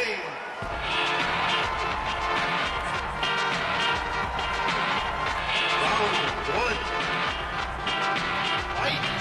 Hey. Round one. Fight.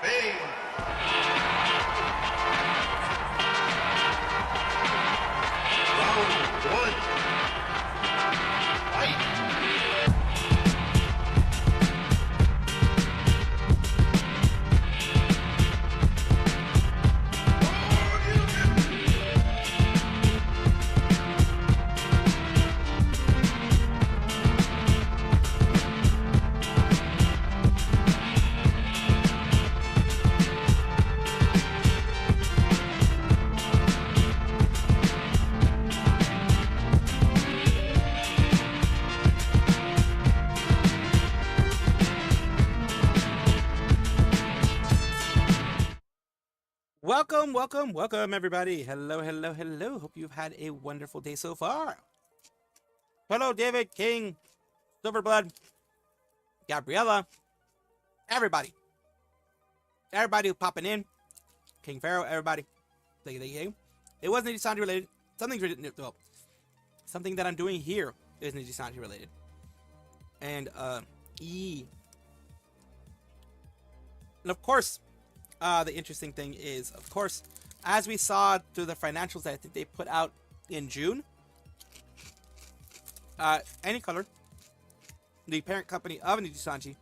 Bang! Round one. Fight! Welcome, everybody. Hello. Hope you've had a wonderful day so far. Hello, David, King, Silverblood, Gabriella, everybody. Everybody who's popping in. King Pharaoh, everybody. Thank you. It wasn't Sanji related. Something that I'm doing here is Niji Sanji related. And, And of course, the interesting thing is, of course, as we saw through the financials that I think they put out in June, Anycolor, the parent company of Niji Sanji,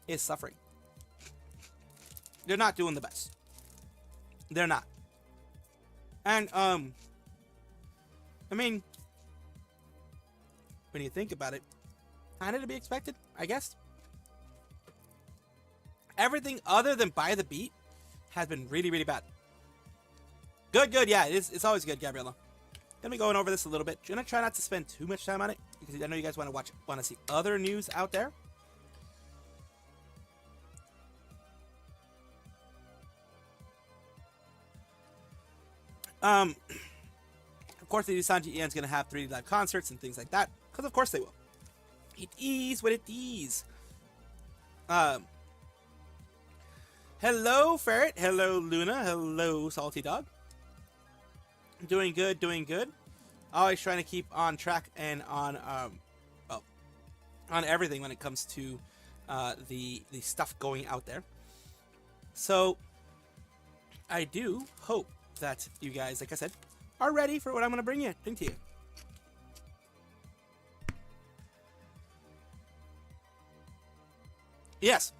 is suffering. They're not doing the best. They're not. And, I mean, when you think about it, kind of to be expected, I guess. Everything other than By the Beat has been really, really bad. Good, good. Yeah, it's always good, Gabriella. Gonna be going over this a little bit. Gonna try not to spend too much time on it because I know you guys want to see other news out there. Of course, the Sanji EN is gonna have 3D live concerts and things like that because of course they will. It is what it is. Hello, Ferret. Hello, Luna. Hello, Salty Dog. Doing good, doing good. Always trying to keep on track and on everything when it comes to the stuff going out there. So I do hope that you guys, like I said, are ready for what I'm going to bring to you. Yes.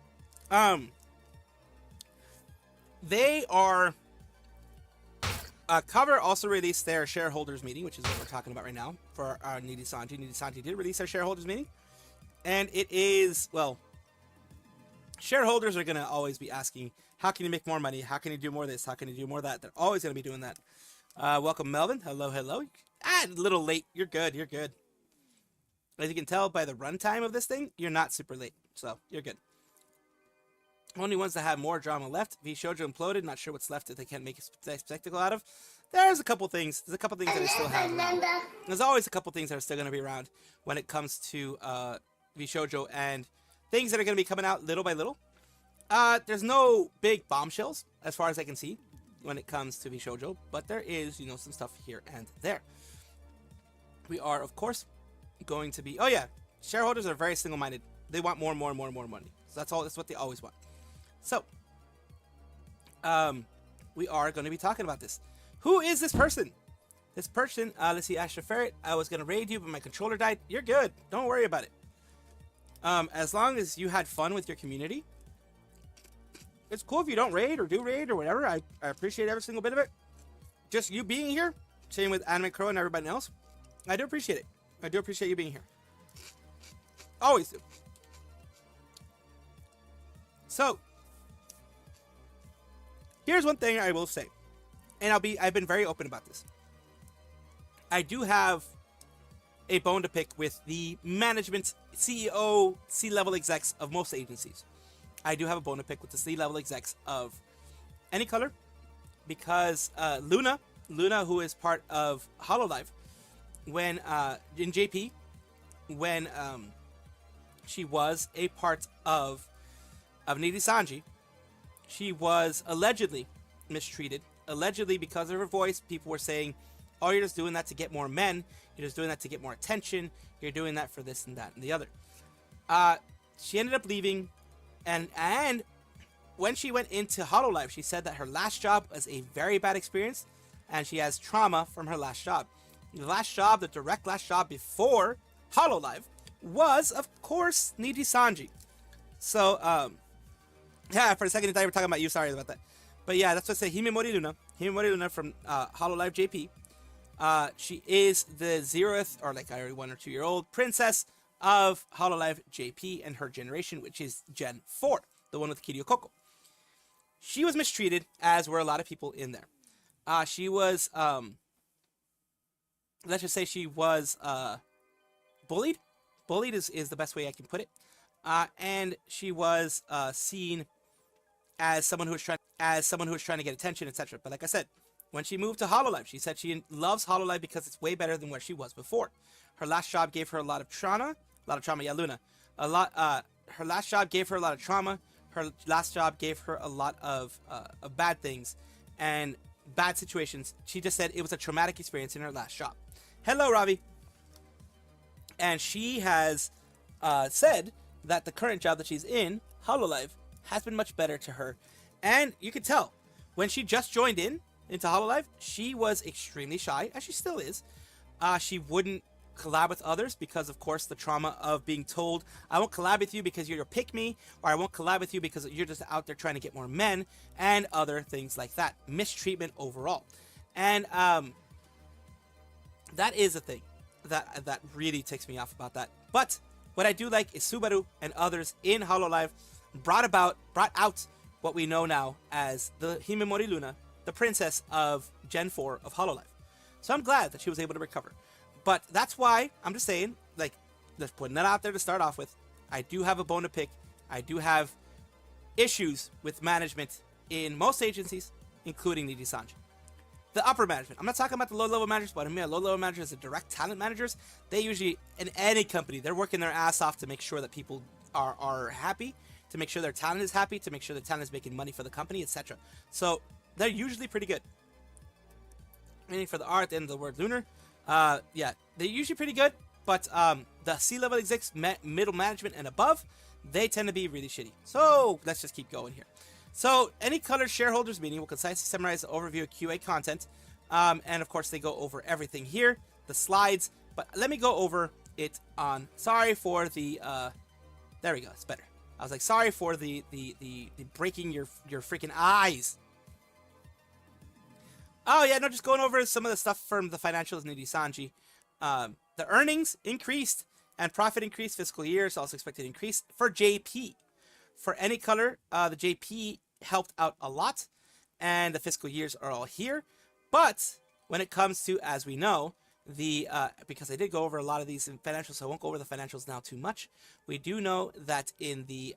They are... Cover also released their shareholders meeting, which is what we're talking about right now, for Needy Sanji. Needy Sanji did release their shareholders meeting. And it is, well, shareholders are going to always be asking, how can you make more money? How can you do more of this? How can you do more of that? They're always going to be doing that. Welcome, Melvin. Hello, hello. A little late. You're good. You're good. As you can tell by the runtime of this thing, you're not super late. So, you're good. Only ones that have more drama left. V Shoujo imploded. Not sure what's left that they can't make a spectacle out of. There's a couple things. There's a couple things that are still have around. There's always a couple things that are still going to be around when it comes to V Shoujo and things that are going to be coming out little by little. There's no big bombshells as far as I can see when it comes to V Shoujo, but there is, some stuff here and there. We are, of course, going to be. Oh yeah, shareholders are very single-minded. They want more money. So that's all. That's what they always want. So, we are going to be talking about this. Who is this person? This person, let's see, Asher Ferret. I was going to raid you, but my controller died. You're good. Don't worry about it. As long as you had fun with your community, it's cool if you don't raid or do raid or whatever. I appreciate every single bit of it. Just you being here, same with Anime Crow and everybody else. I do appreciate it. I do appreciate you being here. Always do. So, here's one thing I will say, and I've been very open about this. I do have a bone to pick with the management, CEO, C-level execs of most agencies. I do have a bone to pick with the C-level execs of Anycolor, because Luna, who is part of Hololive, when in JP, when she was a part of Needy Sanji, she was allegedly mistreated. Allegedly, because of her voice, people were saying, oh, you're just doing that to get more men. You're just doing that to get more attention. You're doing that for this and that and the other. She ended up leaving. And when she went into Hololive, she said that her last job was a very bad experience. And she has trauma from her last job. The last job, the direct last job before Hololive, was, of course, Needy Sanji. So, yeah, for a second I thought you were talking about you. Sorry about that. But yeah, that's what I say. Himemori Luna. Himemori Luna from Hololive JP. She is the 0th, or like 1 or 2 year old princess of Hololive JP and her generation, which is Gen 4, the one with Kiryu Koko. She was mistreated, as were a lot of people in there. She was, let's just say she was bullied. Bullied is the best way I can put it. And she was seen as someone who was trying to get attention, etc. But like I said, when she moved to Hololive, she said she loves Hololive because it's way better than where she was before. Her last job gave her a lot of trauma. Yeah, Luna. Her last job gave her a lot of trauma. Her last job gave her a lot of bad things and bad situations. She just said it was a traumatic experience in her last job. Hello, Ravi. And she has said that the current job that she's in, Hololive, has been much better to her. And you can tell, when she just joined into Hololive, she was extremely shy, as she still is. She wouldn't collab with others because, of course, the trauma of being told, I won't collab with you because you're a pick-me, or I won't collab with you because you're just out there trying to get more men, and other things like that. Mistreatment overall. And that is a thing that really ticks me off about that. But what I do like is Subaru and others in Hololive brought out what we know now as the Himemori Luna the princess of Gen 4 of HoloLive. So I'm glad that she was able to recover. But that's why I'm just saying, like, just putting that out there to start off with. I do have a bone to pick. I do have issues with management in most agencies, including Nidhi Sanjay. The upper management. I'm not talking about the low-level managers, but I mean low-level managers, the direct talent managers. They usually, in any company, they're working their ass off to make sure that people are happy, to make sure their talent is happy, to make sure the talent is making money for the company, etc. So they're usually pretty good. Meaning for the R at the end of the word lunar. Yeah, they're usually pretty good, but the C-level execs, middle management and above, they tend to be really shitty. So let's just keep going here. So Anycolor shareholders meeting will concisely summarize the overview of QA content. And of course they go over everything here, the slides, but let me go over it on, sorry for the, there we go, it's better. I was like, sorry for the breaking your freaking eyes. Oh yeah, no, just going over some of the stuff from the financials, Nidhi Sanjay. The earnings increased and profit increased fiscal year, so also expected increase for JP. For Anycolor, the JP helped out a lot, and the fiscal years are all here. But when it comes to, as we know, the because I did go over a lot of these in financials, so I won't go over the financials now too much. We do know that in the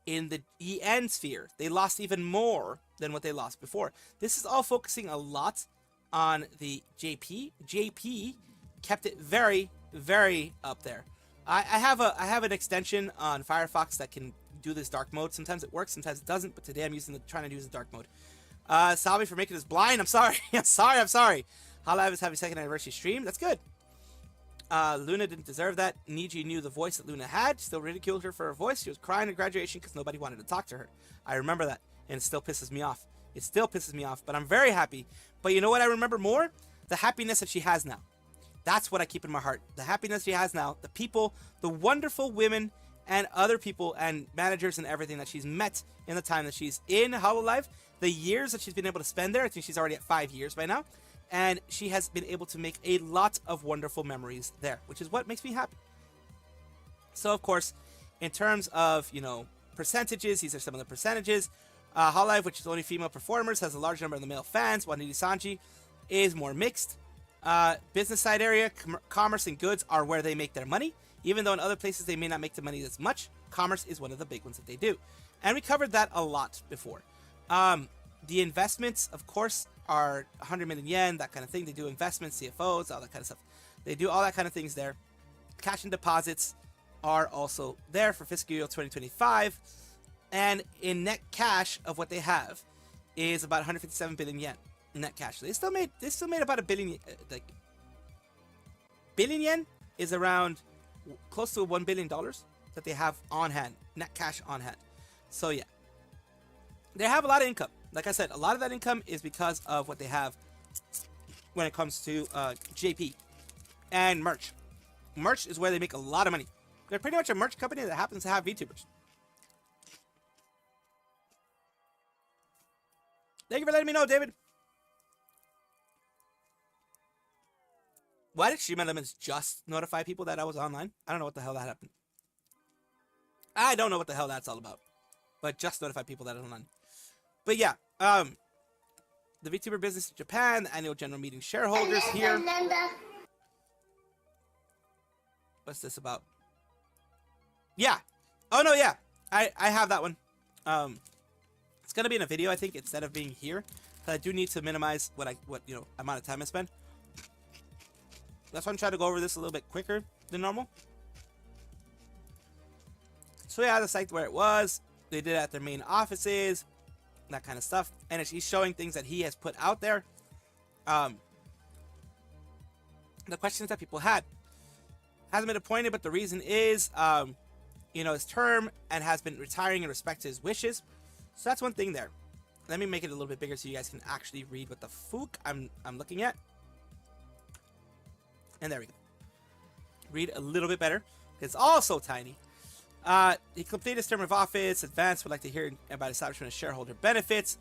EN sphere, they lost even more than what they lost before. This is all focusing a lot on the JP. JP kept it very, very up there. I have an extension on Firefox that can do this dark mode. Sometimes it works, sometimes it doesn't. But today I'm trying to use the dark mode. Salvi for making us blind. I'm sorry. I'm sorry. HoloLive is having second anniversary stream. That's good. Luna didn't deserve that. Niji knew the voice that Luna had. Still ridiculed her for her voice. She was crying at graduation because nobody wanted to talk to her. I remember that, and it still pisses me off. It still pisses me off, but I'm very happy. But you know what I remember more? The happiness that she has now. That's what I keep in my heart. The happiness she has now. The people, the wonderful women and other people and managers and everything that she's met in the time that she's in HoloLive. The years that she's been able to spend there. I think she's already at 5 years by now. And she has been able to make a lot of wonderful memories there, which is what makes me happy. So, of course, in terms of, you know, percentages, these are some of the percentages. HoloLive, which is only female performers, has a large number of the male fans, while Nidhi Sanjay is more mixed. Business side area, commerce and goods are where they make their money. Even though in other places they may not make the money as much, commerce is one of the big ones that they do. And we covered that a lot before. The investments, of course, are 100 million yen, that kind of thing. They do investments, CFOs, all that kind of stuff. They do all that kind of things there. Cash and deposits are also there for fiscal year 2025. And in net cash of what they have is about 157 billion yen in net cash. So they still made about a billion. Billion yen is around close to $1 billion that they have on hand, net cash on hand. So yeah, they have a lot of income. Like I said, a lot of that income is because of what they have when it comes to JP and merch. Merch is where they make a lot of money. They're pretty much a merch company that happens to have VTubers. Thank you for letting me know, David. Why did Stream Elements just notify people that I was online? I don't know what the hell that happened. I don't know what the hell that's all about. But just notify people that are online. But yeah, the VTuber business in Japan, the annual general meeting shareholders here. What's this about? Yeah. Oh no, yeah. I have that one. It's gonna be in a video, I think, instead of being here. But I do need to minimize what amount of time I spend. That's why I'm trying to go over this a little bit quicker than normal. So yeah, the site where it was. They did it at their main offices. That kind of stuff. And he's showing things that he has put out there. The questions that people had. Hasn't been appointed, but the reason is, his term and has been retiring in respect to his wishes. So that's one thing there. Let me make it a little bit bigger so you guys can actually read what the fuck I'm looking at. And there we go. Read a little bit better. It's all so tiny. He completed his term of office. Advance would like to hear about establishment of shareholder benefits.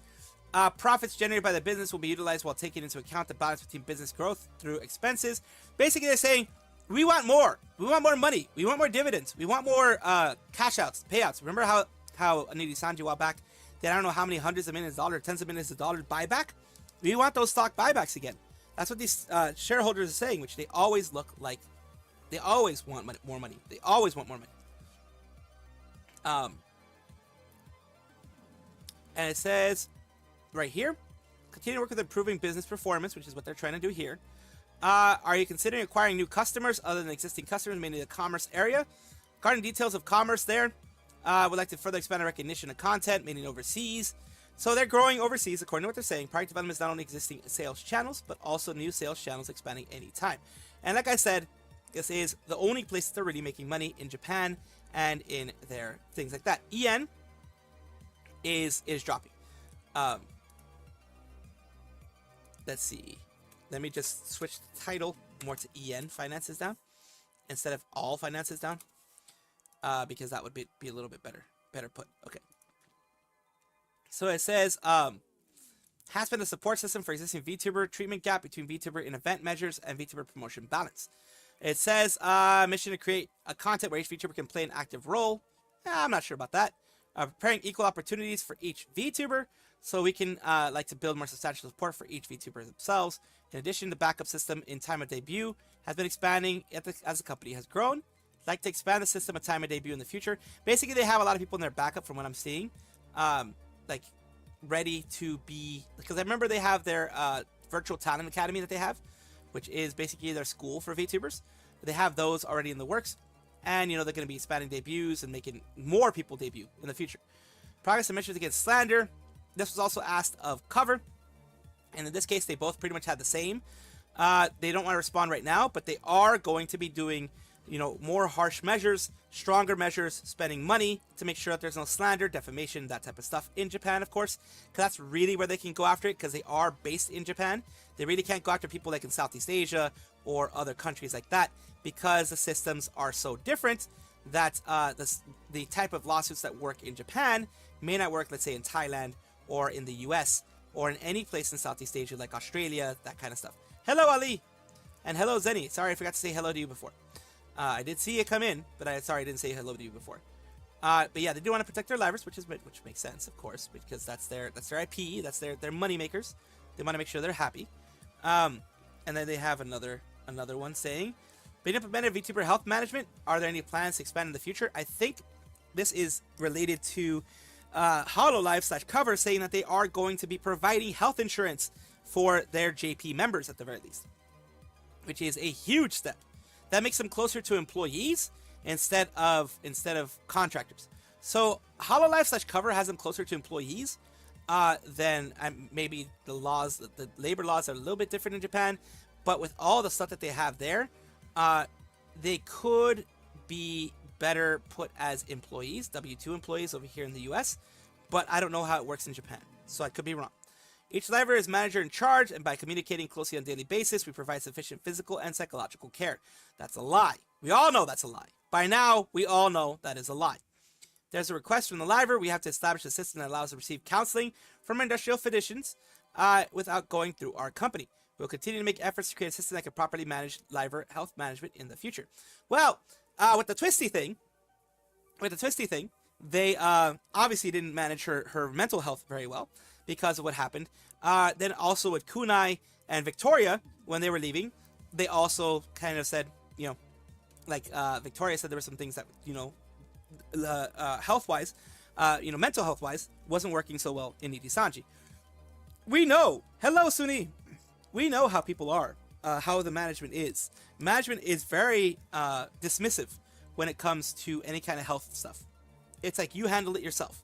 Profits generated by the business will be utilized while taking into account the balance between business growth through expenses. Basically, they're saying, we want more. We want more money. We want more dividends. We want more cash outs, payouts. Remember how Nidhi Sanjay a while back, get I don't know how many hundreds of millions of dollars, tens of millions of dollars buyback. We want those stock buybacks again. That's what these shareholders are saying, which they always look like. They always want more money. They always want more money. And it says right here, continue to work with improving business performance, which is what they're trying to do here. Are you considering acquiring new customers other than existing customers, mainly the commerce area? Regarding details of commerce there, would like to further expand our recognition of content, mainly overseas. So they're growing overseas, according to what they're saying. Product development is not only existing sales channels, but also new sales channels expanding anytime. And like I said, this is the only place that they're really making money in Japan and in their things like that. EN is dropping. Let's see. Let me just switch the title more to EN finances down instead of all finances down, because that would be a little bit better put. Okay. So it says has been the support system for existing VTuber treatment gap between VTuber in event measures and VTuber promotion balance. It says mission to create a content where each VTuber can play an active role. I'm not sure about that. Preparing equal opportunities for each VTuber, so we can like to build more substantial support for each VTuber themselves. In addition, the backup system in time of debut has been expanding as the company has grown. Like to expand the system at time of debut in the future. Basically, they have a lot of people in their backup from what I'm seeing, like ready to be, because I remember they have their virtual talent academy that they have, which is basically their school for VTubers. They have those already in the works, and you know they're going to be expanding debuts and making more people debut in the future. Progress and measures against slander. This was also asked of Cover, and in this case they both pretty much had the same. They don't want to respond right now, but they are going to be doing, you know, more harsh measures, stronger measures, spending money to make sure that there's no slander, defamation, that type of stuff in Japan, of course, because that's really where they can go after it, because they are based in Japan. They really can't go after people like in Southeast Asia or other countries like that, because the systems are so different that the type of lawsuits that work in Japan may not work, let's say, in Thailand or in the US or in any place in Southeast Asia like Australia, that kind of stuff. Hello, Ali! And hello, Zenny. Sorry, I forgot to say hello to you before. I did see you come in, but I didn't say hello to you before. But yeah, they do want to protect their libraries, which makes sense, of course, because that's their IP, that's their money makers. They want to make sure they're happy. And then they have another one saying, being implemented VTuber health management. Are there any plans to expand in the future? I think this is related to HoloLive/Cover saying that they are going to be providing health insurance for their JP members at the very least, which is a huge step. That makes them closer to employees instead of contractors. So HoloLive/Cover has them closer to employees than maybe the labor laws are a little bit different in Japan. But with all the stuff that they have there, they could be better put as employees, W-2 employees over here in the US. But I don't know how it works in Japan, so I could be wrong. Each library is manager in charge, and by communicating closely on a daily basis, we provide sufficient physical and psychological care. That's a lie. We all know that's a lie. By now, we all know that is a lie. There's a request from the library. We have to establish a system that allows us to receive counseling from industrial physicians without going through our company. We'll continue to make efforts to create a system that can properly manage library health management in the future. Well, with the twisty thing, they obviously didn't manage her mental health very well because of what happened. Then also with Kunai and Victoria, when they were leaving, they also kind of said, you know, like Victoria said there were some things that, you know, health-wise, mental health-wise, wasn't working so well in Itisanji. We know, hello Suni, we know how people are, how the management is. Management is very dismissive when it comes to any kind of health stuff. It's like, you handle it yourself.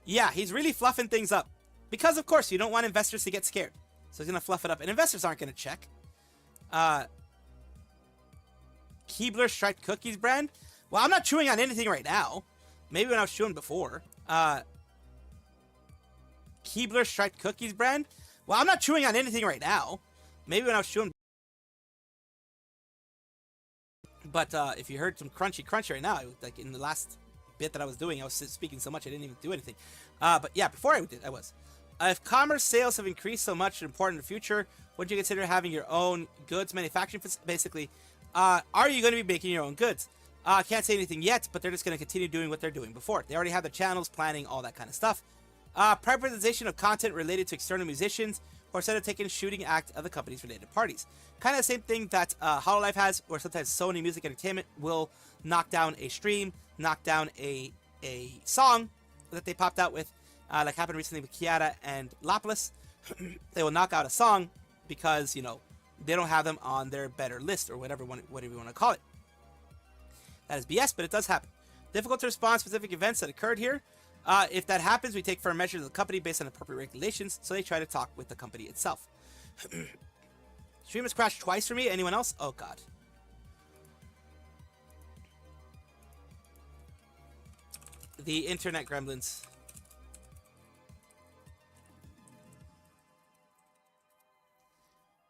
Yeah, he's really fluffing things up. Because, of course, you don't want investors to get scared. So he's going to fluff it up. And investors aren't going to check. Keebler Striped Cookies brand? Well, I'm not chewing on anything right now. Maybe when I was chewing before. Keebler Striped Cookies brand? Well, I'm not chewing on anything right now. Maybe when I was chewing. But if you heard some crunchy right now, like in the last bit that I was doing, I was speaking so much I didn't even do anything. But yeah, before I did, I was. If commerce sales have increased so much and important in the future, would you consider having your own goods manufacturing? Basically, are you going to be making your own goods? Can't say anything yet, but they're just going to continue doing what they're doing before. They already have the channels, planning, all that kind of stuff. Privatization of content related to external musicians or set of taking shooting act of the company's related parties. Kind of the same thing that Hololive has, or sometimes Sony Music Entertainment will knock down a stream, knock down a song that they popped out with, like happened recently with Kiara and Lapis. They will knock out a song because, you know, they don't have them on their better list or whatever you want to call it. That is BS, but it does happen. Difficult to respond to specific events that occurred here. If that happens, we take firm measures of the company based on appropriate regulations, so they try to talk with the company itself. Stream has crashed twice for me. Anyone else? Oh, God. The internet gremlins.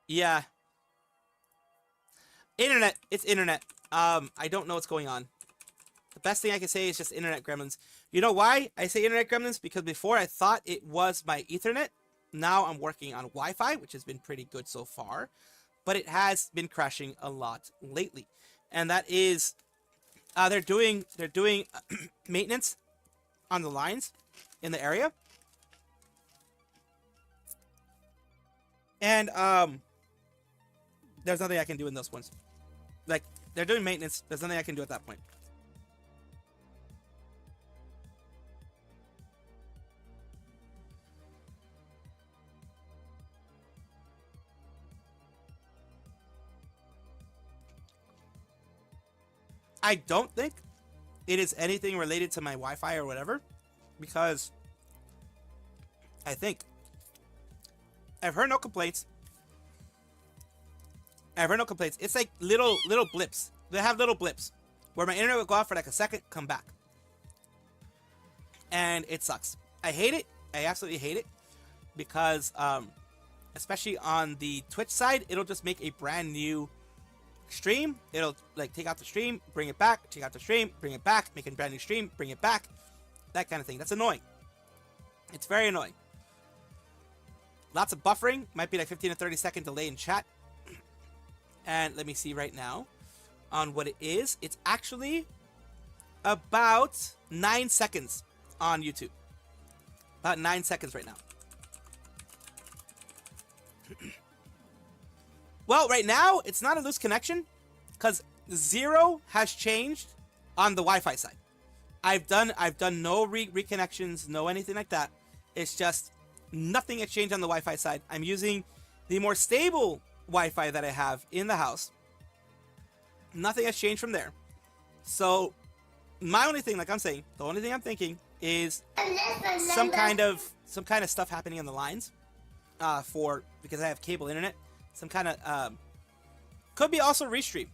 Yeah. Internet. It's internet. I don't know what's going on. The best thing I can say is just internet gremlins. You know why I say internet gremlins? Because before I thought it was my Ethernet. Now I'm working on Wi-Fi, which has been pretty good so far. But it has been crashing a lot lately. And that is, they're doing maintenance on the lines in the area. And there's nothing I can do in those ones. Like, they're doing maintenance. There's nothing I can do at that point. I don't think it is anything related to my Wi-Fi or whatever, because I've heard no complaints. It's like little blips. They have little blips where my internet will go off for like a second, come back. And it sucks. I hate it. I absolutely hate it because, especially on the Twitch side, it'll just make a brand new stream. It'll like take out the stream, bring it back, take out the stream, bring it back, make a brand new stream, bring it back. That kind of thing. That's annoying. It's very annoying. Lots of buffering. Might be like 15 to 30 second delay in chat. And let me see right now on what it is. It's actually about 9 seconds on YouTube. About 9 seconds right now. Well, right now, it's not a loose connection because 0 has changed on the Wi-Fi side. I've done no reconnections, no anything like that. It's just nothing has changed on the Wi-Fi side. I'm using the more stable Wi-Fi that I have in the house. Nothing has changed from there. So my only thing, like I'm saying, the only thing I'm thinking is some kind of stuff happening on the lines, because I have cable internet. Some kind of could be also restream.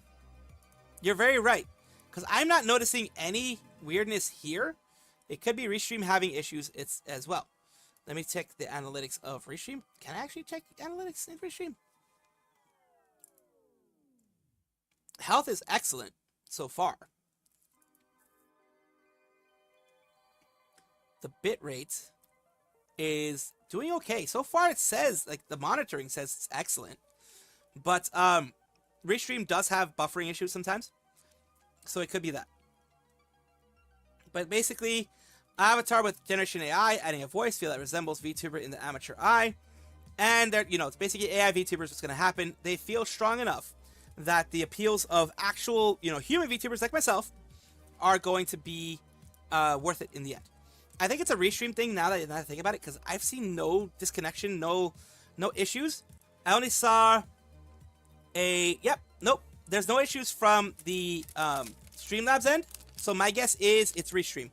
You're very right, because I'm not noticing any weirdness here. It could be restream having issues as well. Let me check the analytics of restream. Can I actually check analytics in restream? Health is excellent so far. The bit rate is doing okay. So far it says, like, the monitoring says it's excellent. But Restream does have buffering issues sometimes. So it could be that. But basically, avatar with generation AI, adding a voice feel that resembles VTuber in the amateur eye. And they're, it's basically AI VTubers what's going to happen. They feel strong enough that the appeals of actual, human VTubers like myself are going to be worth it in the end. I think it's a restream thing now that I think about it, because I've seen no disconnection, no issues. I only saw nope. There's no issues from the Streamlabs end, so my guess is it's restream.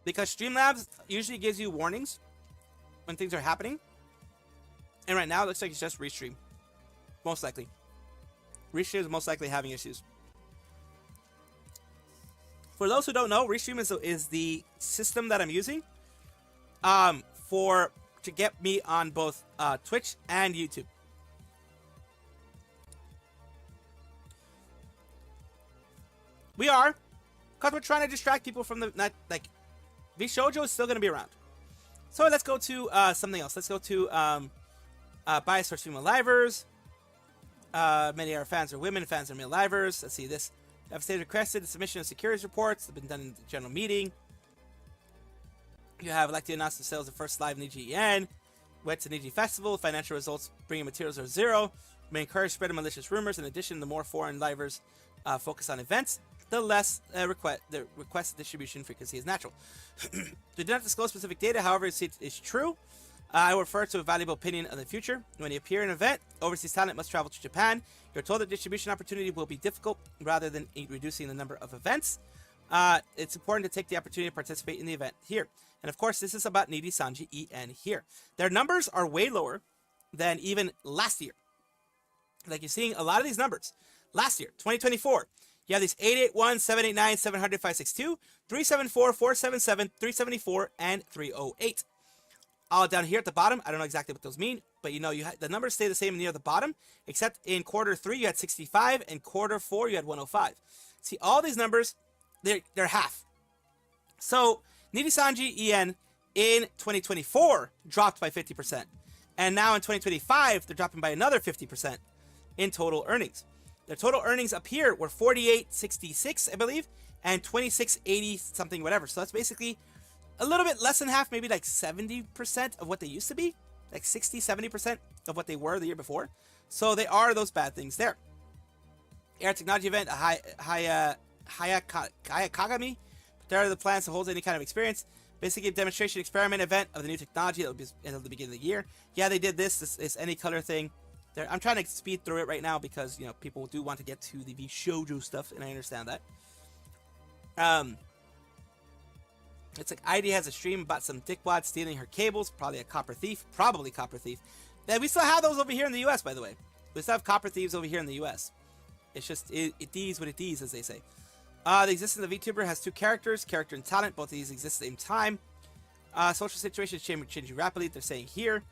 Because Streamlabs usually gives you warnings when things are happening. And right now it looks like it's just restream. Most likely. Restream is most likely having issues. For those who don't know, Restream is the system that I'm using to get me on both Twitch and YouTube. We are, because we're trying to distract people from the V Shoujo is still going to be around. So let's go to something else. Let's go to bias towards female livers. Many of our fans are women. Fans are male livers. Let's see this. Have stated requested the submission of securities reports. They've been done in the general meeting. You have elected announced the sales of first live NIJI-EN. Went to NIJI Festival. Financial results bringing materials are zero. May encourage spread of malicious rumors. In addition, the more foreign livers focus on events, the less request distribution frequency is natural. They do not disclose specific data, however, it's true. I will refer to a valuable opinion of the future. When you appear in an event, overseas talent must travel to Japan. You're told that distribution opportunity will be difficult rather than reducing the number of events. It's important to take the opportunity to participate in the event here. And of course, this is about NIJI Sanji EN here. Their numbers are way lower than even last year. Like you're seeing a lot of these numbers. Last year, 2024, you have these 881, 789, 700, 562, 374, 477, 374, and 308. All down here at the bottom, I don't know exactly what those mean, but you know, the numbers stay the same near the bottom, except in quarter 3 you had 65, and quarter 4 you had 105. See, all these numbers, they're half. So NIJI Sanji EN in 2024 dropped by 50%, and now in 2025 they're dropping by another 50% in total earnings. Their total earnings up here were 48.66, I believe, and 26.80 something whatever. So that's basically a little bit less than half, maybe like 70% of what they used to be, like 60-70% of what they were the year before. So they are those bad things there. Air technology event, Hayakagami. There are the plans to hold any kind of experience. Basically, a demonstration experiment event of the new technology that will be until the beginning of the year. Yeah, they did this Anycolor thing. I'm trying to speed through it right now because, you know, people do want to get to the shoujo stuff, and I understand that. It's like ID has a stream about some dickwad stealing her cables, probably copper thief. Yeah, we still have those over here in the U.S., by the way. We still have copper thieves over here in the U.S. It's just, it is what it is, as they say. The existence of VTuber has two characters, character and talent. Both of these exist at the same time. Social situations changing rapidly, they're saying here.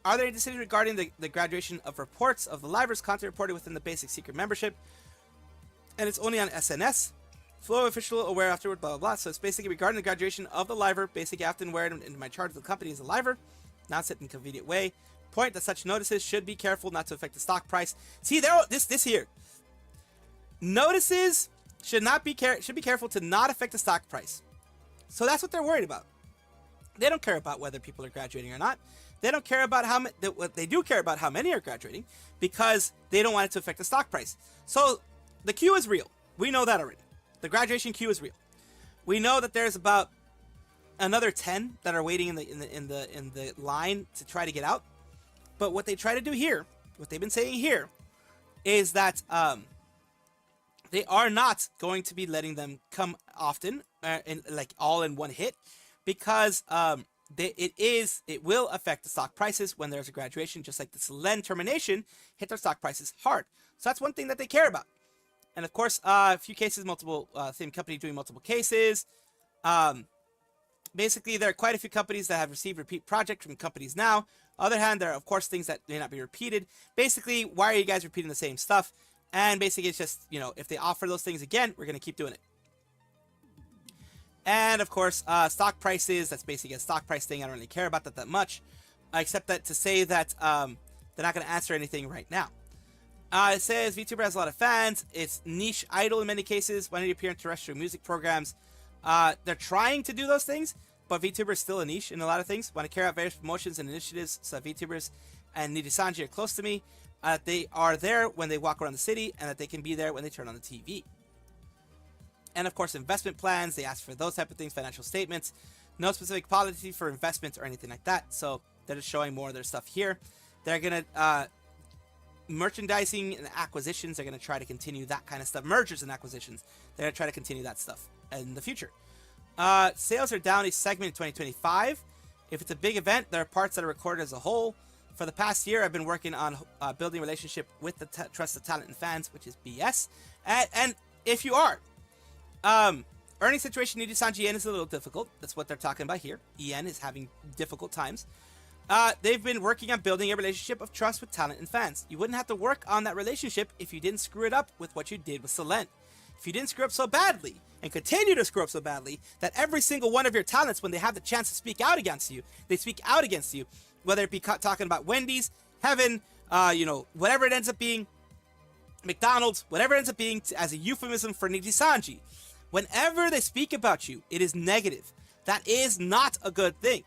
Are there any decisions regarding the graduation of reports of the livers content reported within the basic secret membership? And it's only on SNS. Flow official aware afterward, blah, blah, blah. So it's basically regarding the graduation of the liver. Basically, I have to aware in my charge of the company as a liver. Not set in a convenient way. Point that such notices should be careful not to affect the stock price. See, there, this here. Notices should be careful to not affect the stock price. So that's what they're worried about. They don't care about whether people are graduating or not. They don't care about how many. They do care about how many are graduating because they don't want it to affect the stock price. So the queue is real. We know that already. The graduation queue is real. We know that there's about another 10 that are waiting in the line to try to get out. But what they try to do here, what they've been saying here, is that they are not going to be letting them come often, like all in one hit, because it will affect the stock prices when there's a graduation, just like the Selen termination hit their stock prices hard. So that's one thing that they care about. And of course, a few cases, same company doing multiple cases. Basically, there are quite a few companies that have received repeat projects from companies now. On the other hand, there are, of course, things that may not be repeated. Basically, why are you guys repeating the same stuff? And basically, it's just, you know, if they offer those things again, we're going to keep doing it. And of course, stock prices, that's basically a stock price thing. I don't really care about that much, except that to say that they're not going to answer anything right now. It says VTuber has a lot of fans. It's niche idol in many cases. When they appear in terrestrial music programs, they're trying to do those things, but VTuber is still a niche in a lot of things. Want to carry out various promotions and initiatives so that VTubers and NIJI Sanji are close to me. They are there when they walk around the city, and that they can be there when they turn on the TV. And of course, investment plans. They ask for those type of things, financial statements. No specific policy for investments or anything like that. So they're just showing more of their stuff here. They're going to... merchandising and acquisitions, they're going to try to continue that kind of stuff. Mergers and acquisitions, they're going to try to continue that stuff in the future. Sales are down a segment in 2025. If it's a big event, there are parts that are recorded as a whole. For the past year, I've been working on building a relationship with the trusted talent and fans, which is BS. And if you are, earning situation NIJI Sanji EN is a little difficult. That's what they're talking about here. EN is having difficult times. They've been working on building a relationship of trust with talent and fans. You wouldn't have to work on that relationship if you didn't screw it up with what you did with Selen. if you didn't screw up so badly and continue to screw up so badly that every single one of your talents, when they have the chance to speak out against you, they speak out against you, whether it be talking about Wendy's, Heaven, whatever it ends up being, McDonald's, whatever it ends up being as a euphemism for Nijisanji. Whenever they speak about you, it is negative. That is not a good thing.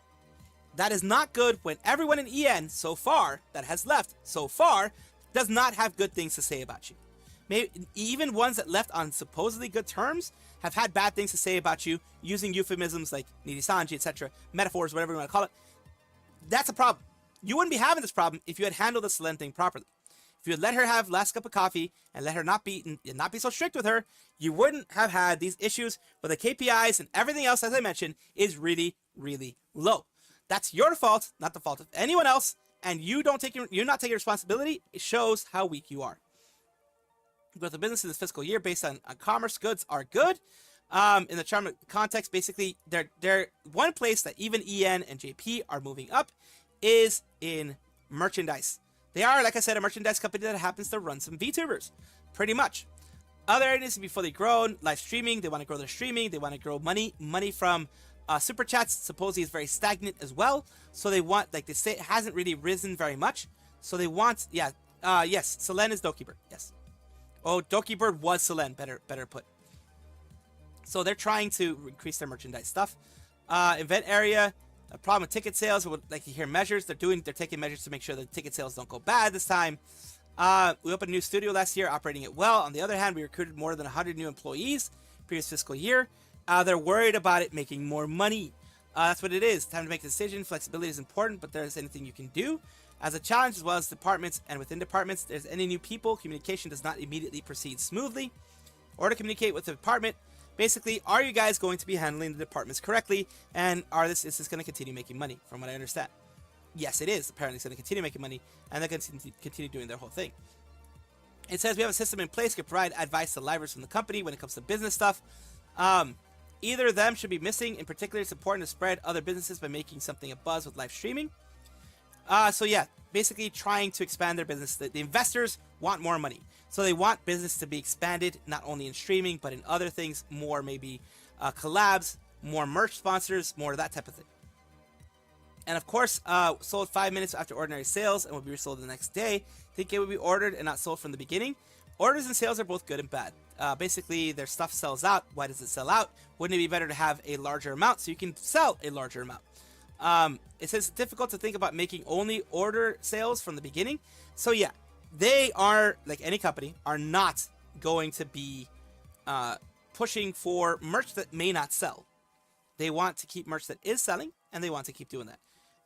That is not good when everyone in EN so far that has left so far does not have good things to say about you. Maybe even ones that left on supposedly good terms have had bad things to say about you using euphemisms like Nijisanji, etc., metaphors, whatever you want to call it. That's a problem. You wouldn't be having this problem if you had handled the Selene thing properly. If you had let her have last cup of coffee and let her not be so strict with her, you wouldn't have had these issues where the KPIs and everything else, as I mentioned, is really, really low. That's your fault, not the fault of anyone else, and you're not taking responsibility. It shows how weak you are. But the business in this fiscal year based on commerce goods are good. In the charm context, basically, they're one place that even EN and JP are moving up is in merchandise. They are, like I said, a merchandise company that happens to run some VTubers, pretty much. Other areas to be fully grown, live streaming. They want to grow their streaming. They want to grow money from super chats. Supposedly is very stagnant as well. So they want, like they say, it hasn't really risen very much. So they want, yes, Selene is Dokibird, yes. Oh, Dokibird was Selene, better put. So they're trying to increase their merchandise stuff. Event area. A problem with ticket sales. Would like to hear measures. They're taking measures to make sure that ticket sales don't go bad this time. We opened a new studio last year, operating it well. On the other hand, we recruited more than 100 new employees previous fiscal year. They're worried about it making more money. That's what it is. Time to make a decision. Flexibility is important, but there's anything you can do. As a challenge, as well as departments and within departments, there's any new people. Communication does not immediately proceed smoothly. Or to communicate with the department. Basically, are you guys going to be handling the departments correctly? And is this going to continue making money, from what I understand? Yes, it is. Apparently, it's going to continue making money, and they're going to continue doing their whole thing. It says we have a system in place to provide advice to livers from the company when it comes to business stuff. Either of them should be missing. In particular, it's important to spread other businesses by making something a buzz with live streaming. So yeah, basically trying to expand their business. The investors want more money. So they want business to be expanded, not only in streaming, but in other things, more maybe collabs, more merch sponsors, more of that type of thing. And of course, sold 5 minutes after ordinary sales and will be resold the next day. Think it would be ordered and not sold from the beginning. Orders and sales are both good and bad. Basically, their stuff sells out. Why does it sell out? Wouldn't it be better to have a larger amount so you can sell a larger amount? It says it's difficult to think about making only order sales from the beginning. So yeah, they are, like any company, are not going to be pushing for merch that may not sell. They want to keep merch that is selling, and they want to keep doing that.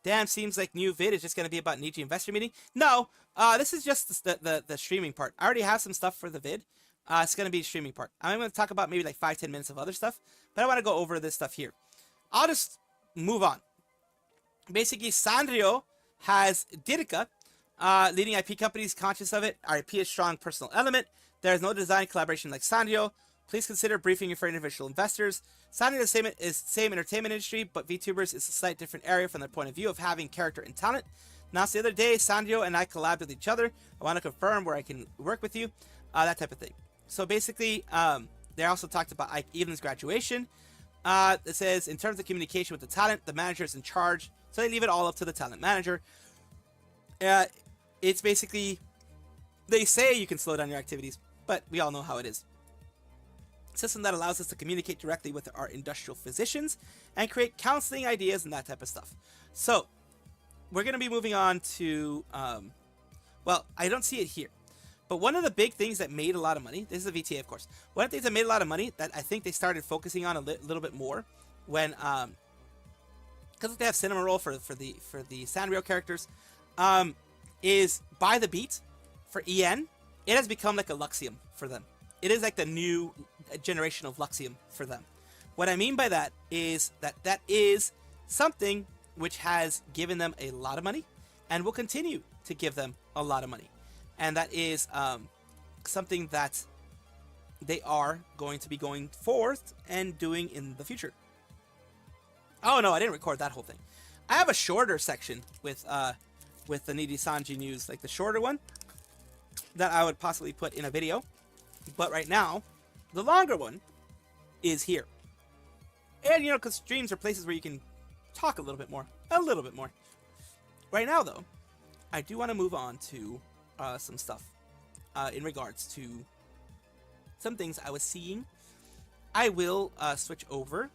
Damn, seems like new vid is just going to be about Niji investor meeting. No, this is just the streaming part. I already have some stuff for the vid. It's going to be the streaming part. I'm going to talk about maybe like 5-10 minutes of other stuff, but I want to go over this stuff here. I'll just move on. Basically, Sanrio has Didika, leading IP companies conscious of it. Our IP is strong personal element. There is no design collaboration like Sanrio. Please consider briefing for individual investors. Sanrio is the same entertainment industry, but VTubers is a slight different area from their point of view of having character and talent. Now, the other day, Sanrio and I collabed with each other. I want to confirm where I can work with you, that type of thing. So basically, they also talked about Evelyn's graduation. It says, in terms of communication with the talent, the manager is in charge. So they leave it all up to the talent manager. It's basically, they say you can slow down your activities, but we all know how it is. System that allows us to communicate directly with our industrial physicians and create counseling ideas and that type of stuff. So we're going to be moving on to, well, I don't see it here, but one of the big things that made a lot of money, this is a VTA, of course. One of the things that made a lot of money that I think they started focusing on a little bit more when, because they have cinema roll for the Sanrio characters, is By the Beat for EN. It has become like a Luxium for them. It is like the new generation of Luxium for them. What I mean by that is that is something which has given them a lot of money and will continue to give them a lot of money. And that is something that they are going to be going forth and doing in the future. Oh no, I didn't record that whole thing. I have a shorter section with the Nijisanji news, like the shorter one that I would possibly put in a video. But right now, The longer one is here. And, you know, because streams are places where you can talk a little bit more. A little bit more. Right now, though, I do want to move on to some stuff in regards to some things I was seeing. I will switch over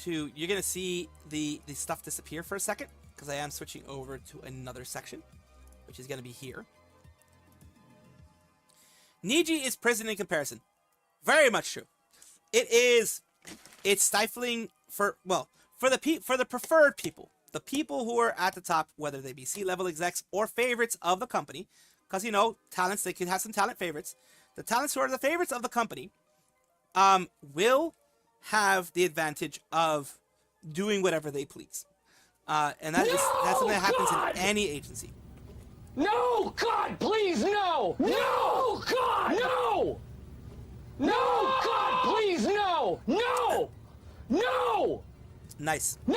to... You're going to see the stuff disappear for a second, because I am switching over to another section, which is going to be here. Niji is prison in comparison. Very much true. It's stifling for the preferred people, the people who are at the top, whether they be C-level execs or favorites of the company, because, you know, talents, they can have some talent favorites. The talents who are the favorites of the company will have the advantage of doing whatever they please. And that's something that happens in any agency. No, God, please, no! No, God, no! No, God, please, no! No! No! Nice. No!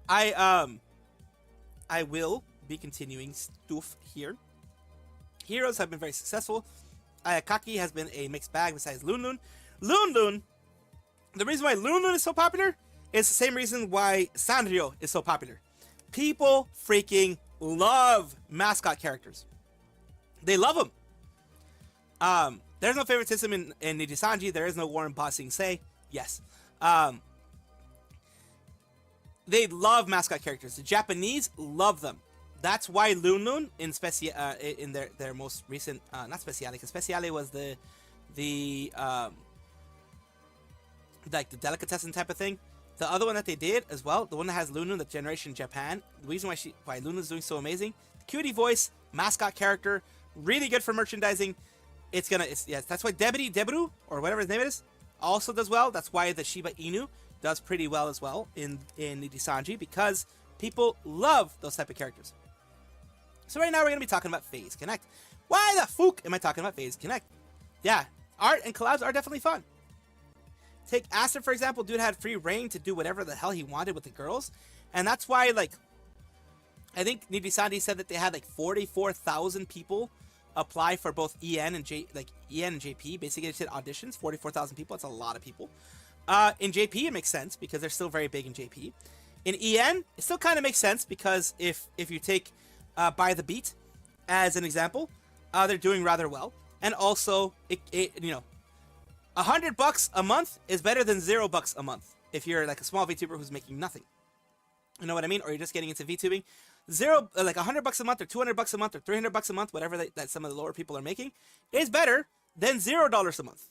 I will be continuing stuff here. Heroes have been very successful. Ayakaki has been a mixed bag besides Loon Loon. Loon Loon, the reason why Loon Loon is so popular is the same reason why Sanrio is so popular. People freaking love mascot characters. They love them. There's no favoritism in Nijisanji. There is no Warren Bossing say. Yes. They love mascot characters. The Japanese love them. That's why Loon Loon in their most recent not Speciale, because Speciale was the like the delicatessen type of thing. The other one that they did as well, the one that has Loon Loon, the Generation Japan. The reason why Loon Loon is doing so amazing, cutie voice, mascot character, really good for merchandising. That's why Deburu or whatever his name is also does well. That's why the Shiba Inu does pretty well as well in Nijisanji, because people love those type of characters. So right now we're going to be talking about Phase Connect. Why the fuck am I talking about Phase Connect? Yeah, art and collabs are definitely fun. Take Aster, for example. Dude had free reign to do whatever the hell he wanted with the girls. And that's why, like, I think Nijisanji said that they had like 44,000 people apply for both EN and JP. Basically, they did auditions. 44,000 people. That's a lot of people. In JP, it makes sense because they're still very big in JP. In EN, it still kind of makes sense because if you take By the Beat as an example, they're doing rather well. And also, you know, $100 a month is better than $0 a month if you're like a small VTuber who's making nothing. You know what I mean? Or you're just getting into VTubing. Like $100 a month or $200 a month or $300 a month, whatever that some of the lower people are making, is better than $0 a month.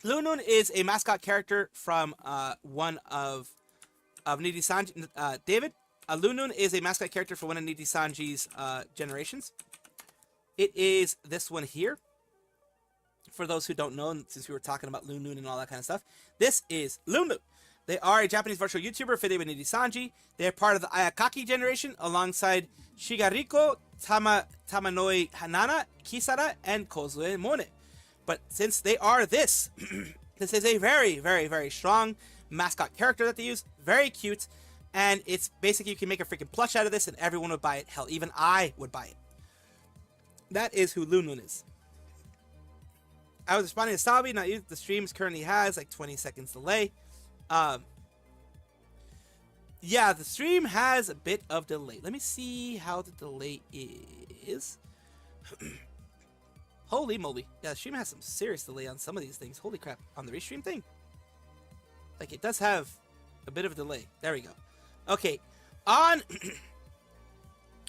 Loon Loon is a mascot character from one of Nijisanji. David, Loon Loon is a mascot character for one of Nijisanji's generations. It is this one here. For those who don't know, since we were talking about Loon Loon and all that kind of stuff, this is Loon Loon. They are a Japanese virtual YouTuber affiliated with Nijisanji. They are part of the Ayakaki generation alongside Shigariko, Tamanoi Hanana, Kisara, and Kozue Mone. But since they are this, this is a very, very, very strong mascot character that they use. Very cute. And it's basically, you can make a freaking plush out of this and everyone would buy it. Hell, even I would buy it. That is who Loon Loon is. I was responding to Sabi. Now, the streams currently has like 20 seconds delay. Yeah, the stream has a bit of delay. Let me see how the delay is. Holy moly. Yeah, the stream has some serious delay on some of these things. Holy crap. On the restream thing. Like, it does have a bit of a delay. There we go. Okay. On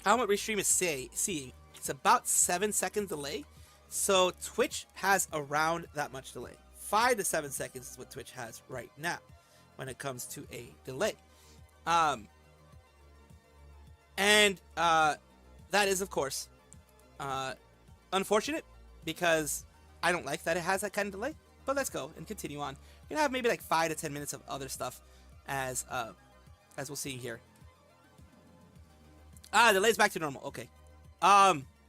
what restream is seeing, it's about 7 second delay. So Twitch has around that much delay. 5 to 7 seconds is what Twitch has right now when it comes to a delay. That is, of course, unfortunate because I don't like that it has that kind of delay. But let's go and continue on. You're gonna have maybe like 5 to 10 minutes of other stuff as we'll see here. Delay's back to normal. Okay.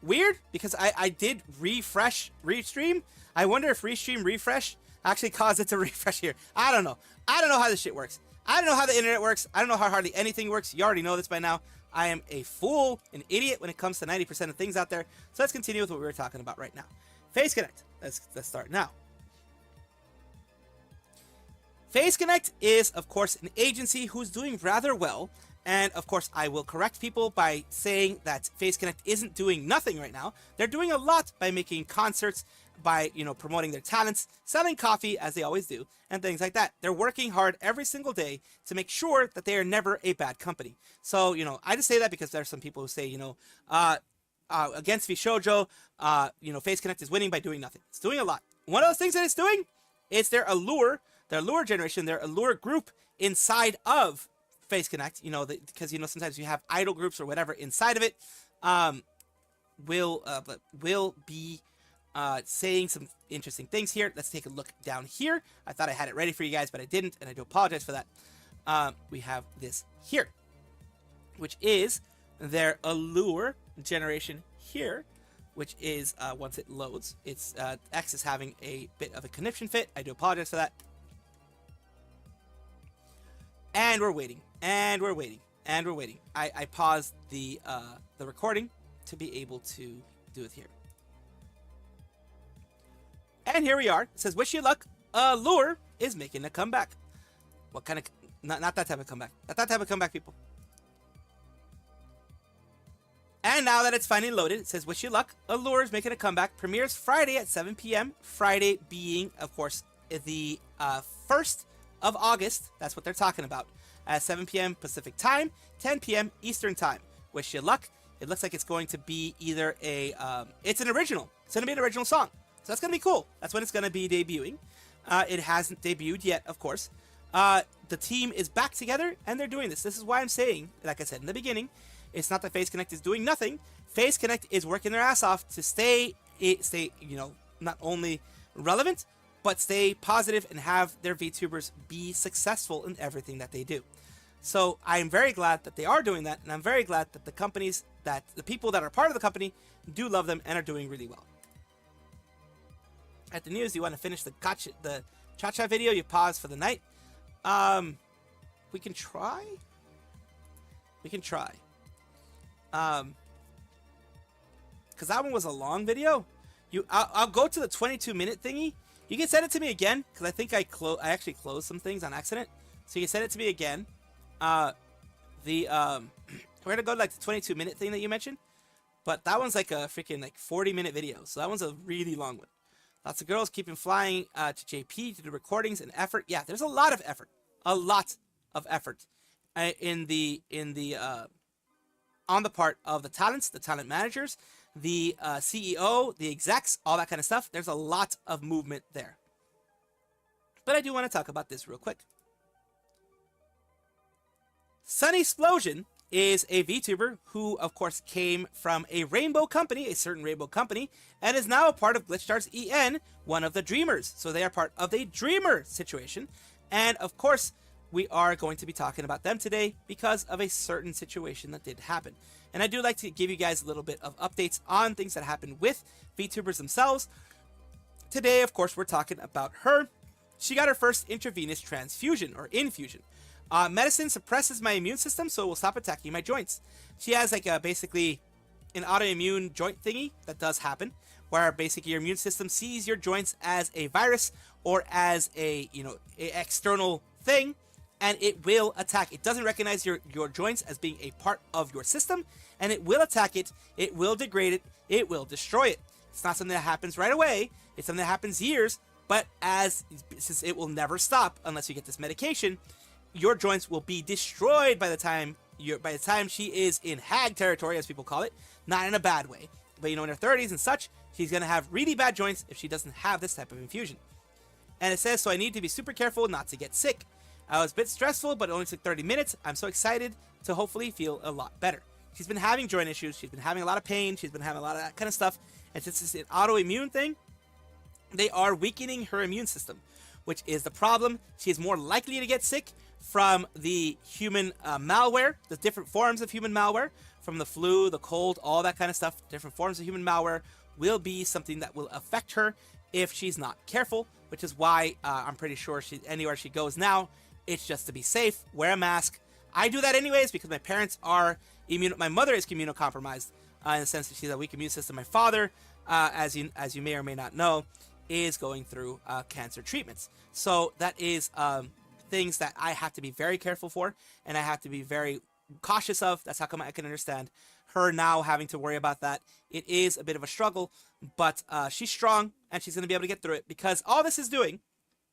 Weird, because I did restream. I wonder if restream refresh actually caused it to refresh here. I don't know. I don't know how this shit works. I don't know how the internet works. I don't know how hardly anything works. You already know this by now. I am a fool, an idiot when it comes to 90% of things out there. So let's continue with what we were talking about right now. Face Connect. Let's start now. Face Connect is, of course, an agency who's doing rather well. And, of course, I will correct people by saying that Face Connect isn't doing nothing right now. They're doing a lot by making concerts, by, promoting their talents, selling coffee, as they always do, and things like that. They're working hard every single day to make sure that they are never a bad company. So, I just say that because there's some people who say, against Vishojo, Face Connect is winning by doing nothing. It's doing a lot. One of those things that it's doing is their allure generation, their allure group inside of Face Connect, because sometimes you have idol groups or whatever inside of it, will be saying some interesting things here. Let's take a look down here. I thought I had it ready for you guys, but I didn't, and I do apologize for that. We have this here, which is their allure generation here, which is once it loads, it's X is having a bit of a conniption fit. I do apologize for that. And we're waiting, and we're waiting, and we're waiting. I paused the recording to be able to do it here. And here we are. It says, wish you luck. Allure is making a comeback. What kind of... Not that type of comeback. Not that type of comeback, people. And now that it's finally loaded, it says, wish you luck. Allure is making a comeback. Premieres Friday at 7 p.m. Friday being, of course, the 1st of August. That's what they're talking about. At 7 p.m. Pacific time, 10 p.m. Eastern time. Wish you luck. It looks like it's going to be either a... it's an original. It's going to be an original song. So that's going to be cool. That's when it's going to be debuting. It hasn't debuted yet, of course. The team is back together, and they're doing this. This is why I'm saying, like I said in the beginning, it's not that Face Connect is doing nothing. Face Connect is working their ass off to stay, not only relevant, but stay positive and have their VTubers be successful in everything that they do. So I'm very glad that they are doing that, and I'm very glad that the people that are part of the company do love them and are doing really well. At the news, you want to finish the cha-cha video, you pause for the night. We can try. Because that one was a long video. I'll go to the 22-minute thingy. You can send it to me again, because I think I actually closed some things on accident. So you can send it to me again. We're gonna go to like the 22-minute thing that you mentioned, but that one's like a freaking 40-minute video. So that one's a really long one. Lots of girls keeping flying to JP to do recordings and effort. Yeah, there's a lot of effort. A lot of effort on the part of the talents, the talent managers, the CEO, the execs, all that kind of stuff. There's a lot of movement there. But I do want to talk about this real quick. Sunny Explosion is a VTuber who, of course, came from a rainbow company, a certain rainbow company, and is now a part of Glitchstars EN, one of the Dreamers. So they are part of the Dreamer situation. And, of course, we are going to be talking about them today because of a certain situation that did happen. And I do like to give you guys a little bit of updates on things that happened with VTubers themselves. Today, of course, we're talking about her. She got her first intravenous transfusion, or infusion. Medicine suppresses my immune system, so it will stop attacking my joints. She has basically an autoimmune joint thingy that does happen, where basically your immune system sees your joints as a virus or as a external thing, and it will attack. It doesn't recognize your joints as being a part of your system, and it will attack it. It will degrade it. It will destroy it. It's not something that happens right away. It's something that happens years, but since it will never stop unless you get this medication, your joints will be destroyed by the time she is in hag territory, as people call it, not in a bad way. But in her 30s and such, she's going to have really bad joints if she doesn't have this type of infusion. And it says, so I need to be super careful not to get sick. I was a bit stressful, but it only took 30 minutes. I'm so excited to hopefully feel a lot better. She's been having joint issues. She's been having a lot of pain. She's been having a lot of that kind of stuff. And since it's an autoimmune thing, they are weakening her immune system, which is the problem. She is more likely to get sick from the human malware, the different forms of human malware, from the flu, the cold, all that kind of stuff. Different forms of human malware will be something that will affect her if she's not careful, which is why I'm pretty sure anywhere she goes now, it's just to be safe, wear a mask. I do that anyways because my parents are my mother is immunocompromised in the sense that she's a weak immune system. My father as you may or may not know, is going through cancer treatments. So that is things that I have to be very careful for, and I have to be very cautious of. That's how come I can understand her now having to worry about that. It is a bit of a struggle, but she's strong, and she's going to be able to get through it, because all this is doing,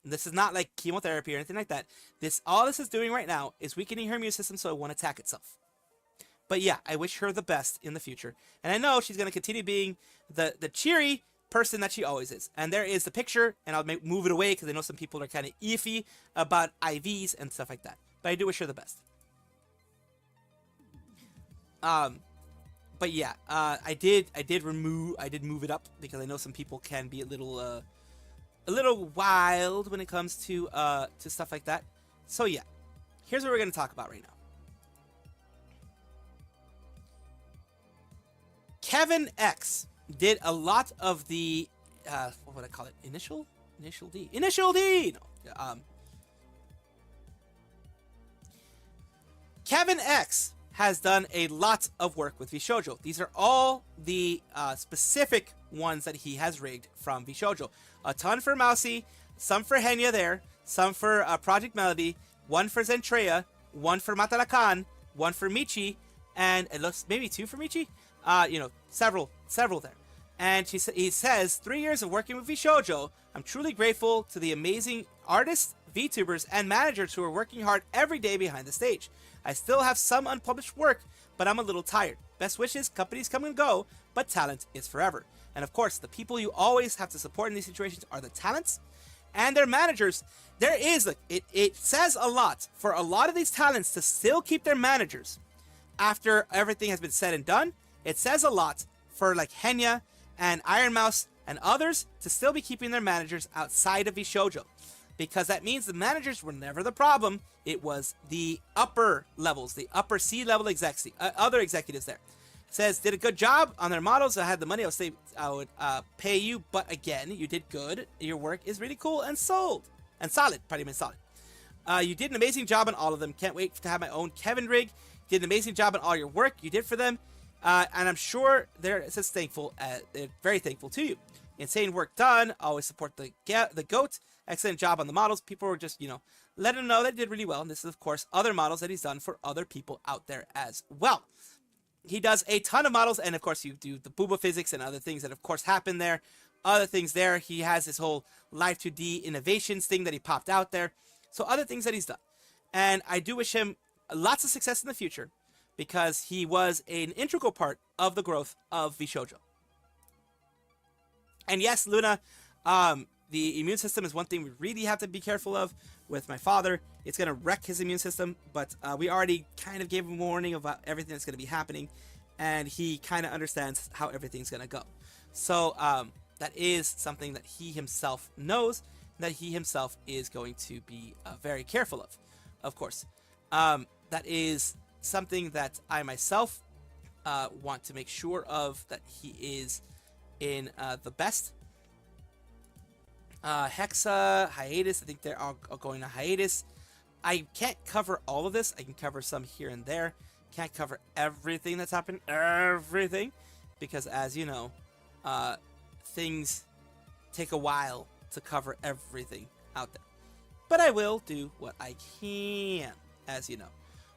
this is not like chemotherapy or anything like that. All this is doing right now is weakening her immune system so it won't attack itself. But yeah, I wish her the best in the future. And I know she's going to continue being the cheery person that she always is. And there is the picture, and I'll move it away because I know some people are kind of iffy about IVs and stuff like that. But I do wish her the best. But yeah, I did move it up because I know some people can be a little wild when it comes to stuff like that. So yeah, here's what we're going to talk about right now. Kevin X did a lot of the what would I call it? Initial D. No, Kevin X has done a lot of work with VShojo. These are all the specific ones that he has rigged from VShojo. A ton for Mousy, some for Henya there, some for Project Melody, one for Zentreya, one for Matalakan, one for Michi, and it looks maybe two for Michi. Several there. And he says, 3 years of working with VShojo, I'm truly grateful to the amazing artists, VTubers, and managers who are working hard every day behind the stage. I still have some unpublished work, but I'm a little tired. Best wishes, companies come and go, but talent is forever. And of course, the people you always have to support in these situations are the talents and their managers. There is, it says a lot for a lot of these talents to still keep their managers after everything has been said and done. It says a lot for like Henya and Iron Mouse and others to still be keeping their managers outside of VShojo, because that means the managers were never the problem. It was the upper levels, the upper C-level execs, the other executives there. It says, did a good job on their models. I had the money. I would pay you, but again, you did good. Your work is really cool and solid. You did an amazing job on all of them. Can't wait to have my own Kevin rig. Did an amazing job on all your work you did for them. And I'm sure they're very thankful to you. Insane work done. Always support the GOAT. Excellent job on the models. People were just, letting him know they did really well. And this is, of course, other models that he's done for other people out there as well. He does a ton of models. And, of course, you do the booba physics and other things that, of course, happen there. Other things there. He has this whole Live 2D innovations thing that he popped out there. So other things that he's done. And I do wish him lots of success in the future, because he was an integral part of the growth of VShojo. And yes, Luna, the immune system is one thing we really have to be careful of with my father. It's going to wreck his immune system, but we already kind of gave him a warning about everything that's going to be happening, and he kind of understands how everything's going to go. So that is something that he himself knows, that he himself is going to be very careful of course. That is something that I myself want to make sure of, that he is in the best. Hexa, hiatus, I think they're all going to hiatus. I can't cover all of this. I can cover some here and there. Can't cover everything that's happened, because as you know, things take a while to cover everything out there. But I will do what I can, as you know.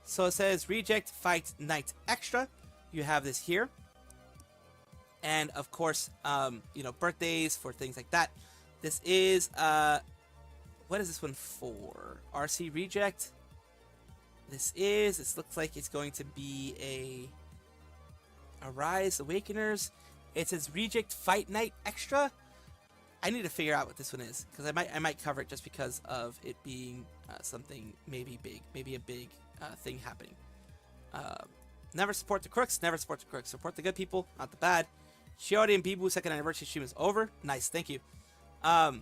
So it says Reject Fight Night Extra. You have this here. And of course, birthdays for things like that. This is, what is this one for? RC Reject. This looks like it's going to be a Arise Awakeners. It says Reject Fight Night Extra. I need to figure out what this one is, because I might cover it just because of it being something maybe a big thing happening. Never support the crooks. Never support the crooks. Support the good people, not the bad. Shiori and Bibu second anniversary stream is over. Nice, thank you. I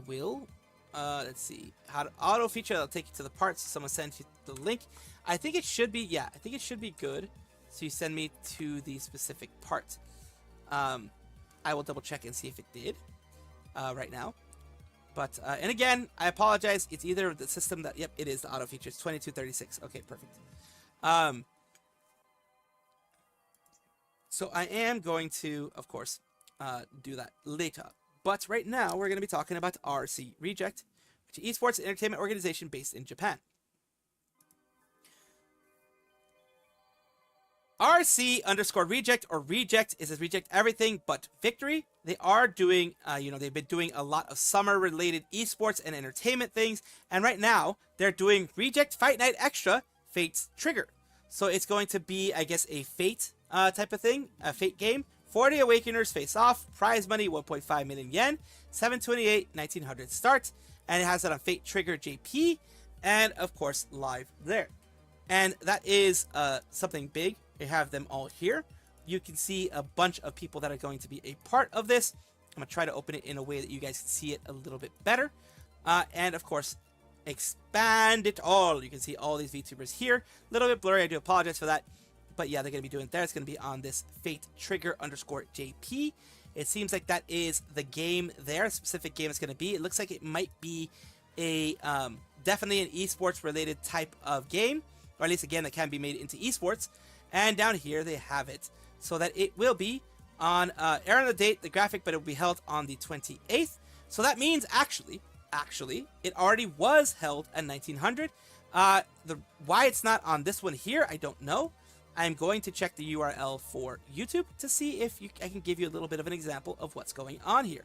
will. Let's see. How to auto feature. I'll take you to the parts. So someone sent you the link. I think it should be. Yeah, I think it should be good. So you send me to the specific part. I will double check and see if it did right now. But, and again, I apologize. It's either the system that, yep, it is the auto feature. It's 2236. Okay, perfect. So I am going to, of course, do that later. But right now, we're going to be talking about RC Reject, which is an esports entertainment organization based in Japan. RC_Reject or Reject is Reject Everything But Victory. They are doing, they've been doing a lot of summer-related esports and entertainment things. And right now, they're doing Reject Fight Night Extra Fate's Trigger. So it's going to be, I guess, a Fate type of thing, a Fate game. 40 Awakeners face off, prize money 1.5 million yen, 728, 1900 start, and it has it on Fate Trigger JP, and of course live there. And that is something big. They have them all here. You can see a bunch of people that are going to be a part of this. I'm going to try to open it in a way that you guys can see it a little bit better. And of course, expand it all. You can see all these VTubers here. A little bit blurry, I do apologize for that. But yeah, they're going to be doing it there. It's going to be on this Fate Trigger _JP. It seems like that is the game there, a specific game it's going to be. It looks like it might be a definitely an esports related type of game, or at least again that can be made into esports. And down here they have it, so that it will be on air on the date, the graphic, but it will be held on the 28th. So that means actually, it already was held at 1900. Why it's not on this one here, I don't know. I'm going to check the URL for YouTube to see if I can give you a little bit of an example of what's going on here.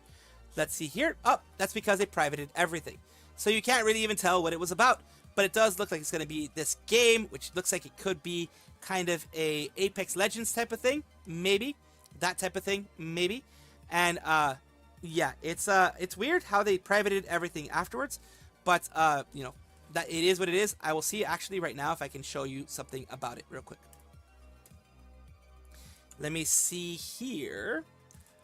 Let's see here. Oh, that's because they privated everything. So you can't really even tell what it was about. But it does look like it's going to be this game, which looks like it could be kind of a Apex Legends type of thing. Maybe. That type of thing. Maybe. And yeah, it's weird how they privated everything afterwards. But, that it is what it is. I will see actually right now if I can show you something about it real quick. Let me see here.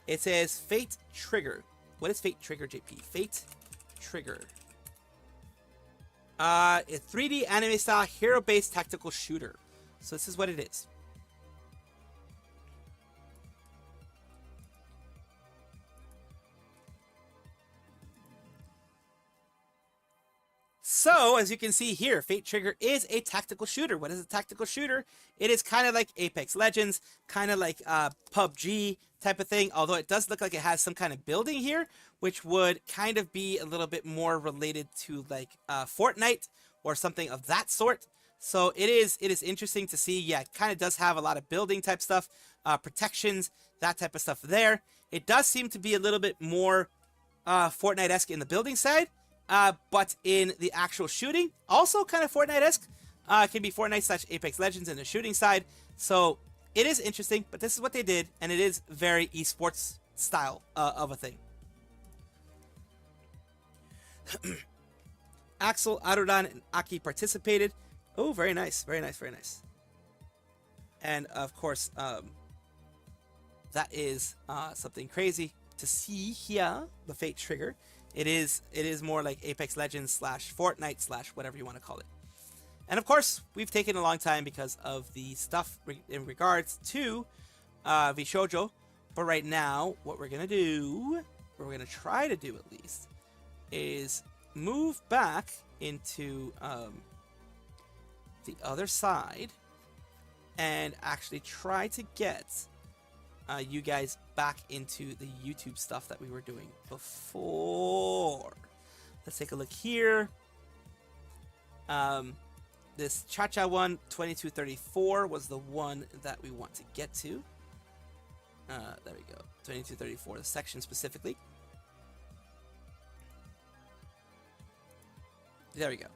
It says Fate Trigger. What is Fate Trigger, JP? Fate Trigger. It's 3D anime style hero-based tactical shooter. So this is what it is. So, as you can see here, Fate Trigger is a tactical shooter. What is a tactical shooter? It is kind of like Apex Legends, kind of like PUBG type of thing, although it does look like it has some kind of building here, which would kind of be a little bit more related to like Fortnite or something of that sort. So it is interesting to see. Yeah, it kind of does have a lot of building type stuff, protections, that type of stuff there. It does seem to be a little bit more Fortnite-esque in the building side. But in the actual shooting, also kind of Fortnite-esque. It can be Fortnite / Apex Legends in the shooting side. So it is interesting, but this is what they did, and it is very esports style of a thing. Axel, Arudan, and Aki participated. Oh, very nice, very nice, very nice. And of course, that is something crazy to see here. The Fate Trigger. It is more like Apex Legends / Fortnite / whatever you want to call it. And of course, we've taken a long time because of the stuff in regards to Vshoujo. But right now, what we're going to do, what we're going to try to do at least, is move back into the other side and actually try to get you guys back into the YouTube stuff that we were doing before. Let's take a look here. This Cha-Cha one, 2234, was the one that we want to get to. There we go. 2234, the section specifically. There we go.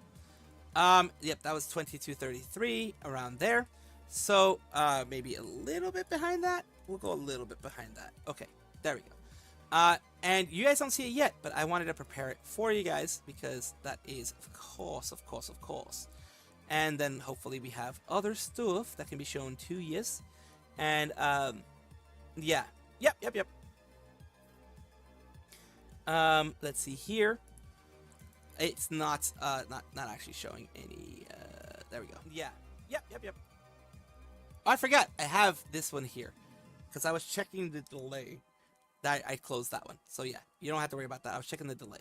Yep, that was 2233, around there. So, maybe a little bit behind that. We'll go a little bit behind that. Okay, there we go. And you guys don't see it yet, but I wanted to prepare it for you guys because that is, of course. And then hopefully we have other stuff that can be shown to you. And, yeah. Yep. Let's see here. It's not actually showing any, there we go. Yeah. Yep. Oh, I forgot. I have this one here. Because I was checking the delay. I closed that one. So yeah, you don't have to worry about that. I was checking the delay.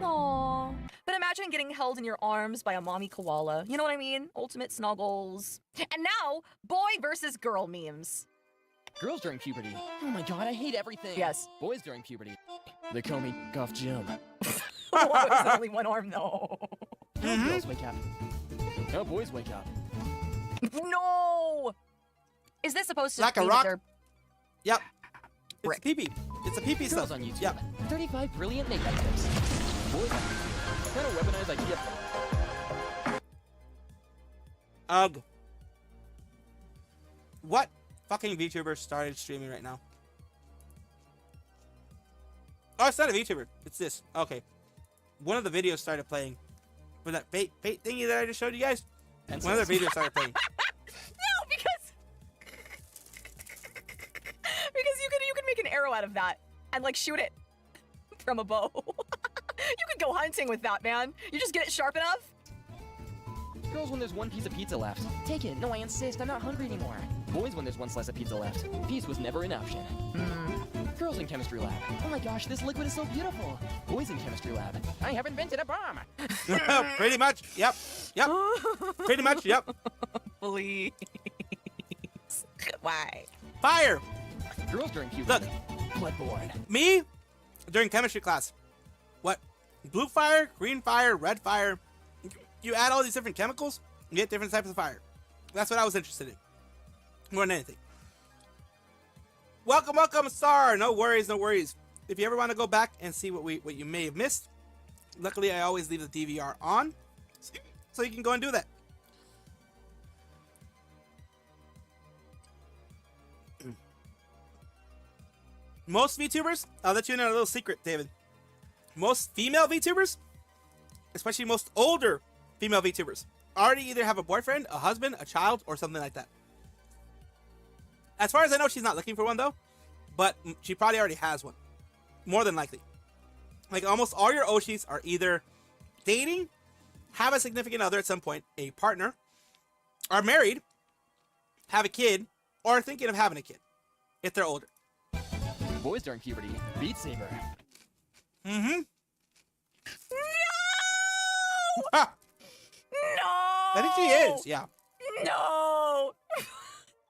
Aww. But imagine getting held in your arms by a mommy koala. You know what I mean? Ultimate snuggles. And now, boy versus girl memes. Girls during puberty. Oh my god, I hate everything. Yes. Boys during puberty. They call me Goff Jim. Whoa, it's only one arm though. Girls wake up. Now boys wake up. No! Is this supposed to Like a be rock? their... Yep. It's Brick. a pee-pee. It's a pee-pee Girls stuff. on YouTube. Yep. 35 brilliant makeup tips. Boys on YouTube. How to weaponize IKEA. Ugh. What fucking VTuber started streaming right now? Oh, it's not a VTuber. It's this. Okay. One of the videos started playing. For that fate thingy that I just showed you guys. And One of their videos started playing. No, because you could make an arrow out of that and like shoot it from a bow. You could go hunting with that, man. You just get it sharp enough. Girls when there's one piece of pizza left. Take it. No, I insist. I'm not hungry anymore. Boys when there's one slice of pizza left. Peace was never an option. Girls in chemistry lab. Oh my gosh, this liquid is so beautiful. Boys in chemistry lab. I have invented a bomb. Pretty much. Yep. Yep. Pretty much. Yep. Please. Why? Fire. Girls during puberty. Look. Bloodborne. Me, during chemistry class, what? Blue fire, green fire, red fire. You add all these different chemicals, you get different types of fire. That's what I was interested in. More than anything. Welcome, welcome, Star. No worries, no worries. If you ever want to go back and see what you may have missed, luckily I always leave the DVR on, so you can go and do that. Most VTubers, I'll let you in on a little secret, David. Most female VTubers, especially most older female VTubers, already either have a boyfriend, a husband, a child, or something like that. As far as I know, she's not looking for one, though. But she probably already has one. More than likely. Like, almost all your Oshis are either dating, have a significant other at some point, a partner, are married, have a kid, or are thinking of having a kid, if they're older. Boys during puberty. Beat Saber. Mm-hmm. No! Ah, No! I think she is, yeah. No!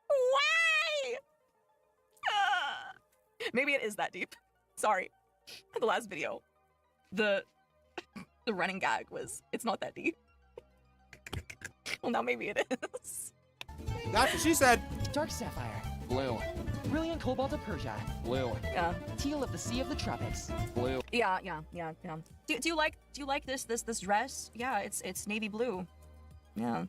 Why? Maybe it is that deep. Sorry. The last video, the running gag was, it's not that deep. Well, now maybe it is. That's what she said. Dark Sapphire. Blue. Brilliant Cobalt of Persia. Blue. Yeah. Teal of the Sea of the Tropics. Blue. Yeah. Do you like this dress? Yeah, it's navy blue. Yeah.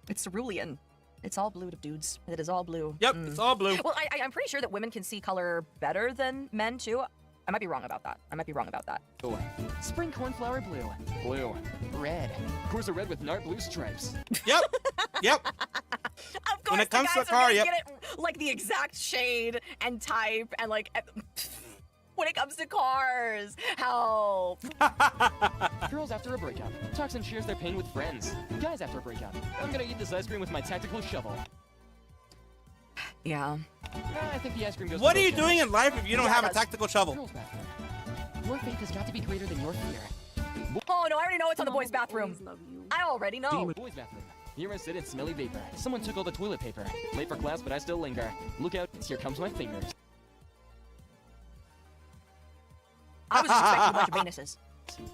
It's cerulean. It's all blue, dudes. It is all blue. Yep, it's all blue. Well, I'm pretty sure that women can see color better than men too. I might be wrong about that. Blue. Spring Cornflower Blue. Blue. Red. Corsa Red with Nart Blue stripes. Yep, yep. Of course, When it comes the to guys the car, are gonna yep. get it like the exact shade and type and like. When it comes to cars, help. Girls after a breakup. Talks and shares their pain with friends. Guys after a breakup. I'm gonna eat this ice cream with my tactical shovel. Yeah. I think the ice cream goes. What to are you both doing genders. in life if you don't Yeah, have a that's- tactical shovel? Girls bathroom. Your faith has got to be greater than your fear. Oh no, I already know it's on the boys' bathroom. I already know. Boys bathroom. Here I sit in smelly vapor. Someone took all the toilet paper. Late for class, but I still linger. Look out, here comes my fingers. I was just expecting a bunch of penises.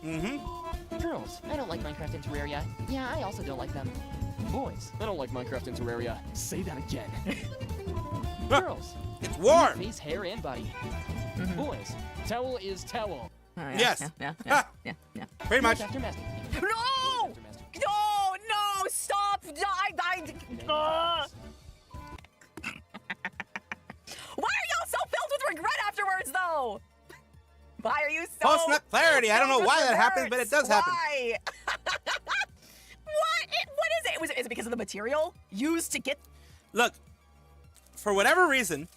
Mm-hmm. Girls, I don't like Minecraft and Terraria. Yeah, I also don't like them. Boys, I don't like Minecraft and Terraria. Say that again. Girls, It's warm. face, hair, and body. Boys, towel is towel. Oh, yeah, Yes. Yeah. Pretty much. Girls after masturbating. No! After masturbating. No! Stop! Why are y'all so filled with regret afterwards, though? Why are you so Post-nut clarity. I don't know filled why with that happens, but it does happen. Why? What is it? Is it because of the material used to get? Look, for whatever reason,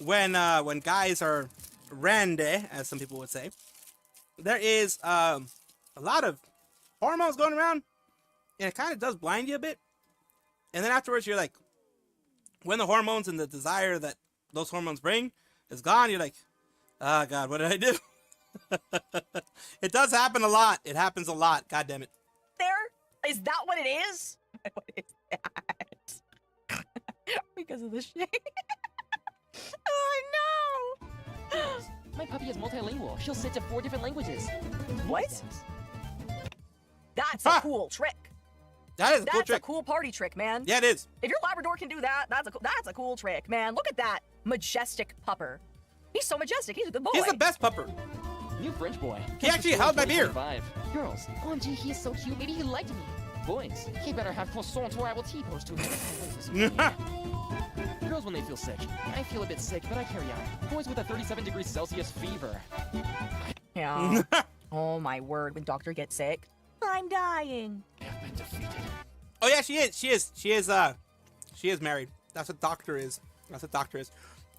when guys are randy, as some people would say, there is a lot of hormones going around, and it kind of does blind you a bit. And then afterwards, you're like, when the hormones and the desire that those hormones bring is gone, you're like, oh God, what did I do? It does happen a lot. It happens a lot. God damn it. There? Is that what it is? What is that? Because of the shade. Oh no! My puppy is multilingual. She'll sit to 4 different languages. What? That's a Huh. cool trick. That is a cool That's trick. a cool party trick, man. Yeah, it is. If your Labrador can do that, that's a cool trick, man. Look at that majestic pupper. He's so majestic. He's a good boy. He's the best pupper. New French boy. He actually held my beer. 5. Girls, OMG, he is so cute. Maybe he liked me. Boys, he better have croissants or I will T-pose to him. Girls when they feel sick. I feel a bit sick, but I carry on. Boys with a 37 degrees Celsius fever. Yeah. Oh my word, when Doctor gets sick, I'm dying. I have been defeated. Oh yeah, she is married. That's what Doctor is. That's what Doctor is.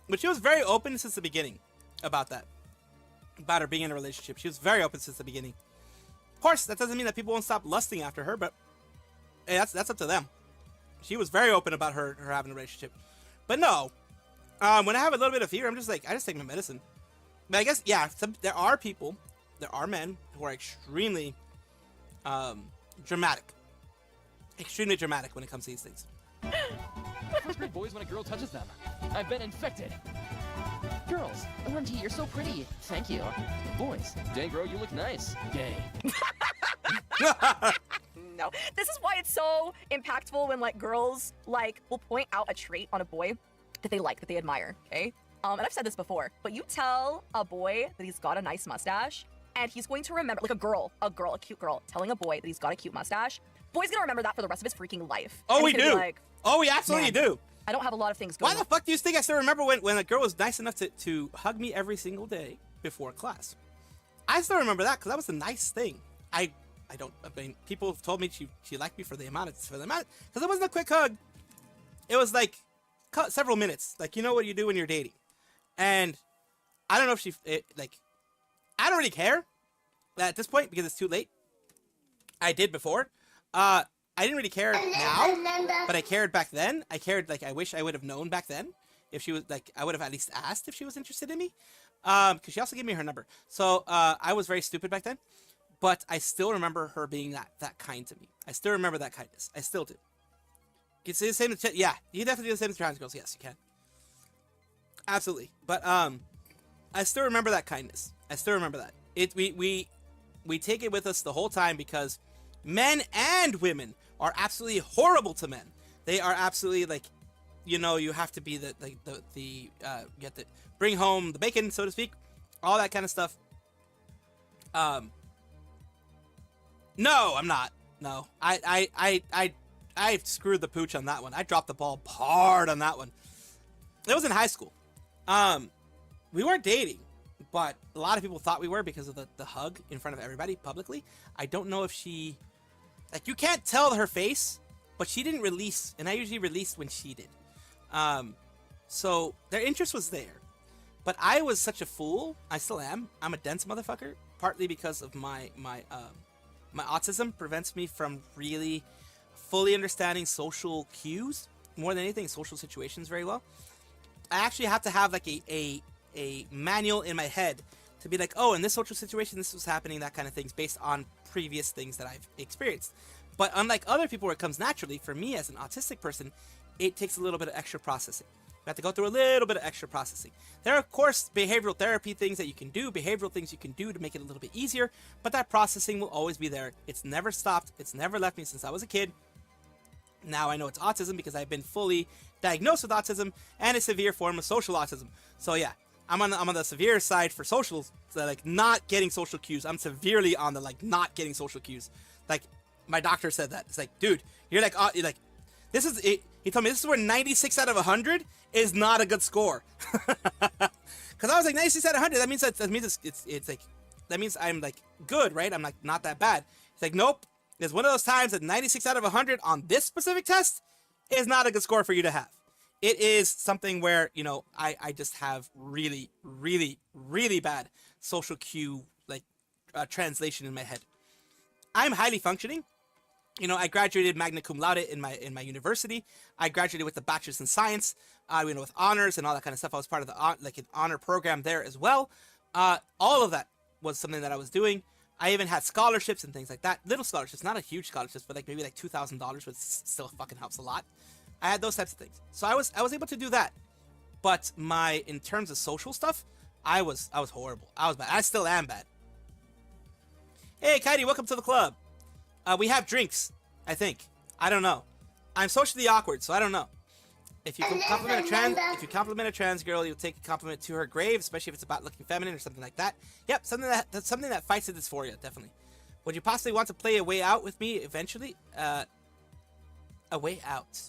But she was very open since the beginning about that. About her being in a relationship. She was very open since the beginning. Of course, that doesn't mean that people won't stop lusting after her, but hey, that's up to them. She was very open about her having a relationship. But no, when I have a little bit of fever, I just take my medicine. But I guess, yeah, there are men who are extremely dramatic. Extremely dramatic when it comes to these things. First grade boys when a girl touches them. I've been infected. Girls, OMG, you're so pretty. Thank you. Boys, dang girl, you look nice. Gay. No, this is why it's so impactful when like girls like will point out a trait on a boy that they like, that they admire. Okay, and I've said this before, but you tell a boy that he's got a nice mustache, and he's going to remember, like a cute girl, telling a boy that he's got a cute mustache. Boy's gonna remember that for the rest of his freaking life. Oh, And we he's gonna be do. Like, Oh, we absolutely man, do. I don't have a lot of things going Why the fuck do you think I still remember when a girl was nice enough to hug me every single day before class? I still remember that because that was a nice thing. I mean, people have told me she liked me for the amount, because it wasn't a quick hug. It was like several minutes. Like, you know what you do when you're dating. And I don't know if I don't really care at this point because it's too late. I did before. I didn't really care now, but I cared back then. I cared, like, I wish I would have known back then. If she was, like, I would have at least asked if she was interested in me. Because she also gave me her number. So, I was very stupid back then. But I still remember her being that kind to me. I still remember that kindness. I still do. You can say the same to, yeah, you can definitely do the same to trans girls. Yes, you can. Absolutely. But, I still remember that kindness. I still remember that. We take it with us the whole time because men and women are absolutely horrible to men. They are absolutely, like, you know, you have to be you have to bring home the bacon, so to speak, all that kind of stuff. No, I'm not. No, I screwed the pooch on that one. I dropped the ball hard on that one. It was in high school. We weren't dating, but a lot of people thought we were because of the hug in front of everybody publicly. I don't know if she, like, you can't tell her face, but she didn't release, and I usually released when she did. So their interest was there, but I was such a fool. I still am. I'm a dense motherfucker, partly because of my autism prevents me from really fully understanding social cues, more than anything, social situations very well. I actually have to have like a manual in my head to be like, oh, in this social situation, this was happening, that kind of things, based on previous things that I've experienced. But unlike other people where it comes naturally, for me as an autistic person, it takes a little bit of extra processing. You have to go through a little bit of extra processing. There are, of course, behavioral therapy things that you can do, behavioral things you can do to make it a little bit easier, but that processing will always be there. It's never stopped. It's never left me since I was a kid. Now I know it's autism because I've been fully diagnosed with autism and a severe form of social autism. So yeah, I'm on the severe side for social, so like not getting social cues. I'm severely on the like not getting social cues. Like my doctor said that. It's like, dude, you're like this is it. He told me this is where 96 out of 100 is not a good score. Because I was like 96 out of 100. That means it's like that means I'm like good, right? I'm like not that bad. It's like nope. It's one of those times that 96 out of 100 on this specific test is not a good score for you to have. It is something where, you know, I just have really, really, really bad social cue like translation in my head. I'm highly functioning. You know, I graduated magna cum laude in my university. I graduated with a bachelor's in science, you know, with honors and all that kind of stuff. I was part of the an honor program there as well. All of that was something that I was doing. I even had scholarships and things like that. Little scholarships, not a huge scholarships, but like maybe like $2,000, which still fucking helps a lot. I had those types of things. So I was able to do that. But in terms of social stuff, I was horrible. I was bad. I still am bad. Hey, Katie, welcome to the club. We have drinks, I think. I don't know. I'm socially awkward, so I don't know. If you compliment a trans girl, you'll take a compliment to her grave, especially if it's about looking feminine or something like that. Yep, that's something that fights the dysphoria, definitely. Would you possibly want to play A Way Out with me eventually? A Way Out.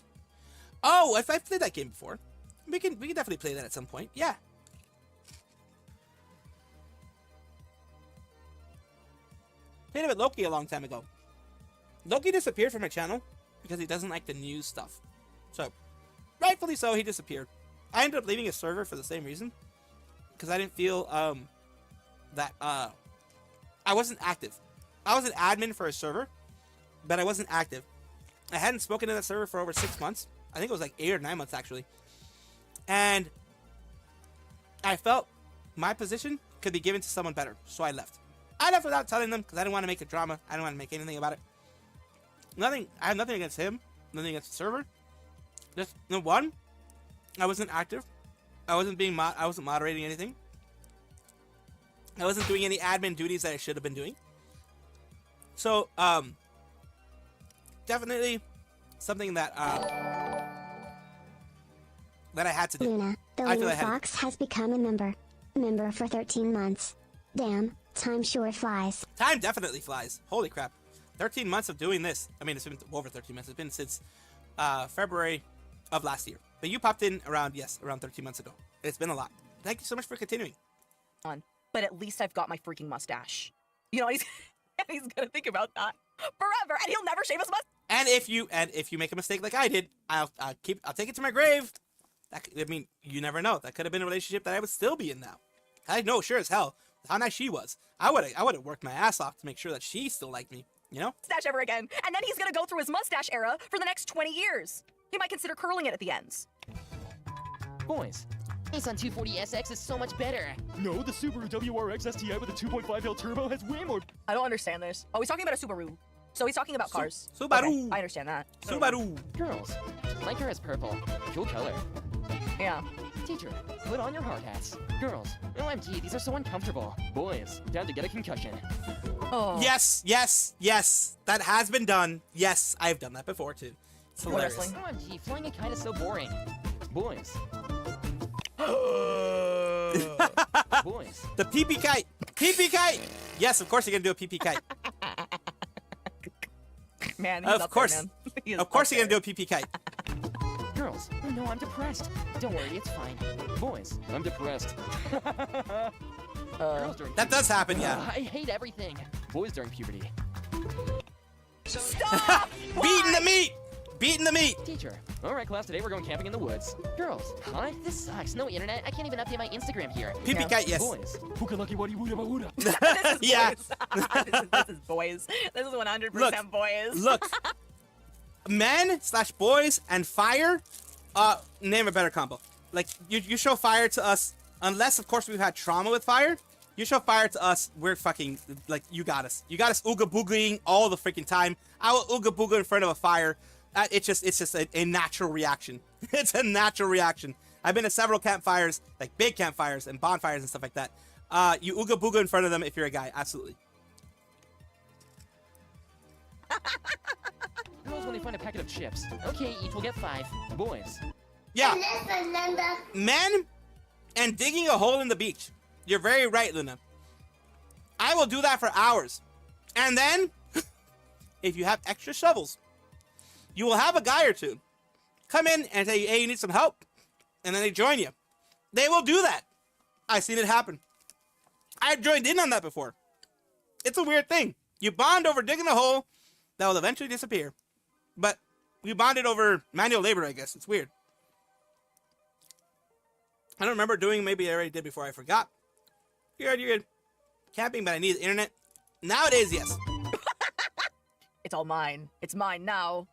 Oh, I've played that game before. We can definitely play that at some point. Yeah. Played it with Loki a long time ago. Loki disappeared from my channel because he doesn't like the news stuff. So, rightfully so, he disappeared. I ended up leaving his server for the same reason. Because I didn't feel that I wasn't active. I was an admin for a server, but I wasn't active. I hadn't spoken to that server for over 6 months. I think it was like 8 or 9 months actually. And I felt my position could be given to someone better, so I left. I left without telling them because I didn't want to make a drama. I didn't want to make anything about it. I have nothing against him, nothing against the server. Just one, I wasn't active. I wasn't moderating anything. I wasn't doing any admin duties that I should have been doing. So, definitely something that that I had to do. Luna, the Luna Fox has become a member for 13 months. Damn, time sure flies. Time definitely flies. Holy crap. 13 months of doing this. I mean, it's been over 13 months. It's been since February of last year. But you popped in around 13 months ago. It's been a lot. Thank you so much for continuing. But at least I've got my freaking mustache. You know, he's gonna think about that forever, and he'll never shave his mustache. And if you make a mistake like I did, I'll take it to my grave. I mean, you never know. That could have been a relationship that I would still be in now. I know, sure as hell, how nice she was. I would have worked my ass off to make sure that she still liked me. You know? Mustache ever again, and then he's gonna go through his mustache era for the next 20 years. He might consider curling it at the ends. Boys, Nissan 240SX is so much better. No, the Subaru WRX STI with a 2.5L turbo has way more. I don't understand this. Oh, he's talking about a Subaru. So he's talking about cars. Subaru. Okay, I understand that. Subaru. Girls, my car is purple. Cool color. Yeah. Teacher, put on your hard hats. Girls, OMG, these are so uncomfortable. Boys, down to get a concussion. Oh. Yes. That has been done. Yes, I've done that before too. It's hilarious. Wrestling. OMG, flying is kind of so boring. Boys. Boys. The PP kite. PP kite. Yes, of course you're gonna do a PP kite. Man, he's Of course. There, man. He is Of course up you're gonna do a PP kite. Girls, oh no, I'm depressed. Don't worry, it's fine. Boys, I'm depressed. Girls during That does happen, yeah. I hate everything. Boys during puberty. Stop! Beating the meat. Beating the meat. Teacher, all right, class, today we're going camping in the woods. Girls, huh? This sucks. No internet. I can't even update my Instagram here. PP Yeah. kite, yes. Boys, Yeah. This is boys. This is 100% boys. Look. Men/boys and fire. Name a better combo. Like you show fire to us, unless of course we've had trauma with fire. You show fire to us, we're fucking like you got us. You got us ooga boogling all the freaking time. I will ooga booga in front of a fire. It's just a natural reaction. It's a natural reaction. I've been to several campfires, like big campfires and bonfires and stuff like that. You ooga booga in front of them if you're a guy, absolutely. girls when they find a packet of chips. Okay, each will get 5. Boys. Yeah. Men and digging a hole in the beach. You're very right, Luna. I will do that for hours. And then, if you have extra shovels, you will have a guy or two come in and say, hey, you need some help. And then they join you. They will do that. I've seen it happen. I've joined in on that before. It's a weird thing. You bond over digging a hole that will eventually disappear. But we bonded over manual labor, I guess. It's weird. I don't remember doing, maybe I already did before I forgot. You're good. Camping, but I need the internet. Nowadays, yes. It's all mine. It's mine now.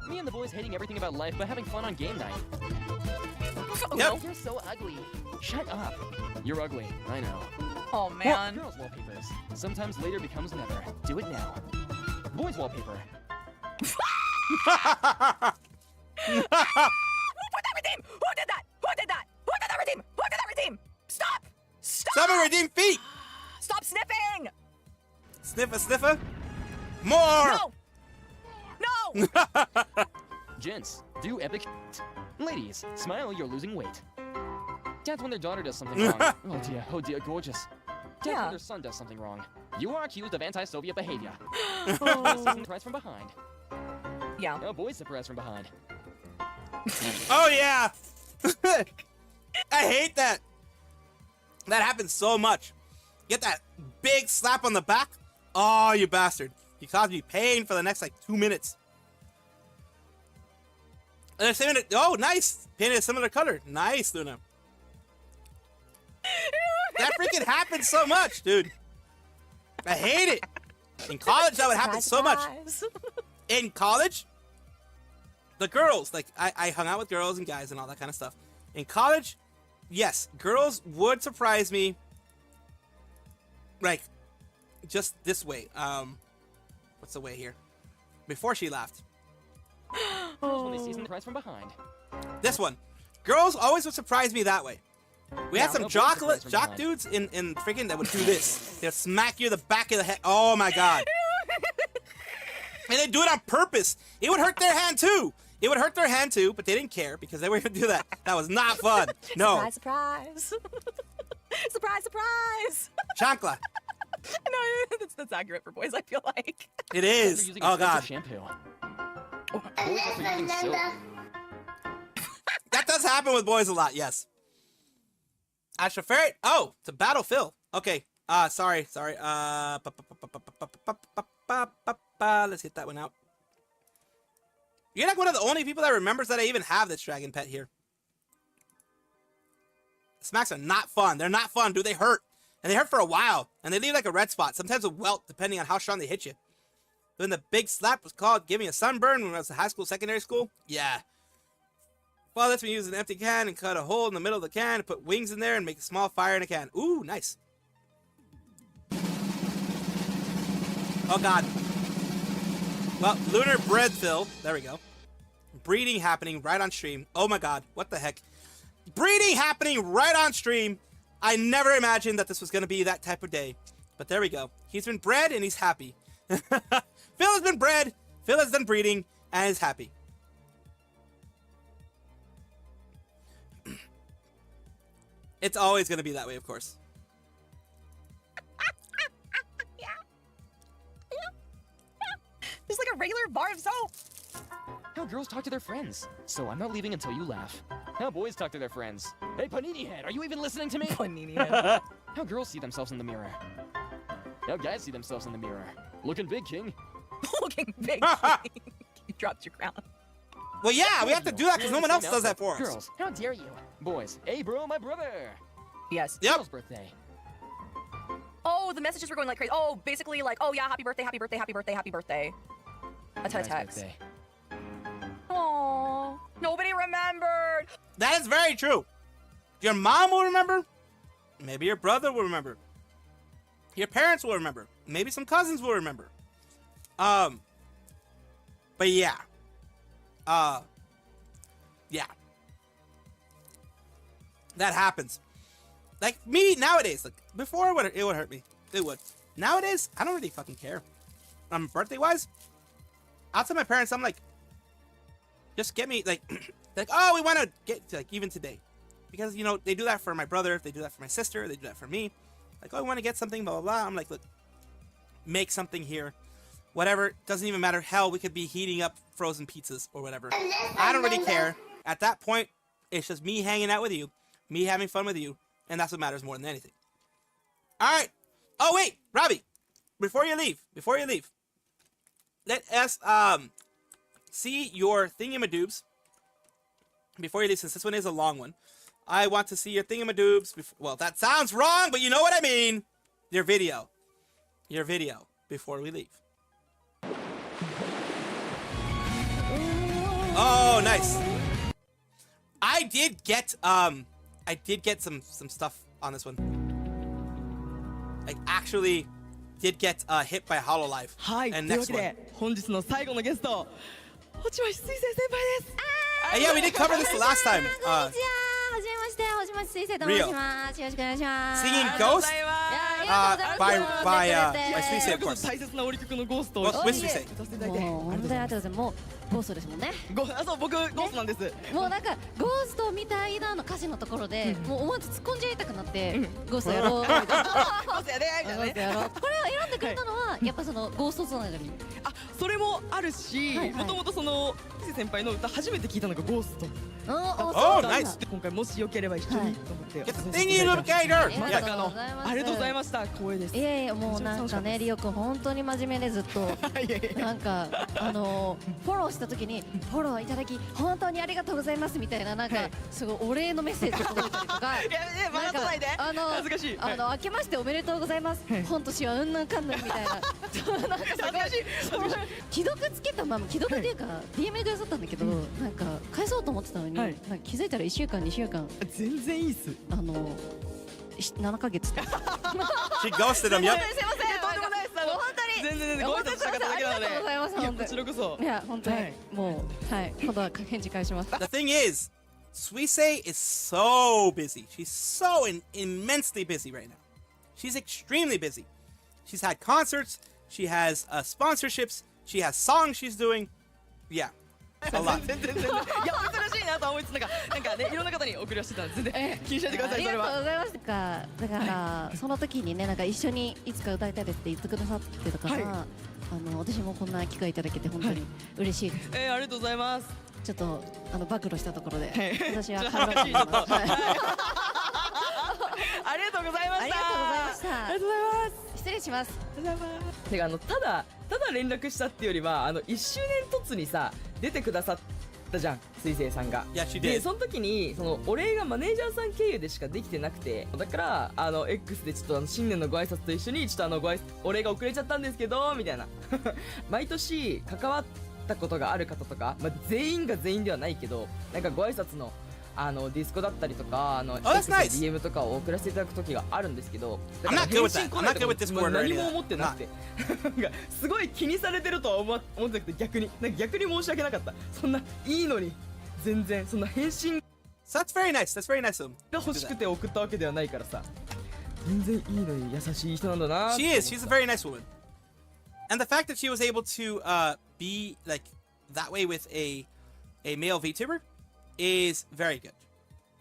Me and the boys hating everything about life, but having fun on game night. Yep. You're so ugly. Shut up. You're ugly. I know. Oh man. Girls' wallpapers. Sometimes later becomes never. Do it now. Boys' wallpaper. Who put that redeem? Who did that? Who did that? Who did that redeem? Who did that redeem? Stop! Stop! Someone redeem feet. Stop sniffing! Sniffer, sniffer. More. No! No! Gents, do epic Ladies, smile, you're losing weight. Dads when their daughter does something wrong. Oh dear, gorgeous. Dads Yeah. when their son does something wrong. You are accused of anti-Soviet behavior. Oh. Surprise from behind. Yeah. Oh, boys surprise from behind. Oh yeah. I hate that. That happens so much. Get that big slap on the back. Oh, you bastard. You caused me pain for the next like 2 minutes. And they're saying it. Oh, nice. Painted a similar color. Nice, Luna. That freaking happens so much, dude. I hate it. In college, that would happen so much. Surprise. In college, the girls, like, I hung out with girls and guys and all that kind of stuff. In college, yes, girls would surprise me, like, just this way. What's the way here? Before she left. Girls when they see surprise from behind. This one. Girls always would surprise me that way. We had some no, boys jock surprise from behind. dudes in freaking that would do this. They'd smack you in the back of the head. Oh my god. And they'd do it on purpose. It would hurt their hand too. It would hurt their hand too, but they didn't care because they were gonna do that. That was not fun. No. Surprise, surprise. Surprise, surprise. Chancla. No, that's accurate for boys, I feel like. It For is. using Oh expensive god. shampoo. Boys are for using soap. That does happen with boys a lot, yes. Astra Ferret. Oh, it's a battle Phil. Okay. Sorry. Let's get that one out. You're like one of the only people that remembers that I even have this dragon pet here. Smacks are not fun. They're not fun, dude. They hurt. And they hurt for a while. And they leave like a red spot. Sometimes a welt, depending on how strong they hit you. Then the big slap was called Give Me a Sunburn when I was in high school, secondary school. Yeah. Well, lets me use an empty can and cut a hole in the middle of the can, put wings in there, and make a small fire in a can. Ooh, nice. Oh, God. Well, lunar bread fill. There we go. Breeding happening right on stream. Oh, my God. What the heck? Breeding happening right on stream. I never imagined that this was going to be that type of day. But there we go. He's been bred, and he's happy. Phil has been bred, Phil has done breeding, and is happy. It's always going to be that way, of course. Just like a regular bar of soap. How girls talk to their friends. So I'm not leaving until you laugh. How boys talk to their friends. Hey, Panini Head, are you even listening to me? Panini head. How girls see themselves in the mirror. How guys see themselves in the mirror. Looking big, King. Looking big. You dropped your crown. Well, yeah, we have to do that because no one else does that for us. Girls, how dare you? Boys, hey bro, my brother. Yes. Yep. Girl's birthday. Oh, the messages were going like crazy. Oh, basically like, oh yeah, happy birthday, happy birthday, happy birthday, happy birthday. That's how Guy's text. birthday. Aww. Nobody remembered. That is very true. Your mom will remember. Maybe your brother will remember. Your parents will remember. Maybe some cousins will remember. But yeah. Yeah. That happens. Like me nowadays. Like before, it would hurt me. It would. Nowadays, I don't really fucking care. Birthday wise, I'll tell my parents. I'm like, just get me like, like oh, we want to get like even today, because you know they do that for my brother. They do that for my sister. They do that for me. Like, oh, we want to get something. Blah blah blah. I'm like, look, make something here. Whatever, doesn't even matter. Hell, we could be heating up frozen pizzas or whatever. I don't really care. At that point, it's just me hanging out with you, me having fun with you, and that's what matters more than anything. All right. Oh wait, Robbie, before you leave, let us see your thingamadoobs. Before you leave, since this one is a long one, I want to see your thingamadoobs. Well, that sounds wrong, but you know what I mean. Your video before we leave. Oh, nice. I did get some stuff on this one. like actually did get hit by Hololive. はい、とい And うわ next け one. で本日の最後のゲスト、落ちまし水星先輩です。Yeah, we did cover this the last time. はじめまして、星町水星と申します。よろしくお願いします。 Singing ありがとうご Ghost ざいます。by Sweet それ Say, こ of そ course. 大切な折曲のゴーストを With 歌 Sweet Say. わせていただいて、もう本当にありがとうございます。もうゴーストですもんね。そう僕ゴーストなんです。もうなんかゴーストみたいなの歌詞のところで、もう思わず突っ込んじゃいたくなって、ゴーストやろうみたいな。ゴーストやでみたいなゴーストね。やろう。これを選んでくれたのはやっぱそのゴーストつながり。あ、それもあるし、はいはいもともとその水星先輩の歌初めて聞いたのがゴースト。Oh, nice. 今回もしよければ一緒にと思って Get お the させてい thingy ただきました locator. ま Yeah. さかのありがとうございました。光栄です。いやいやもうなんかねリオくん本当に真面目でずっといやいやなんかフォローした時にフォローいただき本当にありがとうございますみたいななんかすごいお礼のメッセージが届いたりとかいやいや笑わないで。恥ずかしい。明けましておめでとうございます本年はうんぬんかんぬんみたいななんかすごい既読つけたまま既読っていうか DM くださったんだけどなんか返そうと思ってたのになんか気づいたら1週間2週間全然いいっす。 7ヶ月って She ghosted him. Yep. とんでもないです。本当に全然ご挨拶したかっただけなので。ありがとうございますいや本当にこちらこそ。いや本当にはいもうはい今度は返事返します The thing is, Suisei is so busy. She's so immensely busy right now. She's extremely busy. She's had concerts. She has sponsorships. She has songs she's doing. Yeah, a lot. 全然いや珍しいなと思いつつなんかねいろんな方に送りはしてたんで全然気にしないでくださいそれは。ありがとうございますだからその時にねなんか一緒にいつか歌いたいですって言ってくださってたから、はい私もこんな機会いただけて本当に嬉しいです、ありがとうございます。ちょっと暴露したところで、はい私はちょっと体がいいます、はい、ありがとうございました。ありがとうございましたありがとうございます。失礼しますてかただ連絡したっていうよりは1周年突にさ出てくださったじゃん水星さんが。 Yeah, she で did. その時にそのお礼がマネージャーさん経由でしかできてなくてだからX でちょっと新年のご挨拶と一緒にちょっとお礼が遅れちゃったんですけどみたいな毎年関わったことがある方とか、全員が全員ではないけどなんかご挨拶のディスコだったりとかthat's nice. DM とかを送らせていただく時があるんですけど I'm not good with that. 返信来 I'm ない not と good か with も Discord う or 何 any も of 思って that. なくてなんかすごい気にされてるとは思ってなくて逆に申し訳なかった。そんないいのに全然そんな返信 So that's very nice. That's very nice of him. が欲しくて送ったわけではないからさ全然いいのに優しい人なんだな。 She is. She's a very nice woman. And the fact that she was able to be like that way with a male VTuber is very good.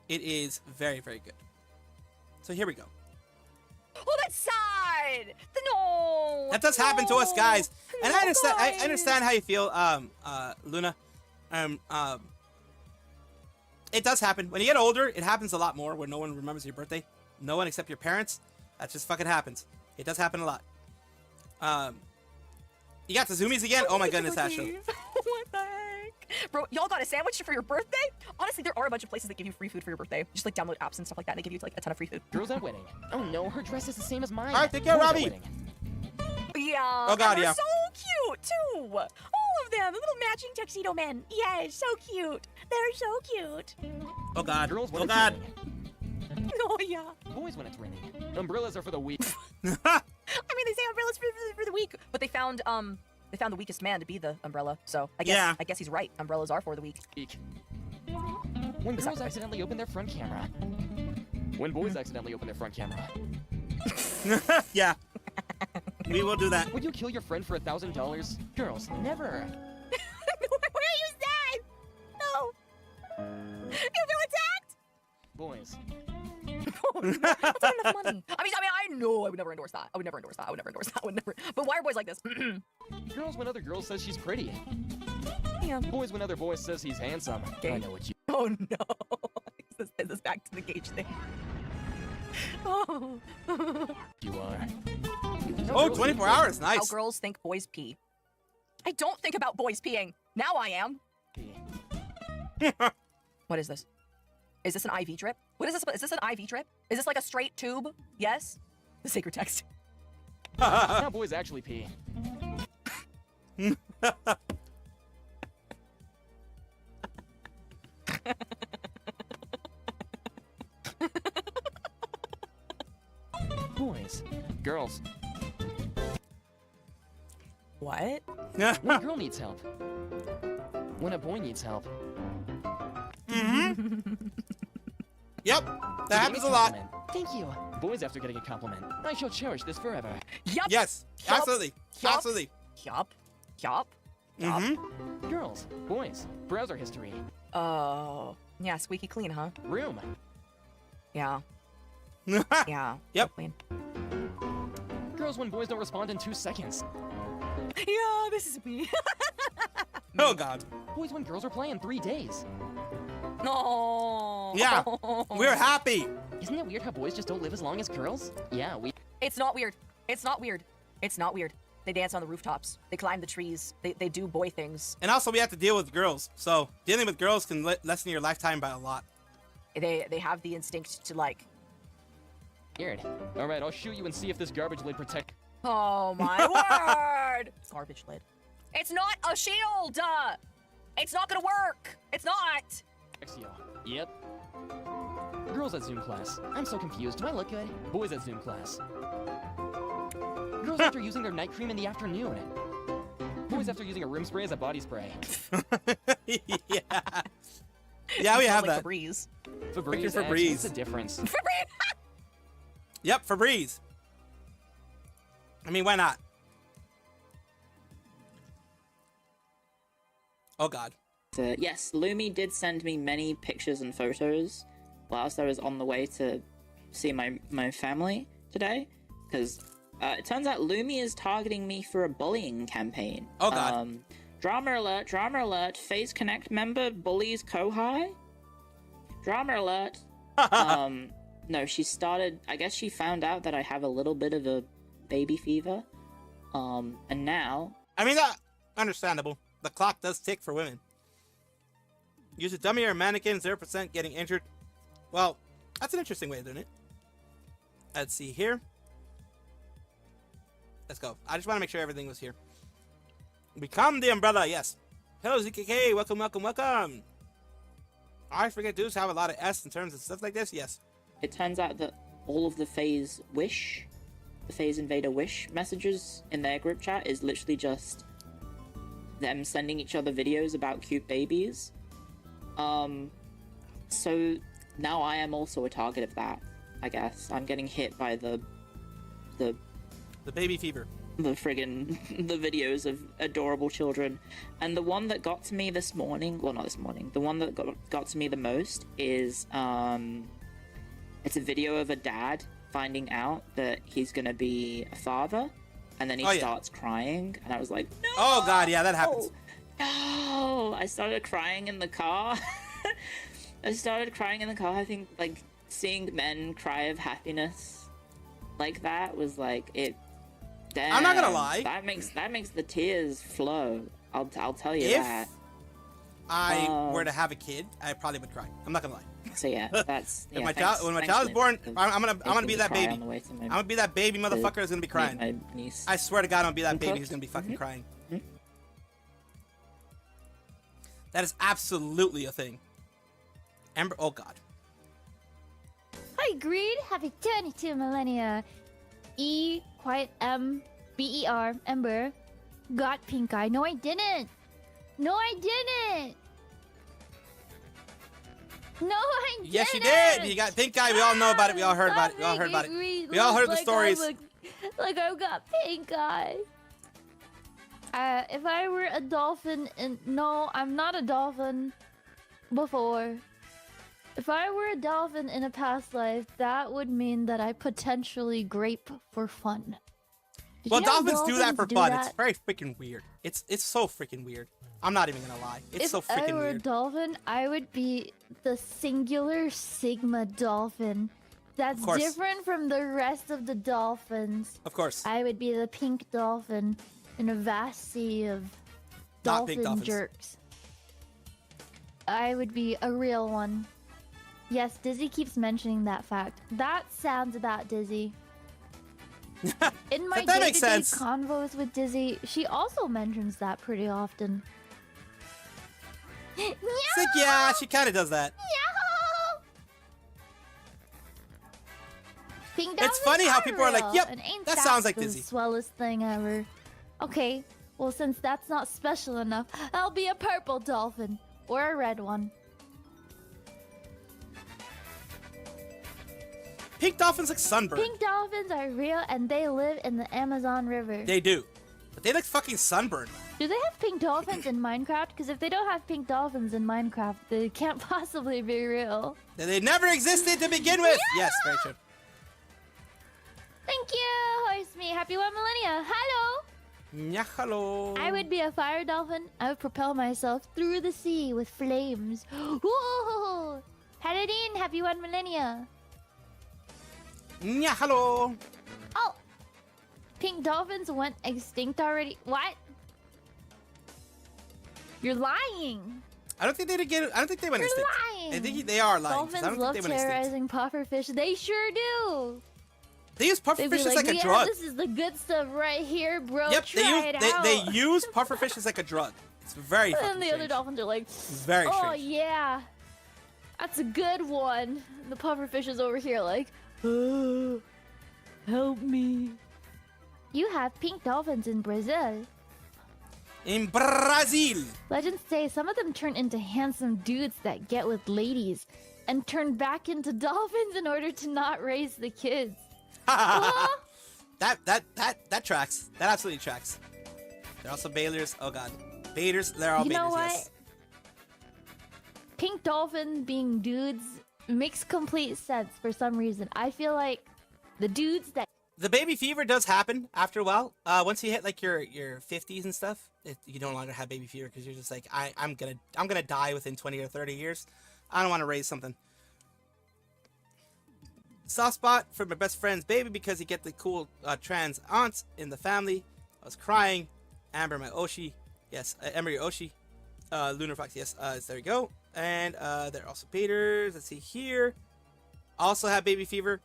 It is very, very good. So here we go. Oh, that's sad. No. That does happen to us, guys. And I understand. I guys. understand how you feel, Luna. It does happen when you get older. It happens a lot more where no one remembers your birthday. No one except your parents. That just fucking happens. It does happen a lot. You got the zoomies again. Oh my goodness, Ashley. What the heck? Bro, y'all got a sandwich for your birthday? Honestly, there are a bunch of places that give you free food for your birthday. Just like download apps and stuff like that, and they give you like a ton of free food. Girls out winning. Oh no, her dress is the same as mine. All right, take care, Boys out Robbie. winning. Yeah. Oh, God, and they're yeah. so cute too. All of them, the little matching tuxedo men. Yes, so cute. They're so cute. Oh god. Girls Oh when god. it's raining. Oh yeah. Boys when it's raining. Umbrellas are for the weak. I mean, they say umbrellas for the weak, but they found the weakest man to be the umbrella. So I guess he's right. Umbrellas are for the weak. When girls accidentally open their front camera. When boys accidentally open their front camera. Yeah. We will do that. Would you kill your friend for $1,000? Girls, never. Where are you sad? No. You feel attacked? Boys. That's not enough money. I mean, I know I would never endorse that. I would never endorse that. But why are boys like this? Girls when other girl says she's pretty. Yeah. Boys when other boy says he's handsome. Okay. I know what you. Oh no. Is this back to the gauge thing? Oh. You are. Oh, 24 hours. How Nice. girls think boys pee. I don't think about boys peeing. Now I am. What is this? Is this an IV drip? What is this? Is this an IV drip? Is this like a straight tube? Yes? The sacred text. Now boys actually pee. Boys. Girls. What? When a girl needs help. When a boy needs help. Yep, that happens a lot. Thank you. Boys after getting a compliment. I shall cherish this forever. Yup. Yes, Yup. absolutely, Yup. absolutely. Yup. Yup. Yup. Girls. Boys. Browser history. Oh. Yeah, squeaky clean, huh? Room. Yeah. Yeah. Yep. Clean. Girls when boys don't respond in 2 seconds. Yeah, this is me. Oh God. Boys when girls are playing 3 days. No. Yeah, we're happy. Isn't it weird how boys just don't live as long as girls? Yeah, we... It's not weird. It's not weird. It's not weird. They dance on the rooftops. They climb the trees. They do boy things. And also, we have to deal with girls. So dealing with girls can lessen your lifetime by a lot. They have the instinct to like. Weird. Alright, I'll shoot you and see if this garbage lid protect... Oh my word! Garbage lid. It's not a shield. It's not gonna work. It's not. you. Yep. Girls at Zoom class. I'm so confused. Do I look good? Boys at Zoom class. Girls after using their night cream in the afternoon. Boys after using a room spray as a body spray. Yeah. Yeah, we have like that. Febreze. Febreze. Febreze. Febreze. What's the difference? Febreze. Yep, Febreze. I mean, why not? Oh God. Yes, Lumi did send me many pictures and photos whilst I was on the way to see my family today, because it turns out Lumi is targeting me for a bullying campaign. Oh God. Drama alert, Phase Connect member bullies Kohai. Drama alert. No, she started, I guess she found out that I have a little bit of a baby fever. And now... I mean, understandable. The clock does tick for women. Use a dummy or a mannequin, 0% getting injured. Well, that's an interesting way of doing it. Let's see here. Let's go. I just want to make sure everything was here. Become the umbrella, yes. Hello, ZKK. Welcome, welcome, welcome. I forget dudes have a lot of S in terms of stuff like this. Yes. It turns out that all of the Phase Wish, the Phase Invader Wish messages in their group chat is literally just them sending each other videos about cute babies. So now I am also a target of that, I guess. I'm getting hit by the baby fever. The friggin' the videos of adorable children. And the one that got to me this morning, well, not this morning, the one that got to me the most is, it's a video of a dad finding out that he's gonna be a father, and then he starts crying, and I was like, no! Oh God, yeah, that happens. No! I started crying in the car. I think, like, seeing men cry of happiness like that was like, it... Damn, I'm not gonna lie. That makes the tears flow. I'll tell you If that. I were to have a kid, I probably would cry. I'm not gonna lie. So yeah, that's when my child is born, I'm gonna be that baby. I'm gonna be that baby motherfucker who's gonna be crying. My niece. I swear to God, I'm gonna be that baby who's gonna be fucking crying. That is absolutely a thing. Ember, oh God. Hi, Greed. Happy 22 millennia. E, quiet M, B-E-R, Ember. Got pink eye. No, I didn't. No, I didn't. No, I didn't. Yes, you did. You got pink eye. We all know about it. We all heard about it. We all heard about it. We all heard the stories. Like I've got pink eye. If I were a dolphin, and no, I'm not a dolphin. Before. If I were a dolphin in a past life, that would mean that I potentially grape for fun. Well, dolphins do that for fun. It's very freaking weird. It's so freaking weird. I'm not even gonna lie. It's so freaking weird. If I were a dolphin, I would be the singular Sigma dolphin. That's different from the rest of the dolphins. Of course. I would be the pink dolphin in a vast sea of dolphin jerks. I would be a real one. Yes, Dizzy keeps mentioning that fact. That sounds about Dizzy. In my day-to-day convos with Dizzy, she also mentions that pretty often. It's like, yeah, she kind of does that. Pink dolphins funny how are people are like, real, "Yep, and ain't that sounds like the Dizzy." swellest thing ever. Okay, well since that's not special enough, I'll be a purple dolphin or a red one. Pink dolphins look sunburned. Pink dolphins are real and they live in the Amazon River. They do. But they look fucking sunburned. Do they have pink dolphins in Minecraft? Because if they don't have pink dolphins in Minecraft, they can't possibly be real. They never existed to begin with. Yeah! Yes, very true. Thank you, Horse Me. Happy 1 millennia. Hello. Yeah, hello. I would be a fire dolphin. I would propel myself through the sea with flames. Whoa! Paladin, happy 1 millennia. Yeah, hello. Oh! Pink dolphins went extinct already. What? You're lying. I don't think they did get. I don't think they went You're extinct. lying. I think they are lying. 'Cause I Dolphins don't love think they went extinct. terrorizing pufferfish. They sure do. They use They'd be pufferfish as like a yeah, drug. this is the good stuff right here, bro. Yep, Try it out. they use pufferfish as like a drug. It's very And fucking then the strange. other dolphins are like, Very oh strange. yeah, that's a good one. And the pufferfish is over here like, oh, help me. You have pink dolphins in Brazil. In Brazil. Legends say some of them turn into handsome dudes that get with ladies and turn back into dolphins in order to not raise the kids. Huh? That tracks. That absolutely tracks. They're also baiters. Oh god. Baiters, they're all You know baiters, what? yes. Pink dolphin being dudes makes complete sense for some reason. I feel like the dudes that The baby fever does happen after a while. Once you hit like your 50s and stuff, you no longer have baby fever because you're just like, I'm gonna die within 20 or 30 years. I don't want to raise something. Soft spot for my best friend's baby because he get the cool trans aunt in the family. I was crying. Amber, my Oshi. Yes, Emery Oshi. Lunar Fox, yes. There we go. And they're also baiters. Let's see here. Also have baby fever.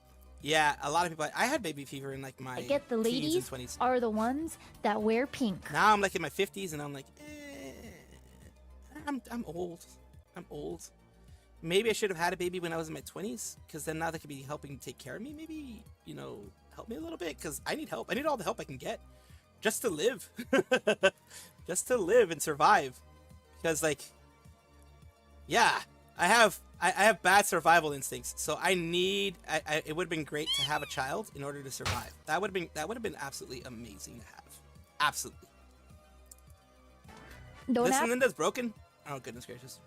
Yeah, a lot of people. I had baby fever in like my I get the teens ladies and 20s. are the ones that wear pink. Now I'm like in my 50s and I'm like, I'm old. I'm old. Maybe I should have had a baby when I was in my 20s, because then now they could be helping take care of me. Maybe, you know, help me a little bit, because I need help. I need all the help I can get just to live. Just to live and survive. Because, like, yeah, I have bad survival instincts, so I need. It would have been great to have a child in order to survive. That would have been absolutely amazing to have. Absolutely. Don't Listen, have Linda's broken. Oh goodness gracious.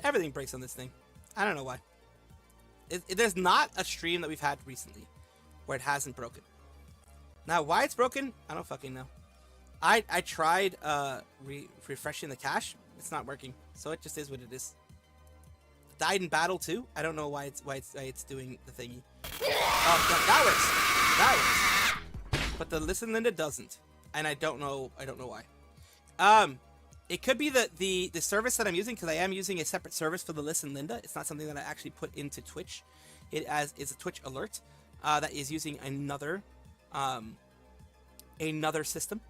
Everything breaks on this thing. I don't know why. There's not a stream that we've had recently where it hasn't broken. Now, why it's broken, I don't fucking know. I tried refreshing the cache. It's not working. So it just is what it is. Died in battle too. I don't know why it's doing the thingy. Oh, that works. That works. But the Listen Linda doesn't, and I don't know why. It could be the service that I'm using, because I am using a separate service for the Listen Linda. It's not something that I actually put into Twitch. It is a Twitch alert that is using another system.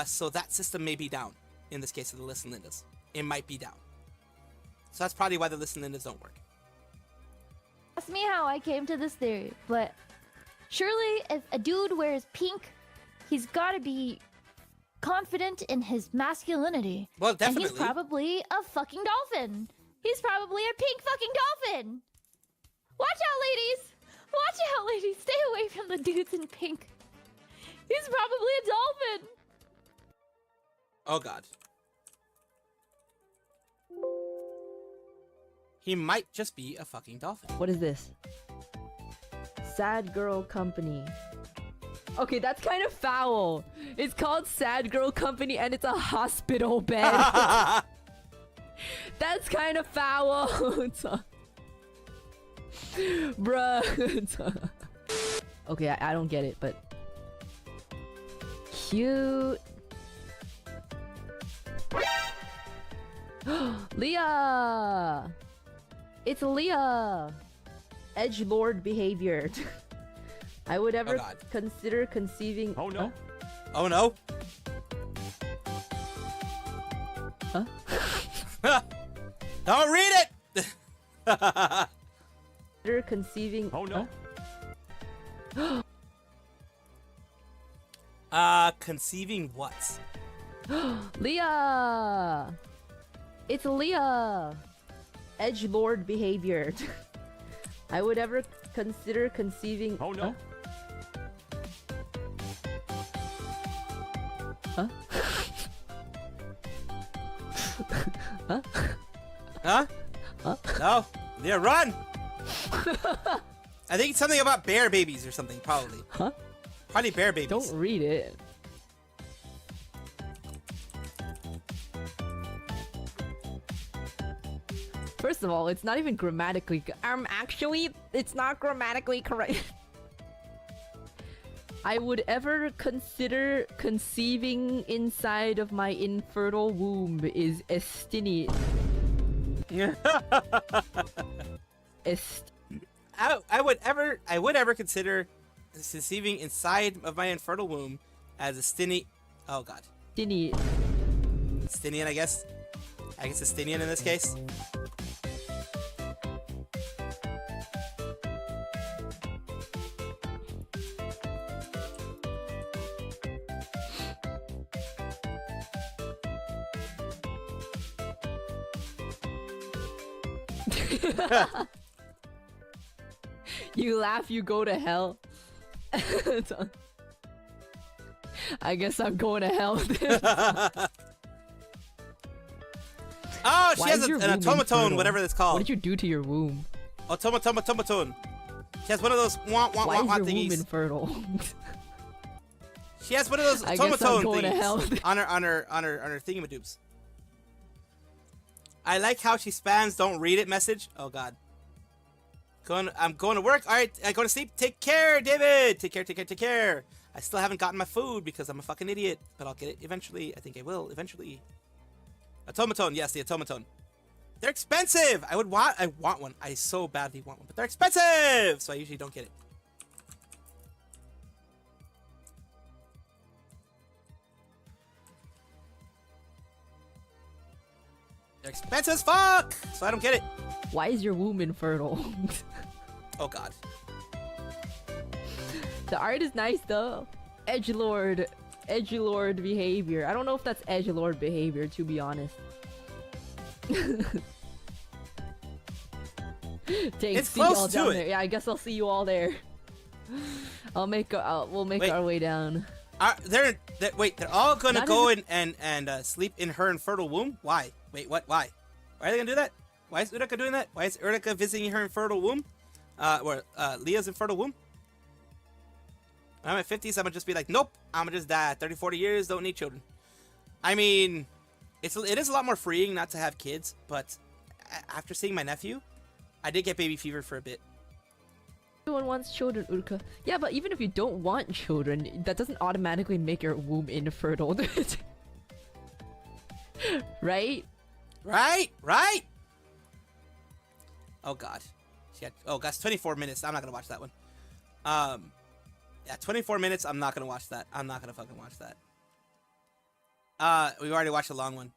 So that system may be down in this case of the Listen Lindas. It might be down. So that's probably why the Listen Lindas don't work. Ask me how I came to this theory, but surely if a dude wears pink, he's got to be confident in his masculinity. Well, definitely. And he's probably a fucking dolphin. He's probably a pink fucking dolphin. Watch out, ladies. Watch out, ladies. Stay away from the dudes in pink. He's probably a dolphin. Oh god. He might just be a fucking dolphin. What is this? Sad Girl Company. Okay, that's kind of foul. It's called Sad Girl Company and it's a hospital bed. That's kind of foul. Bruh. Okay, I don't get it, but... Cute. Leah! It's Leah! Edgelord behavior. I would ever consider conceiving... Oh no. Oh no. Huh? Don't read it! Consider conceiving. Oh no. Conceiving what? Leah! It's Leah! Edgelord behavior. I would ever consider conceiving. Oh no. Huh? Huh? Huh? Huh? No. Yeah, run! I think it's something about bear babies or something, probably. Huh? Probably bear babies. Don't read it. First of all, it's not even grammatically. Actually, it's not grammatically correct. I would ever consider conceiving inside of my infertile womb is estini. I would ever consider conceiving inside of my infertile womb as a stinny. Oh god. Stini. Stinian, I guess. I guess a Stinian in this case. You laugh, you go to hell. I guess I'm going to hell. Oh, she Why has is your an womb automaton, infertile? whatever that's called. What did you do to your womb? Automaton. She has one of those wah wah Why wah is your thingies. womb infertile? She has one of those I guess I'm automaton going to hell. things on her thingamadoobs. I like how she spams "Don't read it" message. Oh god. I'm going to work. All right, I go to sleep. Take care, David. Take care. I still haven't gotten my food because I'm a fucking idiot, but I'll get it eventually. I think I will eventually. Automaton, yes, the automaton. They're expensive. I want one. I so badly want one, but they're expensive, so I usually don't get it. They're expensive as fuck, so I don't get it. Why is your womb infertile? Oh god. The art is nice though. Edgelord behavior. I don't know if that's edgelord behavior, to be honest. It's see y'all close to down it. there. Yeah, I guess I'll see you all there. We'll make Wait. our way down. They're all gonna Not go in and sleep in her infertile womb? Why? Wait, what? Why? Why are they gonna do that? Why is Urika doing that? Why is Urika visiting her infertile womb? Leah's infertile womb? When I'm at 50s, I'm gonna just be like, nope, I'm gonna just die. 30, 40 years, don't need children. I mean, it is a lot more freeing not to have kids, but after seeing my nephew, I did get baby fever for a bit. Everyone wants children, Urka. Yeah, but even if you don't want children, that doesn't automatically make your womb infertile. Right? Right? Oh god. Oh gosh, 24 minutes. I'm not gonna watch that one. Yeah, 24 minutes. I'm not gonna watch that. I'm not gonna fucking watch that. We've already watched a long one.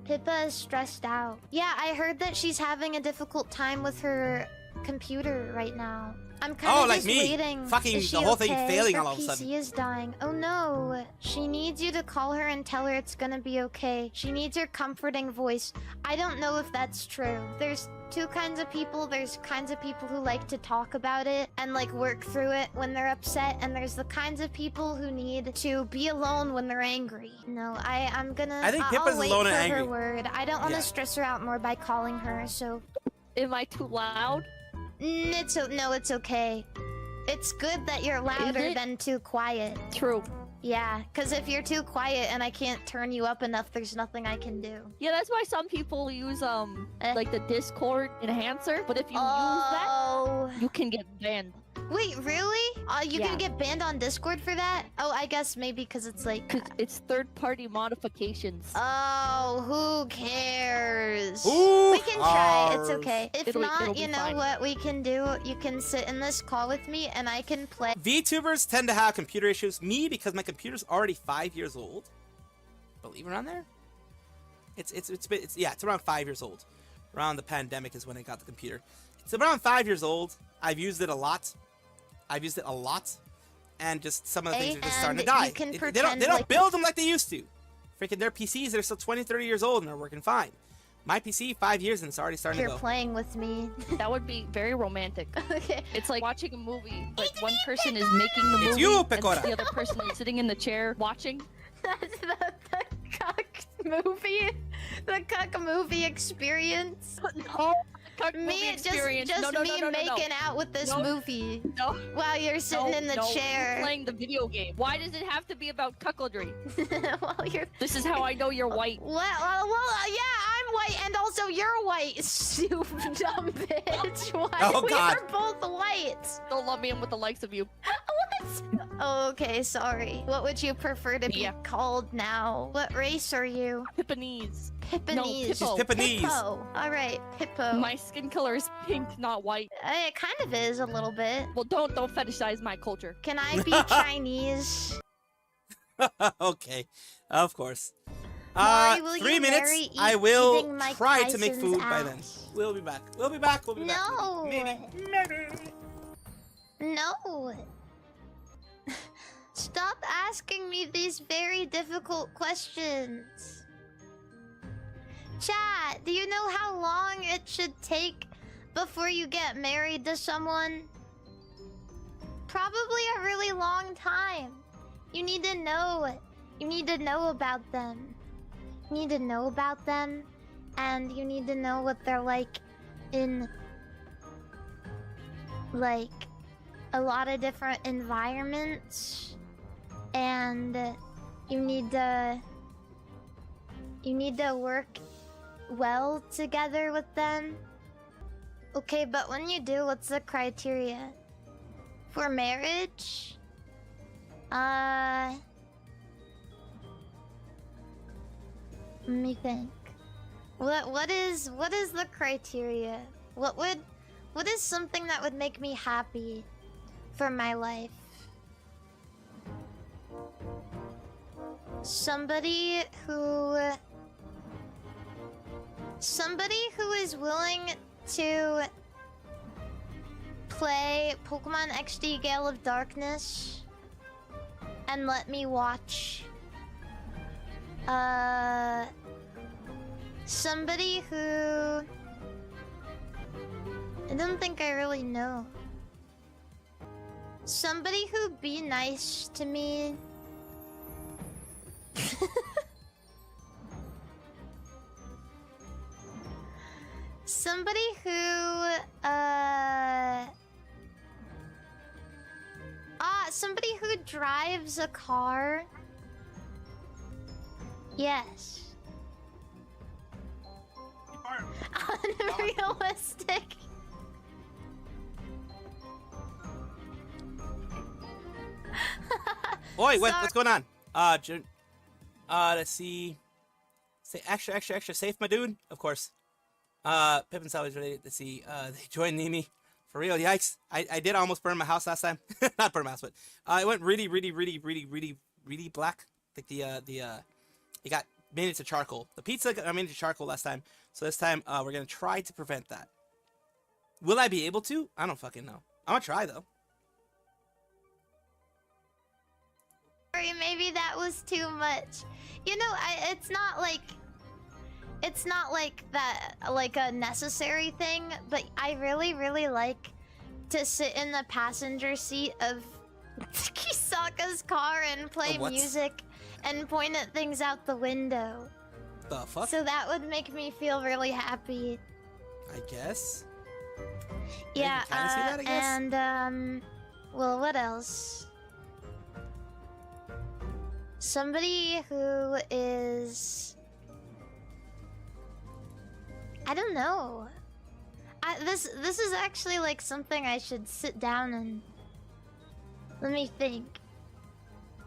Pippa is stressed out. Yeah, I heard that she's having a difficult time with her computer right now. I'm kind of like just me. waiting. Fucking Is she the whole thing okay? failing Her all of a sudden. PC is dying. Oh no. She needs you to call her and tell her it's gonna be okay. She needs your comforting voice. I don't know if that's true. There's two kinds of people. There's kinds of people who like to talk about it and like work through it when they're upset, and there's the kinds of people who need to be alone when they're angry. No, I'm gonna. I think Pippa's I'll wait alone for and her angry. word. I don't want to Yeah. stress her out more by calling her. So, Am I too loud? it's okay. It's good that you're louder it? than too quiet. True. Yeah, because if you're too quiet and I can't turn you up enough, there's nothing I can do. Yeah, that's why some people use like the Discord enhancer. But if you use Oh. that, you can get banned. Wait, really? You Yeah. can get banned on Discord for that? Oh, I guess maybe because it's like... Cause it's third-party modifications. Oh, who cares? Who We can try. It's cares? okay. If It'll not, be you know fine. what we can do? You can sit in this call with me and I can play. VTubers tend to have computer issues. Me, because my computer's already 5 years old. Believe around there? It's around 5 years old. Around the pandemic is when I got the computer. It's around 5 years old. I've used it a lot. And just some of the things are just starting to die. They don't build them like they used to. Freaking their PCs that are still 20, 30 years old and are working fine. My PC, 5 years and it's already starting to go. You're playing with me. That would be very romantic. Okay. It's like watching a movie. Like one person is making the movie, It's you, and Pecora. the other person is sitting in the chair watching. That's the cuck movie. The cuck movie experience. No, cuck movie Me, experience. just no, me making out with this movie while you're sitting in the chair. You're playing the video game. Why does it have to be about cuckoldry? While you're. This is how I know you're white. Well, yeah, I'm white, and also you're white, stupid dumb bitch. Why? Oh, we God. are both white. Don't love me with the likes of you. What? Oh, okay, sorry. What would you prefer to be called now? What race are you? Pippanese. Pippanese. No, Pippo. She's Pippanese. Pippo. All right, Pippo. My skin color is pink, not white. It kind of is a little bit. Well, don't fetishize my culture. Can I be Chinese? Okay, of course. Mari, will 3 you minutes. marry I will eating Mike try to make Tyson's food by then. ass? We'll be back. We'll be back. No. Maybe. No. Stop asking me these very difficult questions. Chat, do you know how long it should take before you get married to someone? Probably a really long time. You need to know. You need to know about them. You need to know about them, and you need to know what they're like in, like, a lot of different environments, and you need to work well together with them. Okay, but when you do, what's the criteria for marriage? Let me think. What is the criteria? What is something that would make me happy for my life? Somebody who is willing to play Pokemon XD Gale of Darkness and let me watch. Somebody who I don't think I really know. Somebody who'd be nice to me. Somebody who somebody who drives a car. Yes. Unrealistic. Oi, what's going on? Let's see. Say extra safe, my dude. Of course. Pippin's always ready. Let's see. They joined Nimi. For real, yikes. I did almost burn my house last time. Not burn my house, but it went really black. Like it got made into charcoal. The pizza got made into charcoal last time. So this time, we're gonna try to prevent that. Will I be able to? I don't fucking know. I'm gonna try though. Sorry, maybe that was too much. You know, it's not like that, like a necessary thing, but I really like to sit in the passenger seat of Kisaka's car and play music and point at things out the window. The fuck? So that would make me feel really happy. I guess. Yeah, kinda see that, I guess. and well, what else? Somebody who is, I don't know. This is actually like something I should sit down and let me think.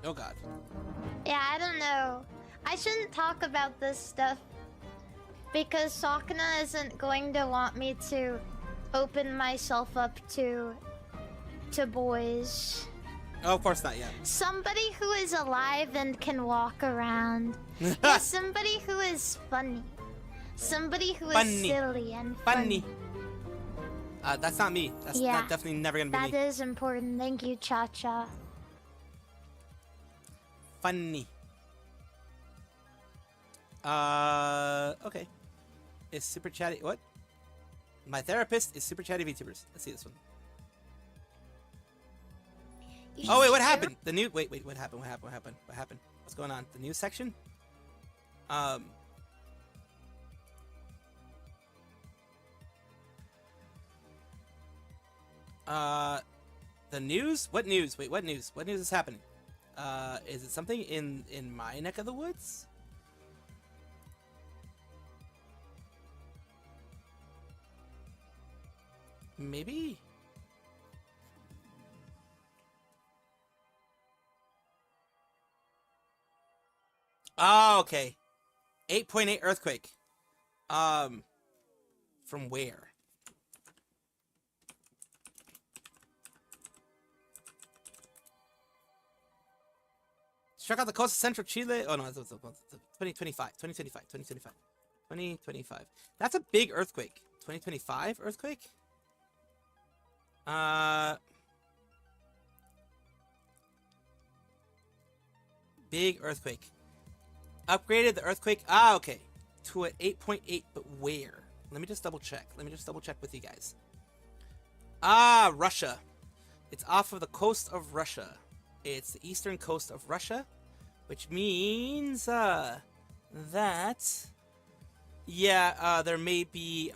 Oh god. Yeah, I don't know. I shouldn't talk about this stuff because Sakuna isn't going to want me to open myself up to boys. Oh, of course not. Yeah. Somebody who is alive and can walk around. Yeah, somebody who is funny. Somebody who is Funny. silly and Funny. That's not me. That's Yeah. not definitely never gonna be That me. is important. Thank you, Cha Cha. Funny. Okay. Is super chatty. What? My therapist is super chatty VTubers. Let's see this one. Oh wait, what happened? The new wait, what happened? What happened? What's going on? The news section? The news? What news? Wait, what news? What news is happening? Is it something in my neck of the woods? Maybe? Oh, okay. 8.8 earthquake. From where? Struck out the coast of central Chile. Oh no, it's 2025. 2025. That's a big earthquake. 2025 earthquake? Big earthquake. Upgraded the earthquake. Ah, okay. To an 8.8, but where? Let me just double check. With you guys. Ah, Russia. It's off of the coast of Russia. It's the eastern coast of Russia, which means that yeah, there may be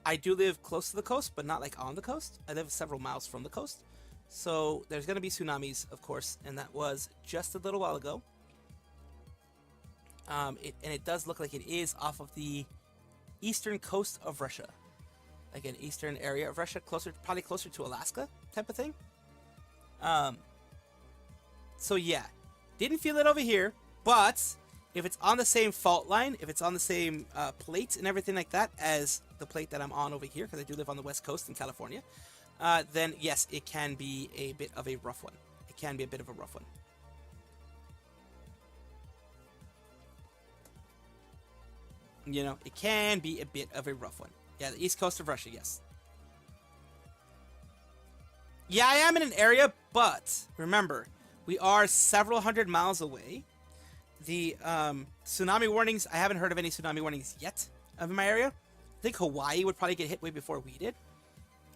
I do live close to the coast, but not like on the coast. I live several miles from the coast. So there's going to be tsunamis, of course, and that was just a little while ago. It does look like it is off of the eastern coast of Russia. Like an eastern area of Russia, probably closer to Alaska type of thing. So yeah, didn't feel it over here, but if it's on the same fault line, if it's on the same plate and everything like that as the plate that I'm on over here, because I do live on the west coast in California, then yes, it can be a bit of a rough one. You know, it can be a bit of a rough one. Yeah, the east coast of Russia, yes. Yeah, I am in an area, but remember, we are several hundred miles away. The tsunami warnings, I haven't heard of any tsunami warnings yet in my area. I think Hawaii would probably get hit way before we did.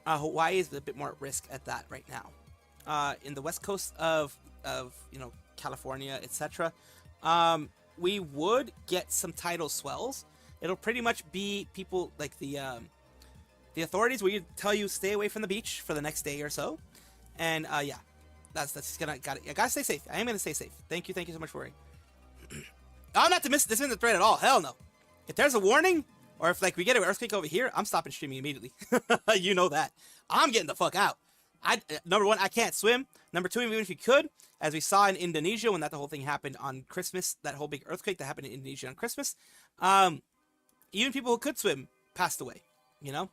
Hawaii is a bit more at risk at that right now. In the west coast of you know, California, etc., we would get some tidal swells. It'll pretty much be people like the authorities will tell you stay away from the beach for the next day or so, and yeah, that's just I gotta stay safe. I am gonna stay safe. Thank you so much for worrying. I'm not dismissing the threat at all. Hell no. If there's a warning, or if like we get an earthquake over here, I'm stopping streaming immediately. You know that. I'm getting the fuck out. Number one, I can't swim. Number two, even if you could, as we saw in Indonesia when the whole thing happened on Christmas, that whole big earthquake that happened in Indonesia on Christmas, even people who could swim passed away. You know.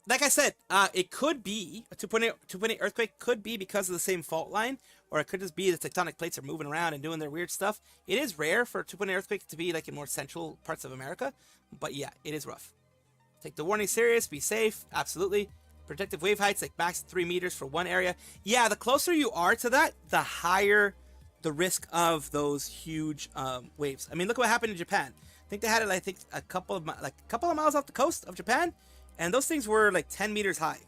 Like I said, it could be a 2.8 earthquake. Could be because of the same fault line, or it could just be the tectonic plates are moving around and doing their weird stuff. It is rare for a 2.8 earthquake to be like in more central parts of America, but yeah, it is rough. Take the warning serious. Be safe. Absolutely. Protective wave heights like max 3 meters for one area. Yeah, the closer you are to that, the higher the risk of those huge waves. I mean, look what happened in Japan. I think they had it. I think a couple of miles off the coast of Japan, and those things were like 10 meters high.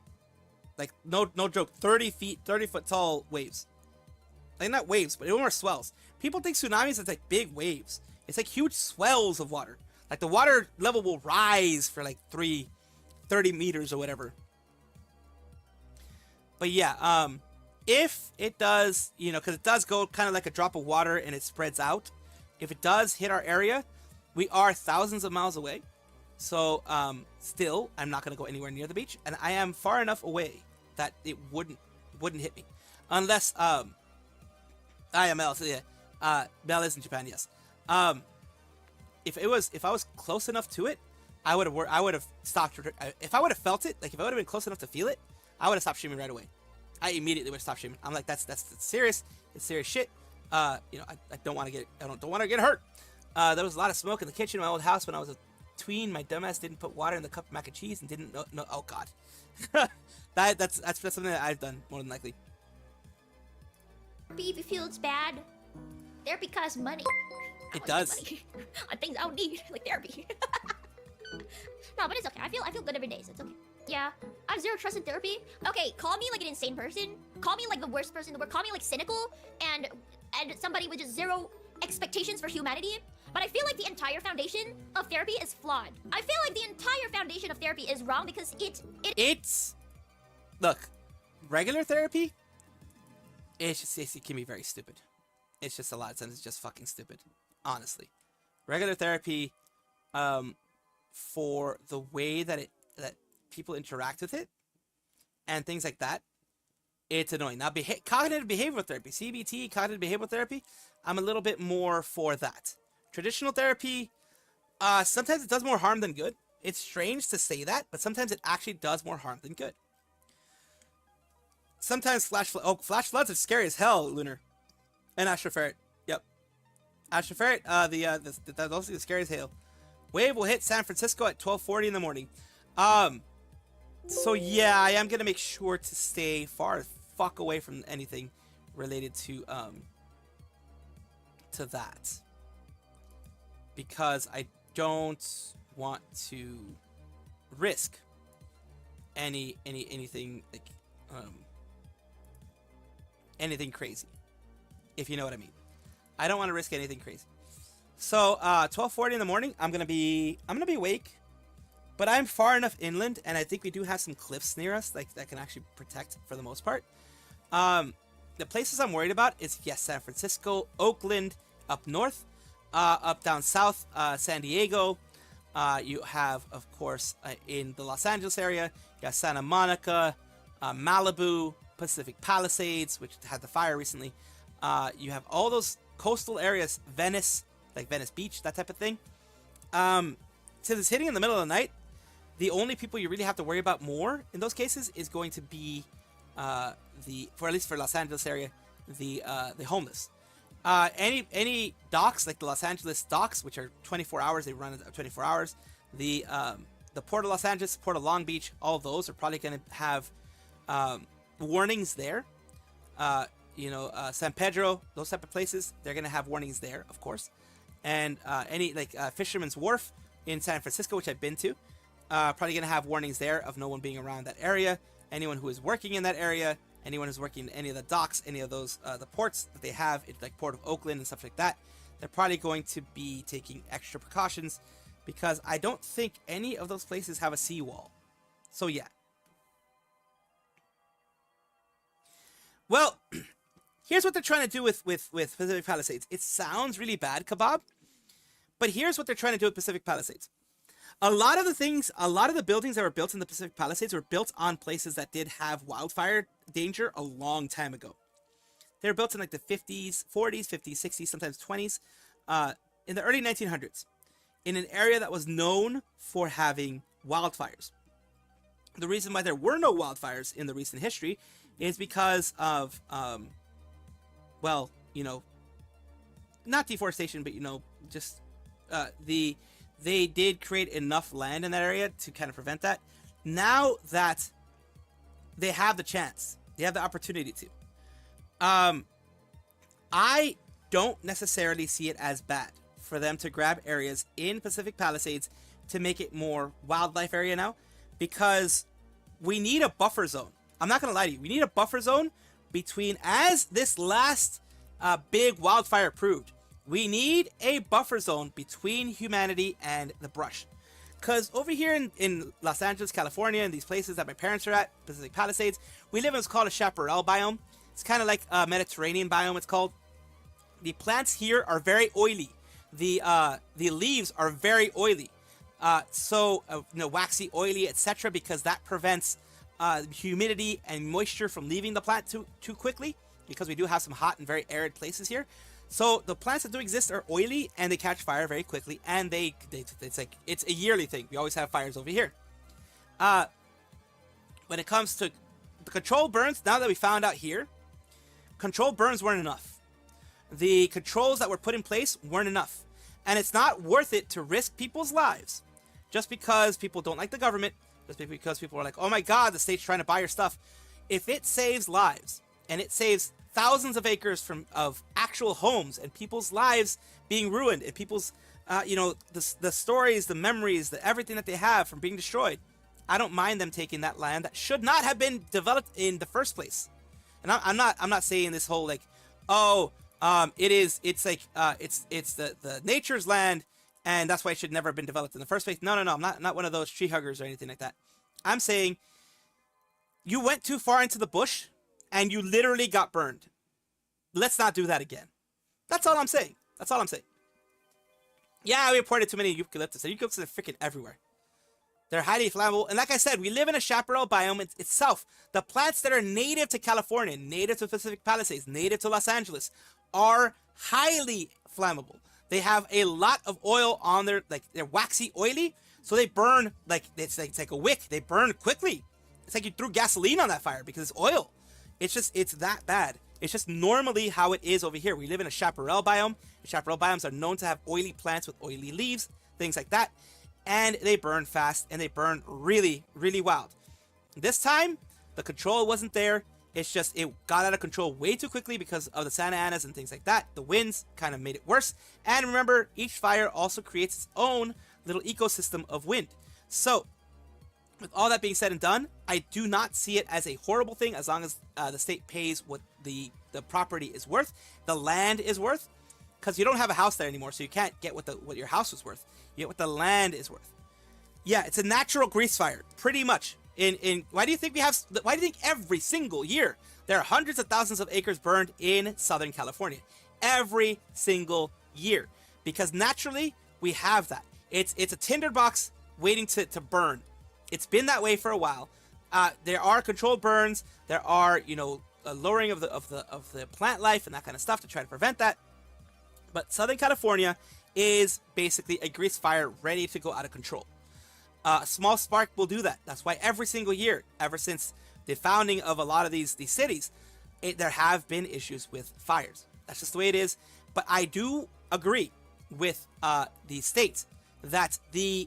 Like no joke, 30 foot tall waves. Like not waves, but more swells. People think tsunamis is like big waves. It's like huge swells of water. Like the water level will rise for like 30 meters or whatever. But yeah, if it does, you know, because it does go kind of like a drop of water and it spreads out. If it does hit our area, we are thousands of miles away. So still, I'm not going to go anywhere near the beach. And I am far enough away that it wouldn't hit me. Unless, I am Mel, so yeah. Mel is in Japan, yes. If I was close enough to it, I would have stopped. If I would have felt it, like if I would have been close enough to feel it, I would have stopped streaming right away. I immediately would have stopped streaming. I'm like, that's serious. It's serious shit. I don't want to get hurt. There was a lot of smoke in the kitchen in my old house when I was a tween. My dumbass didn't put water in the cup of mac and cheese and didn't know. Oh God, that's something that I've done more than likely. Therapy feels bad. Therapy costs money. It does. Money on things I don't need, like therapy. No, but it's okay. I feel good every day, so it's okay. Yeah, I have zero trust in therapy. Okay, call me like an insane person. Call me like the worst person in the world. Call me like cynical and somebody with just zero expectations for humanity. But I feel like the entire foundation of therapy is flawed. I feel like the entire foundation of therapy is wrong because it's look, regular therapy. It can be very stupid. It's just a lot of times it's just fucking stupid. Honestly, regular therapy, for the way that people interact with it and things like that, it's annoying. Now, cognitive behavioral therapy, CBT, cognitive behavioral therapy, I'm a little bit more for that. Traditional therapy, sometimes it does more harm than good. It's strange to say that, but sometimes it actually does more harm than good. Sometimes flash floods are scary as hell, Lunar. And Astro Ferret. Yep. Astro Ferret, those are the scary as hell. Wave will hit San Francisco at 12:40 in the morning. So yeah, I am gonna make sure to stay far as fuck away from anything related to that, because I don't want to risk anything like anything crazy, if you know what I mean. I don't want to risk anything crazy. So 12:40 in the morning, I'm gonna be awake. But I'm far enough inland, and I think we do have some cliffs near us that can actually protect for the most part. The places I'm worried about is, yes, San Francisco, Oakland, up north, up down south, San Diego. You have, of course, in the Los Angeles area, you have Santa Monica, Malibu, Pacific Palisades, which had the fire recently. You have all those coastal areas, Venice, like Venice Beach, that type of thing. Since it's hitting in the middle of the night, the only people you really have to worry about more in those cases is going to be for at least for Los Angeles area, the homeless. Any docks like the Los Angeles docks, which are 24 hours, they run 24 hours. The Port of Los Angeles, Port of Long Beach, all of those are probably going to have warnings there. San Pedro, those type of places, they're going to have warnings there, of course. And any Fisherman's Wharf in San Francisco, which I've been to, probably going to have warnings there of no one being around that area. Anyone who is working in that area, anyone who's working in any of the docks, any of those the ports that they have, like Port of Oakland and stuff like that, they're probably going to be taking extra precautions, because I don't think any of those places have a seawall. So yeah. Well, here's what they're trying to do with Pacific Palisades. It sounds really bad, Kebab, but here's what they're trying to do with Pacific Palisades. A lot of the buildings that were built in the Pacific Palisades were built on places that did have wildfire danger a long time ago. They were built in like the 50s, 40s, 50s, 60s, sometimes 20s, in the early 1900s, in an area that was known for having wildfires. The reason why there were no wildfires in the recent history is because of, not deforestation, but, just they did create enough land in that area to kind of prevent that. Now that they have the chance, they have the opportunity to, I don't necessarily see it as bad for them to grab areas in Pacific Palisades to make it more wildlife area now, because we need a buffer zone. I'm not going to lie to you. We need a buffer zone between, as this last big wildfire proved, we need a buffer zone between humanity and the brush. Because over here in Los Angeles, California, and these places that my parents are at, Pacific Palisades, we live in what's called a chaparral biome. It's kind of like a Mediterranean biome, it's called. The plants here are very oily. The leaves are very oily. Waxy, oily, etc., because that prevents humidity and moisture from leaving the plant too quickly, because we do have some hot and very arid places here. So the plants that do exist are oily, and they catch fire very quickly, and it's a yearly thing. We always have fires over here. When it comes to the controlled burns, now that we found out here, controlled burns weren't enough. The controls that were put in place weren't enough. And it's not worth it to risk people's lives just because people don't like the government, just because people are like, oh my god, the state's trying to buy your stuff. If it saves lives, and it saves thousands of acres of actual homes and people's lives being ruined, and people's, the stories, the memories, everything that they have from being destroyed, I don't mind them taking that land that should not have been developed in the first place. And I'm not saying this whole like, it's the nature's land and that's why it should never have been developed in the first place. No, I'm not one of those tree huggers or anything like that. I'm saying you went too far into the bush and you literally got burned. Let's not do that again. That's all I'm saying. Yeah, we imported too many eucalyptus. The eucalyptus are freaking everywhere. They're highly flammable. And like I said, we live in a chaparral biome itself. The plants that are native to California, native to Pacific Palisades, native to Los Angeles, are highly flammable. They have a lot of oil on their, like, they're waxy, oily, so they burn, like, it's like a wick. They burn quickly. It's like you threw gasoline on that fire because it's oil. It's that bad. It's just normally how it is over here. We live in a chaparral biome. Chaparral biomes are known to have oily plants with oily leaves, things like that. And they burn fast, and they burn really, really wild. This time, the control wasn't there. It's just, it got out of control way too quickly because of the Santa Anas and things like that. The winds kind of made it worse. And remember, each fire also creates its own little ecosystem of wind. So, with all that being said and done, I do not see it as a horrible thing as long as the state pays what the property is worth, the land is worth, because you don't have a house there anymore, so you can't get what your house was worth. You get what the land is worth. Yeah, it's a natural grease fire, pretty much. Why do you think every single year there are hundreds of thousands of acres burned in Southern California? Every single year. Because naturally, we have that. It's a tinderbox waiting to burn. It's been that way for a while. There are controlled burns. There are, a lowering of the plant life and that kind of stuff to try to prevent that. But Southern California is basically a grease fire ready to go out of control. A small spark will do that. That's why every single year, ever since the founding of a lot of these cities, there have been issues with fires. That's just the way it is. But I do agree with the state that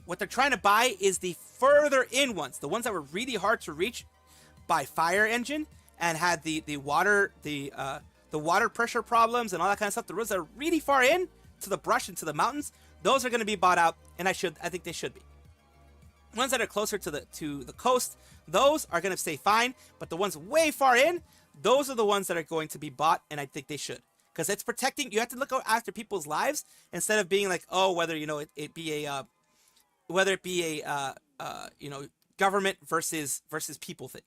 what they're trying to buy is the further in ones, the ones that were really hard to reach by fire engine and had the water pressure problems and all that kind of stuff. The roads that are really far in to the brush and to the mountains, those are going to be bought out, and I think they should be. Ones that are closer to the coast, those are going to stay fine, but the ones way far in, those are the ones that are going to be bought, and I think they should. Because it's protecting, you have to look out after people's lives instead of being like, oh, whether it be a government versus people thing.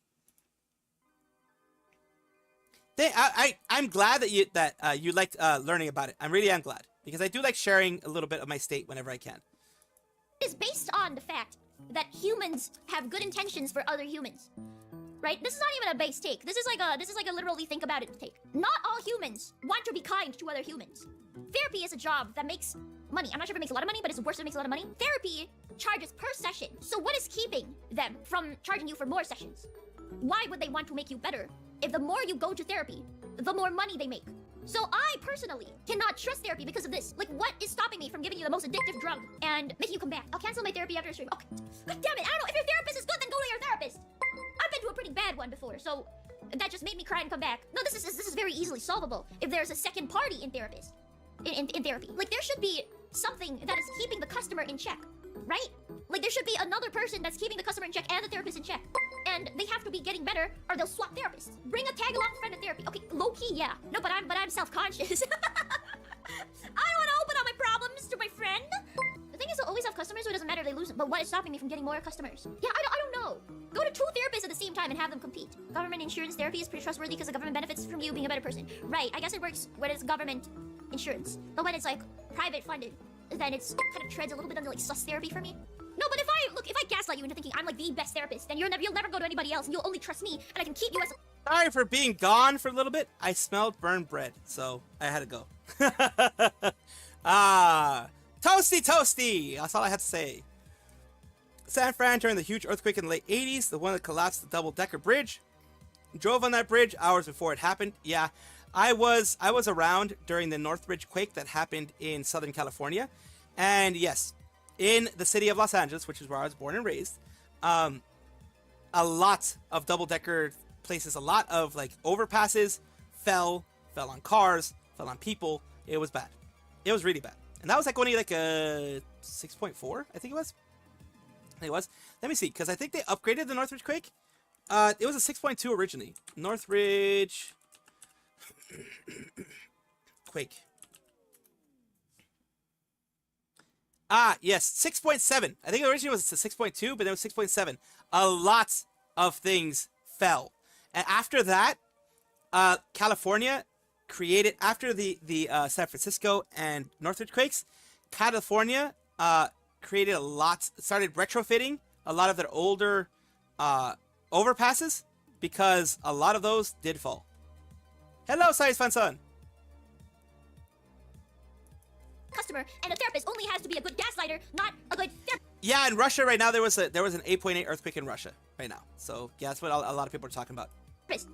I'm glad that you liked learning about it. I really am glad, because I do like sharing a little bit of my state whenever I can. It's based on the fact that humans have good intentions for other humans. Right? This is not even a base take. This is like a literally think about it take. Not all humans want to be kind to other humans. Therapy is a job that makes money. I'm not sure if it makes a lot of money, but it's worse if it makes a lot of money. Therapy charges per session. So what is keeping them from charging you for more sessions? Why would they want to make you better if the more you go to therapy, the more money they make? So I personally cannot trust therapy because of this. Like, what is stopping me from giving you the most addictive drug and making you come back? I'll cancel my therapy after a stream. Okay. God damn it. I don't know. If your therapist is good, then go to your therapist. I've been to a pretty bad one before, so that just made me cry and come back. No, this is very easily solvable if there's a second party in therapy. Like, there should be something that is keeping the customer in check, right? Like, there should be another person that's keeping the customer in check and the therapist in check. And they have to be getting better or they'll swap therapists. Bring a tag-along friend to therapy. Okay, low-key, yeah. No, but I'm self-conscious. I don't want to open up my problems to my friend. The thing is, I'll always have customers, so it doesn't matter if they lose them. But what is stopping me from getting more customers? Yeah, I don't know. Go to 2 therapists at the same time and have them compete. Government insurance therapy is pretty trustworthy because the government benefits from you being a better person. Right, I guess it works when it's government insurance. But when it's like private funded, then it's kind of treads a little bit under like sus therapy for me. No, but if I gaslight you into thinking I'm like the best therapist, then you'll never go to anybody else and you'll only trust me and I can keep you as a— Sorry for being gone for a little bit. I smelled burned bread, so I had to go. Toasty! That's all I had to say. San Fran during the huge earthquake in the late 80s, the one that collapsed the double-decker bridge. drove on that bridge hours before it happened. Yeah, I was around during the Northridge quake that happened in Southern California, and yes, in the city of Los Angeles, which is where I was born and raised, a lot of double-decker places, a lot of like overpasses fell on cars, fell on people. It was bad. It was really bad, and that was like only like a 6.4, I think it was. Let me see, because I think they upgraded the Northridge quake. It was a 6.2 originally. Northridge quake. Yes, 6.7. I think originally it was a 6.2, but then it was 6.7. A lot of things fell. And after that, California created, after the San Francisco and Northridge quakes, California created started retrofitting a lot of their older overpasses, because a lot of those did fall. Hello, Science Fun Son. Customer, and a therapist only has to be a good gaslighter, not a good therapist. Yeah, in Russia right now there was an 8.8 earthquake in Russia right now. So yeah, that's what a lot of people are talking about. Dang it,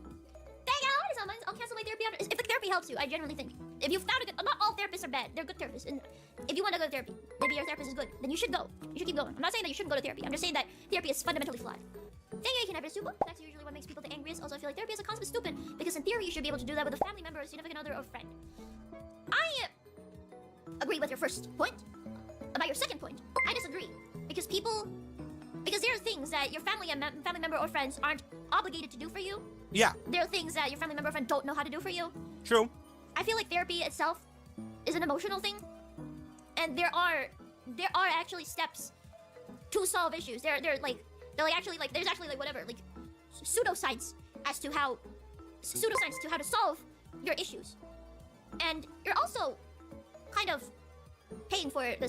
I'll cancel my therapy if the therapy helps you. I genuinely think if you found a good, not all therapists are bad. They're good therapists, and if you want to go to therapy, maybe your therapist is good, then you should go. You should keep going. I'm not saying that you shouldn't go to therapy. I'm just saying that therapy is fundamentally flawed. Thank you, can have a super. That's usually what makes people the angriest. Also, I feel like therapy is a concept stupid, because in theory you should be able to do that with a family member, a significant other, or friend. I agree with your first point. About your second point, I disagree, because there are things that your family member or friends aren't obligated to do for you. Yeah. There are things that your family member or friend don't know how to do for you. True. I feel like therapy itself is an emotional thing, and there are actually steps to solve issues. There's actually whatever, like pseudoscience to how to solve your issues, and you're also kind of paying for the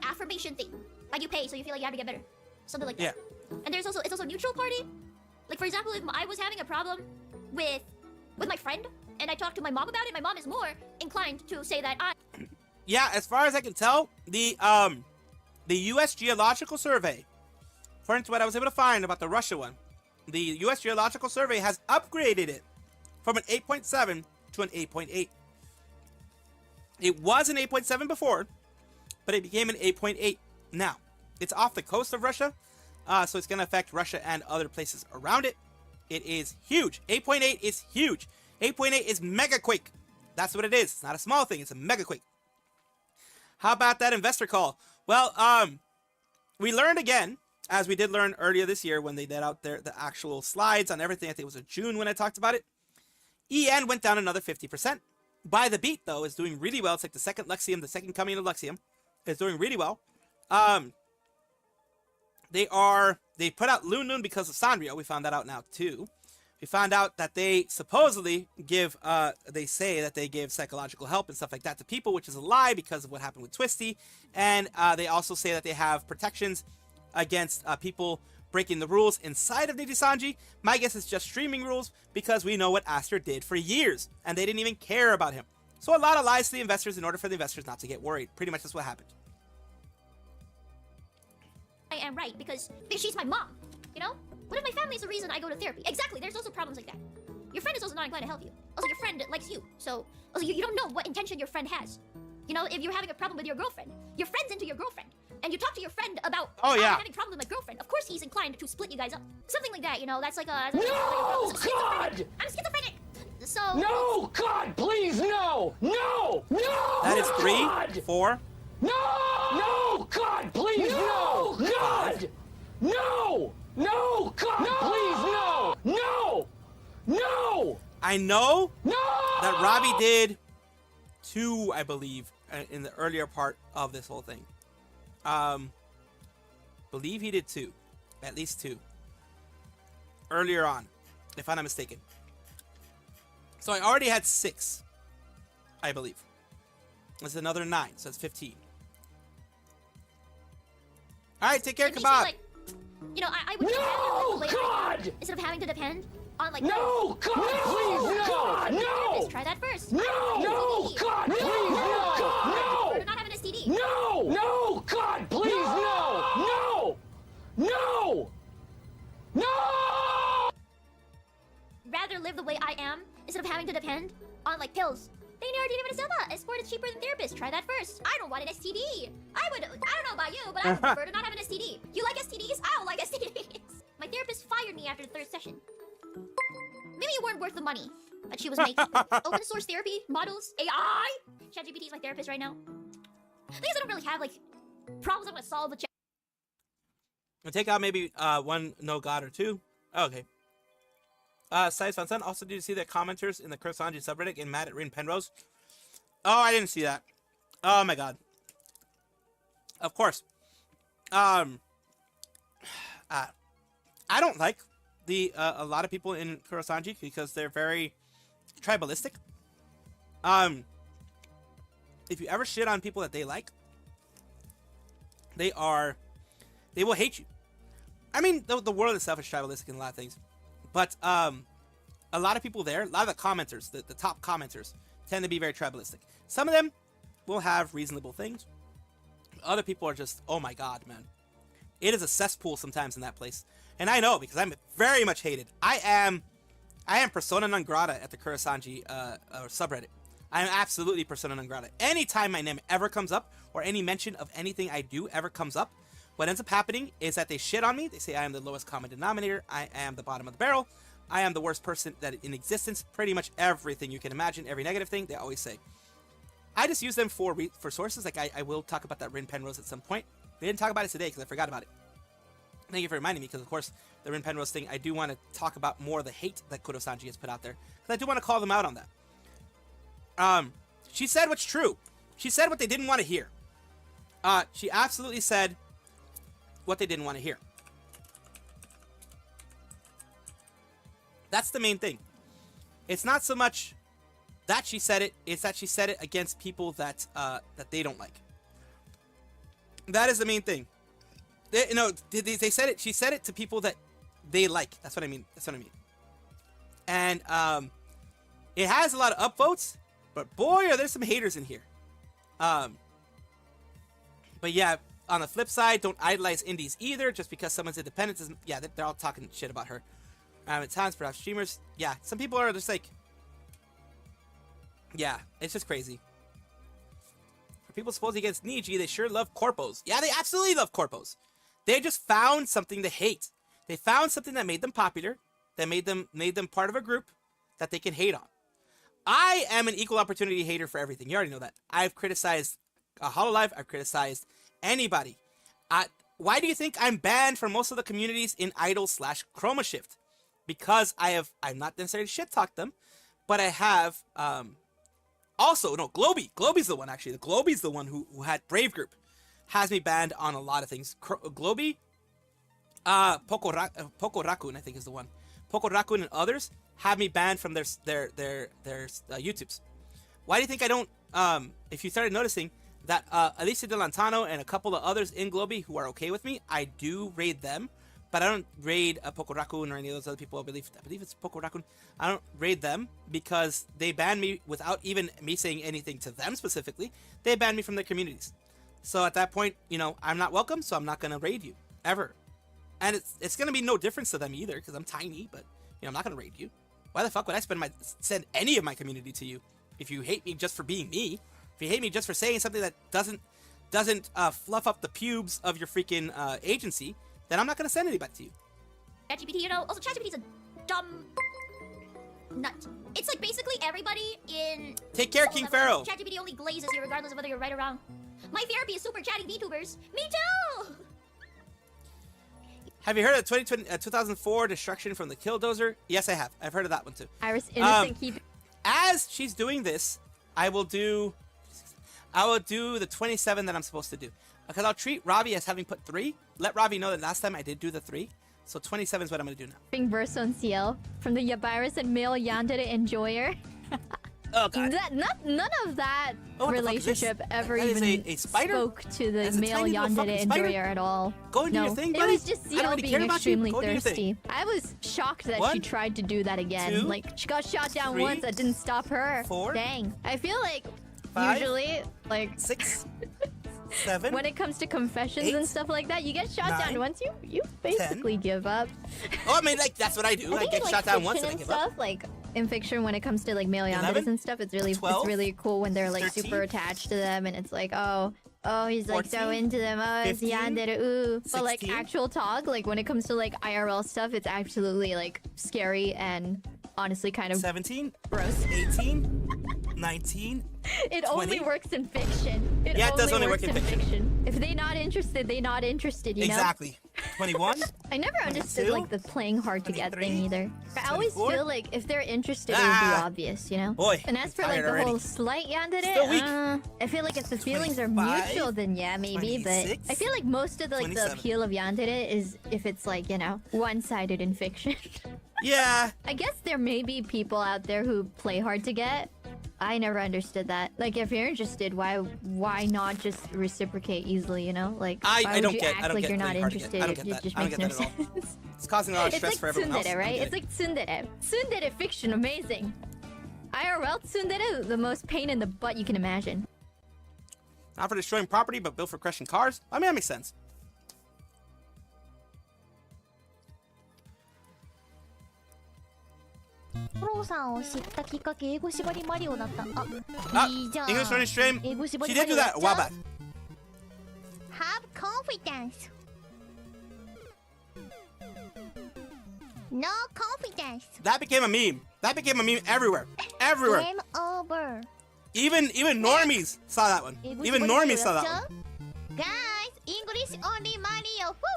affirmation thing. Like you pay, so you feel like you have to get better, something like that. Yeah. And it's also neutral party. Like for example, if I was having a problem with my friend and I talked to my mom about it, my mom is more inclined to say that I. Yeah, as far as I can tell, the U.S. Geological Survey, according to what I was able to find about the Russia one, the U.S. Geological Survey has upgraded it from an 8.7 to an 8.8. It was an 8.7 before, but it became an 8.8 now. It's off the coast of Russia, so it's going to affect Russia and other places around it. It is huge. 8.8 is huge. 8.8 is mega quake. That's what it is. It's not a small thing. It's a mega quake. How about that investor call? Well, we learned again, as we did learn earlier this year when they did out the actual slides on everything. I think it was in June when I talked about it. EN went down another 50%. By the Beat, though, is doing really well. It's like the second Luxium, the second coming of Luxium. It's doing really well. They put out Loon because of Sanrio. We found that out now, too. We found out that they supposedly they say that they give psychological help and stuff like that to people, which is a lie because of what happened with Twisty. And they also say that they have protections against people breaking the rules inside of Nijisanji. My guess is just streaming rules, because we know what Aster did for years, and they didn't even care about him. So a lot of lies to the investors in order for the investors not to get worried. Pretty much that's what happened. I am right, because she's my mom, you know? What if my family is the reason I go to therapy? Exactly, there's also problems like that. Your friend is also not inclined to help you. Also, your friend likes you, so also you don't know what intention your friend has. You know, if you're having a problem with your girlfriend, your friend's into your girlfriend, and you talk to your friend about I'm having a problem with my girlfriend, of course he's inclined to split you guys up. Something like that, you know, that's like a... No, God! I'm schizophrenic! So... No, God, please, no! No! No! That is 3, God! 4... No! No, God, please, no! God! No! No, God, no! Please, no! No! No! I know no! that Robbie did 2, I believe, in the earlier part of this whole thing. Believe he did 2. At least 2. Earlier on, if I'm not mistaken. So I already had 6, I believe. That's another 9, so that's 15. Alright, take care, Kebab. Like, you know, I would no, God! Instead of having to depend on like no, God, no, please, no, no! Try that first. No, no, God, please, no, God, no! Or not have an STD. No, no, God, please, no, no, no, no! instead of having to depend on like pills. They already even a escort is cheaper than therapist. Try that first. I don't want an STD. I don't know about you, but I would prefer to not have an STD. You like STDs? I don't like STDs. My therapist fired me after the 3rd session. Maybe you weren't worth the money that she was making. Open source therapy, models, AI. ChatGPT is my therapist right now. I think I don't really have like problems I'm gonna solve with. We'll take out maybe one no god or two. Oh, okay. Size Fun Sun. Also, did you see the commenters in the Kursanji subreddit getting mad at Rin Penrose? Oh, I didn't see that. Oh my god. Of course. I don't like a lot of people in Kursanji because they're very tribalistic. If you ever shit on people that they like, they will hate you. I mean, the world itself is tribalistic in a lot of things. But a lot of people there, a lot of the commenters, the top commenters, tend to be very tribalistic. Some of them will have reasonable things. Other people are just, oh my god, man. It is a cesspool sometimes in that place. And I know, because I'm very much hated. I am persona non grata at the Kursanji subreddit. I am absolutely persona non grata. Anytime my name ever comes up, or any mention of anything I do ever comes up, what ends up happening is that they shit on me. They say I am the lowest common denominator. I am the bottom of the barrel. I am the worst person that in existence. Pretty much everything you can imagine, every negative thing, they always say. I just use them for sources. Like I will talk about that Rin Penrose at some point. We didn't talk about it today because I forgot about it. Thank you for reminding me, because of course the Rin Penrose thing, I do want to talk about more of the hate that Kurosanji has put out there, because I do want to call them out on that. She said what's true. She said what they didn't want to hear. She absolutely said what they didn't want to hear. That's the main thing. It's not so much that she said it, it's that she said it against people that that they don't like. That is the main thing. They said it. She said it to people that they like. That's what I mean. And it has a lot of upvotes, but boy, are there some haters in here. But yeah, on the flip side, don't idolize indies either. Just because someone's independent isn't. Yeah, they're all talking shit about her. At times, perhaps streamers. Yeah, some people are just like. Yeah, it's just crazy. For people supposed against Niji, they sure love corpos. Yeah, they absolutely love corpos. They just found something to hate. They found something that made them popular, that made them part of a group that they can hate on. I am an equal opportunity hater for everything. You already know that. I've criticized Hololive. I've criticized anybody. Why do you think I'm banned from most of the communities in Idol/Chroma Shift? Because I'm not necessarily shit-talked them, but I have, also, no, Globy. Globy's the one, actually. Globy's the one who had Brave Group. Has me banned on a lot of things. Globy, Poco Raccoon, I think is the one. Poco Raccoon and others have me banned from their YouTubes. Why do you think I don't, if you started noticing that Alicia Delantano and a couple of others in Globy who are okay with me, I do raid them, but I don't raid Poco Raccoon or any of those other people. I believe it's Poco Raccoon. I don't raid them because they banned me without even me saying anything to them specifically. They banned me from their communities. So at that point, you know, I'm not welcome, so I'm not going to raid you, ever. And it's going to be no difference to them either, because I'm tiny, but, you know, I'm not going to raid you. Why the fuck would I send any of my community to you if you hate me just for being me? If you hate me just for saying something that doesn't fluff up the pubes of your freaking agency, then I'm not going to send anybody to you. ChatGPT, you know, also ChatGPT's a dumb nut. It's like basically everybody in... Take care, King Pharaoh! ChatGPT only glazes you regardless of whether you're right or wrong. My therapy is super chatting VTubers. Me too! Have you heard of 2004 Destruction from the Killdozer? Yes, I have. I've heard of that one too. Iris Innocent keep. As she's doing this, I will do the 27 that I'm supposed to do. Because I'll treat Robbie as having put 3. Let Robbie know that last time I did do the 3. So 27 is what I'm going to do now. Being burst on CL from the Yavirus and male Yandere enjoyer. Oh god. None of that relationship ever even spoke to the male Yandere enjoyer at all. Go and do your thing, buddy. It was just CL being extremely thirsty. I was shocked that she tried to do that again. 2, like, she got shot down 3, once, that didn't stop her. 4, dang. I feel like 5, usually, like 6, 7. when it comes to confessions 8, and stuff like that, you get shot 9, down once, you basically 10. give up. Oh, I mean, like, that's what I do. I get like, shot down once and I fiction give stuff, up. like in fiction when it comes to like male yanderes and stuff. It's really cool when they're like 13? super attached to them, and it's like, oh, he's like 14? so into them. Oh, it's 15? yandere. Ooh. But like 16? actual talk, like when it comes to like IRL stuff, it's absolutely like scary and honestly kind of 17? gross. 18? 19? It 20? only works in fiction. It does only work in fiction. If they're not interested, they're not interested, you know? Exactly. 21? I never understood 22? like the playing hard to get 23? thing either. But I always 24? feel like if they're interested, it would be obvious, you know? Boy, and as for I'm like tired the already. whole slight yandere, Still weak. I feel like if the feelings are 25? mutual, then yeah, maybe. 26? But I feel like most of the, like the 27? appeal of yandere is if it's like, you know, one-sided in fiction. Yeah. I guess there may be people out there who play hard to get. I never understood that. Like, if you're interested, why not just reciprocate easily? You know, like why I would don't you get. act I don't like get you're not playing hard to interested? get. I don't get It that. just I don't makes get no that at all. sense. It's causing a lot of It's stress like for everyone else. tsundere, right? It's like tsundere. Tsundere fiction, amazing. IRL tsundere, the most pain in the butt you can imagine. Not for destroying property, but built for crushing cars. I mean, that makes sense. English learning stream. She did do that a while back. Have confidence. No confidence. That became a meme. That became a meme everywhere. Everywhere. Game over. Even normies saw that one. Even normies saw that one. Guys, English only Mario. Woo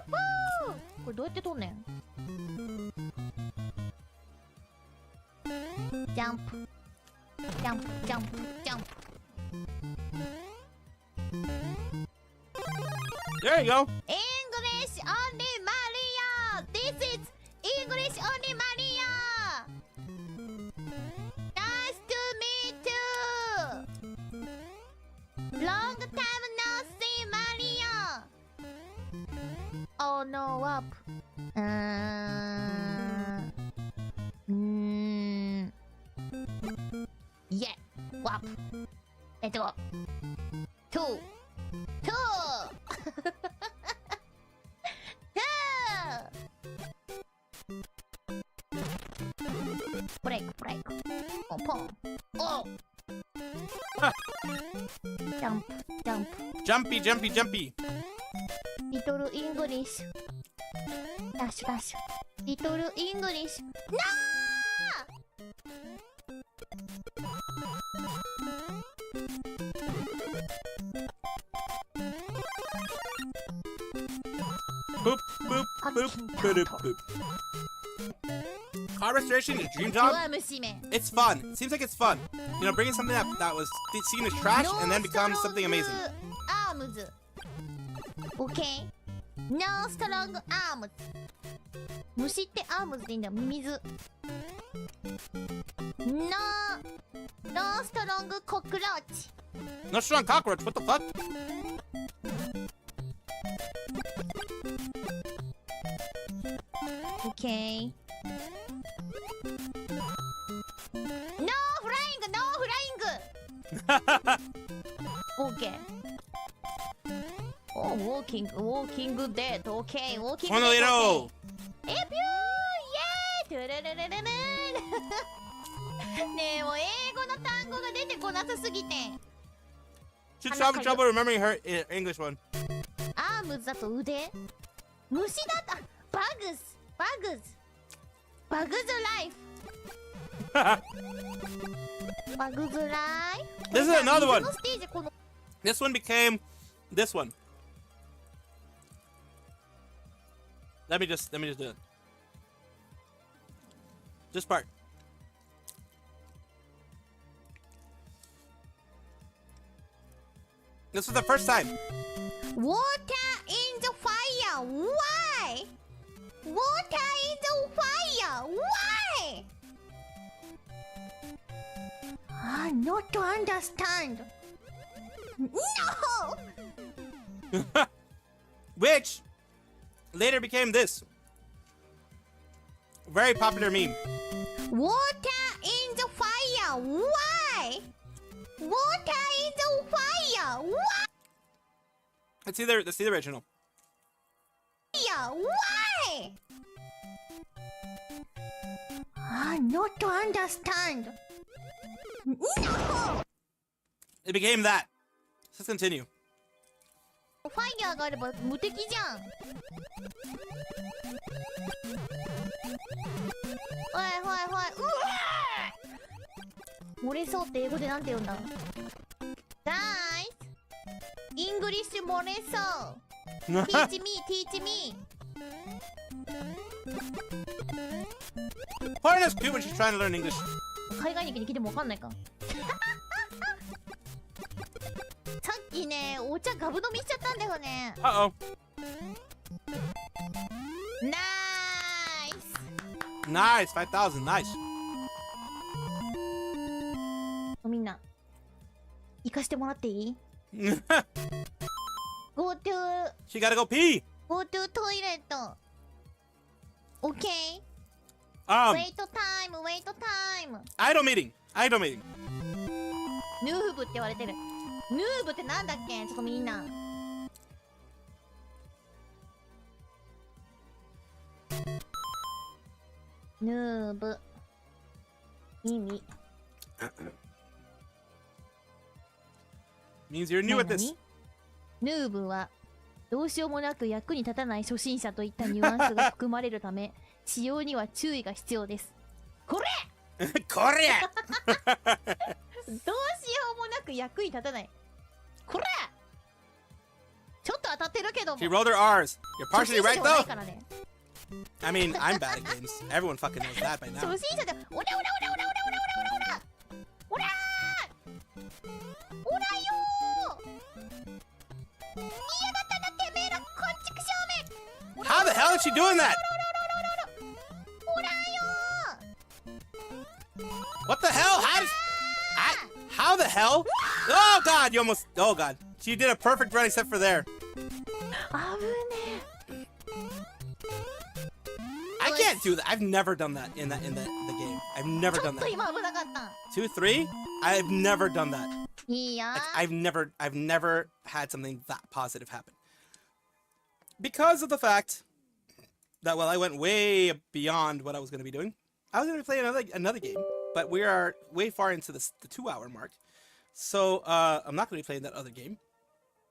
woo. これどうやって取んねん? Jump. Jump, jump, jump. There you go. English only Mario. This is English only Mario. Nice to meet you. Long time no see, Mario. Oh no, up. Yeah, wap. Let's go. Two. Break. Oh, pong. Oh. Jump. Jumpy. Little English. Dash. Little English. No! Boop. Car restoration is a dream job. It's fun. It seems like it's fun. You know, bringing something that was seen as trash and then becomes something amazing. Arms. Okay. No strong arms. 虫って arms でいいんだよ。ミミズ。No strong cockroach. No strong cockroach. What the fuck? Okay. No flying. Okay. Oh, walking dead. Okay, walking dead. Honolulu. Okay. Yay! ねえ、もう英語の単語が出てこなさすぎて。Should have trouble remembering her English one. アームズだと腕。虫だった。バグズライフ。バグズライフ。 This is another one. 水のステージこの This one became this one. Let me just do it. This part. This was the first time. Water in the fire. Why? Water in the fire. Why? Not to understand. No. Which later became this. Very popular meme. Water in the fire. Why? Water in the fire. Why? Let's see the original. Why? Ah, not to understand. No! It became that. Let's continue. ファイヤーがあれば無敵じゃん。おいおいおい、うわー！漏れそうって英語でなんて言うんだ？ Guys! イングリッシュ漏れそう。Teach me, teach me. Partner's cute when she's trying to learn English. 海外に来てもわかんないか。さっきね、お茶ガブ飲みしちゃったんだよね。Uh-oh. Nice! Nice, 5,000, nice. みんな、行かしてもらっていい？ Go to... She gotta go pee! Go to toilet. Okay? Wait time, wait time. Idle meeting, idle meeting. ヌーブって言われてる。ヌーブってなんだっけ？ちょっとみんな。ヌーブ。意味。Means you're new at this. ヌーブはどうしようもなく役に立たない初心者といったニュアンスが含まれるため、使用には注意が必要です。これこれどうしようもなく役に立たない。これちょっと当たってるけども。 She rolled her R's. You're partially right 初心者ではな though. いからね。I mean, I'm bad at games. Everyone fucking knows that by now. 初心者で、オラオラオラオラオラオラオラオラオラオラオラよー。嫌だったなてめえらこんちくしょうめ。 How the hell is she doing that? オラよ What the hell? How the hell? Oh god, you almost. Oh god. She did a perfect run except for there. ー。危ねえ。I can't do that. I've never done that in the game. I've never ちょ done っと that. 今危なかった。 2, 3? I've never done that. いいや。 Like, I've never had something that positive happen. Because of the fact that, well, I went way beyond what I was going to be doing. I was going to be playing another game, but we are way far into the 2-hour mark. So, I'm not going to be playing that other game.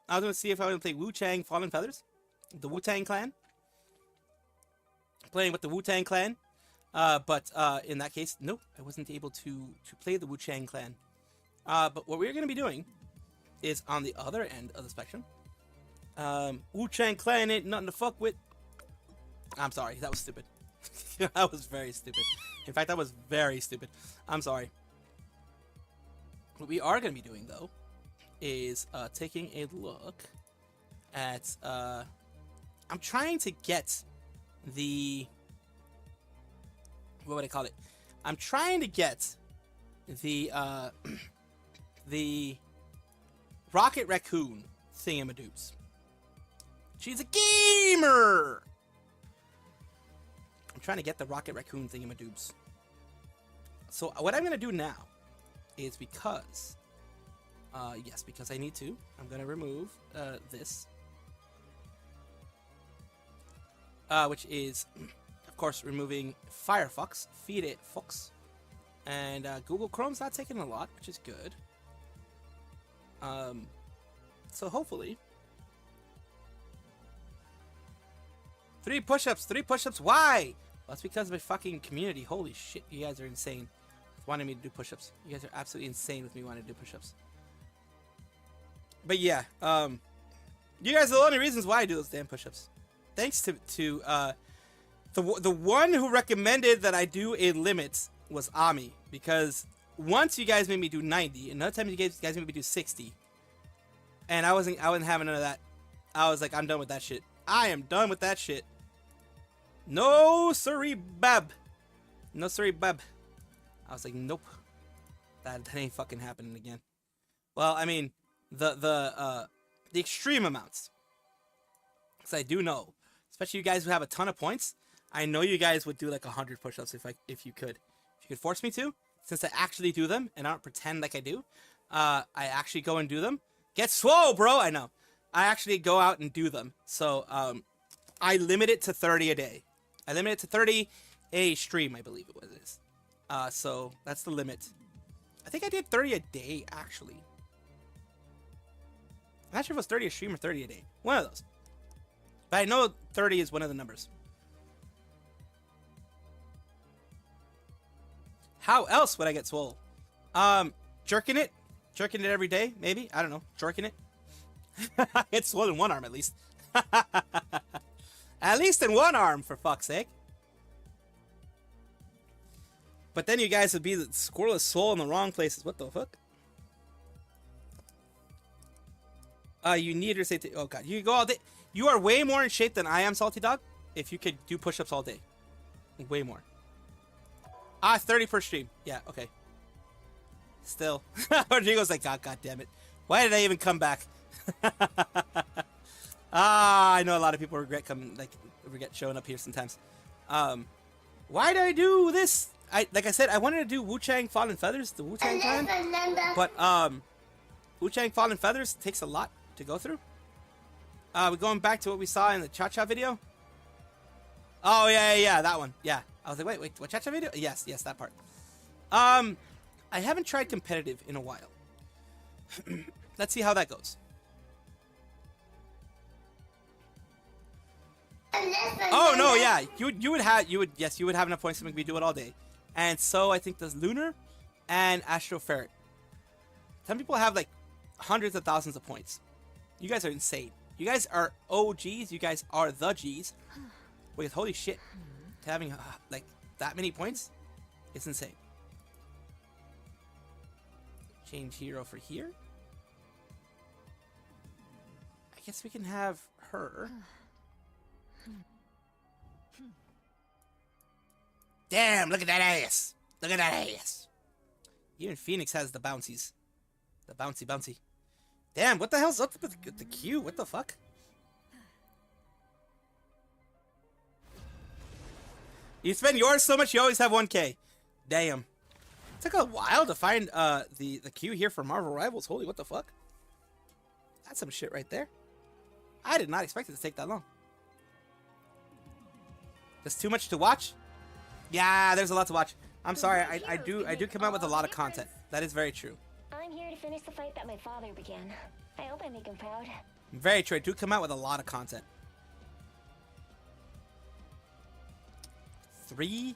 I was going to see if I was going to play Wu-Chang Fallen Feathers, the Wu-Tang Clan. Playing with the Wu-Tang Clan. But in that case, nope, I wasn't able to play the Wu-Chang Clan. But what we're going to be doing is on the other end of the spectrum. Wu-Chang Clan ain't nothing to fuck with. I'm sorry, that was stupid. That was very stupid. In fact, that was very stupid. I'm sorry. What we are going to be doing, though, is taking a look at... I'm trying to get the... What would I call it? I'm trying to get the the Rocket Raccoon thingamadoobs. She's a gamer! I'm trying to get the Rocket Raccoon thingamadoobs. So what I'm going to do now is because... yes, because I need to. I'm going to remove this. Which is... Of course, removing Firefox, Feed It Fox, and Google Chrome's not taking a lot, which is good. So hopefully, 3 push-ups, 3 push-ups. Why? Well, that's because of my fucking community. Holy shit, you guys are insane. Wanting me to do push-ups. You guys are absolutely insane with me wanting to do push-ups. But yeah, you guys are the only reasons why I do those damn push-ups. Thanks to the one who recommended that I do a limit was Ami, because once you guys made me do 90, another time you guys made me do 60, and I wasn't having none of that. I was like, I'm done with that shit. I am done with that shit. No sorry, bab. No sorry, bab. I was like, nope, that ain't fucking happening again. Well, I mean, the extreme amounts, because I do know, especially you guys who have a ton of points. I know you guys would do like 100 push-ups if you could force me to. Since I actually do them and I don't pretend like I do, I actually go and do them. Get swole, bro. I know. I actually go out and do them. So I limit it to 30 a day. I limit it to 30 a stream, I believe it was. So that's the limit. I think I did 30 a day, actually. I'm not sure if it was 30 a stream or 30 a day. One of those. But I know 30 is one of the numbers. How else would I get swole? Jerking it. Jerking it every day, maybe. I don't know. Jerking it. I get swole in one arm, at least. At least in one arm, for fuck's sake. But then you guys would be the squirrel's soul in the wrong places. What the fuck? You need to say, oh god, you go all day. You are way more in shape than I am, Salty Dog. If you could do push-ups all day, way more. 30 per stream. Yeah, okay. Still, Rodrigo's like, God damn it! Why did I even come back? I know a lot of people regret showing up here sometimes. Why did I do this? Like I said, I wanted to do Wu-Chang Fallen Feathers, the Wu-Tang Clan, but Wu-Chang Fallen Feathers takes a lot to go through. We're going back to what we saw in the Cha-Cha video. Oh yeah, that one. Yeah, I was like, wait, what Cha-Cha video? Yes, that part. I haven't tried competitive in a while. Let's see how that goes. Oh no, yeah, you would have enough points to make me do it all day. And so I think there's Lunar and Astro Ferret. Some people have like hundreds of thousands of points. You guys are insane. You guys are OGs. You guys are the G's. Wait, holy shit. Having like that many points? It's insane. Change hero for here. I guess we can have her. Damn, look at that ass. Look at that ass. Even Phoenix has the bouncies. The bouncy. Damn, what the hell's up with the Q? What the fuck? You spend yours so much, you always have 1K. Damn. It took a while to find the Q here for Marvel Rivals. Holy, what the fuck? That's some shit right there. I did not expect it to take that long. There's too much to watch? Yeah, there's a lot to watch. I'm sorry, I do come out with a lot of content. That is very true. I'm here to finish the fight that my father began. I hope I make him proud. Very true. I do come out with a lot of content. 3?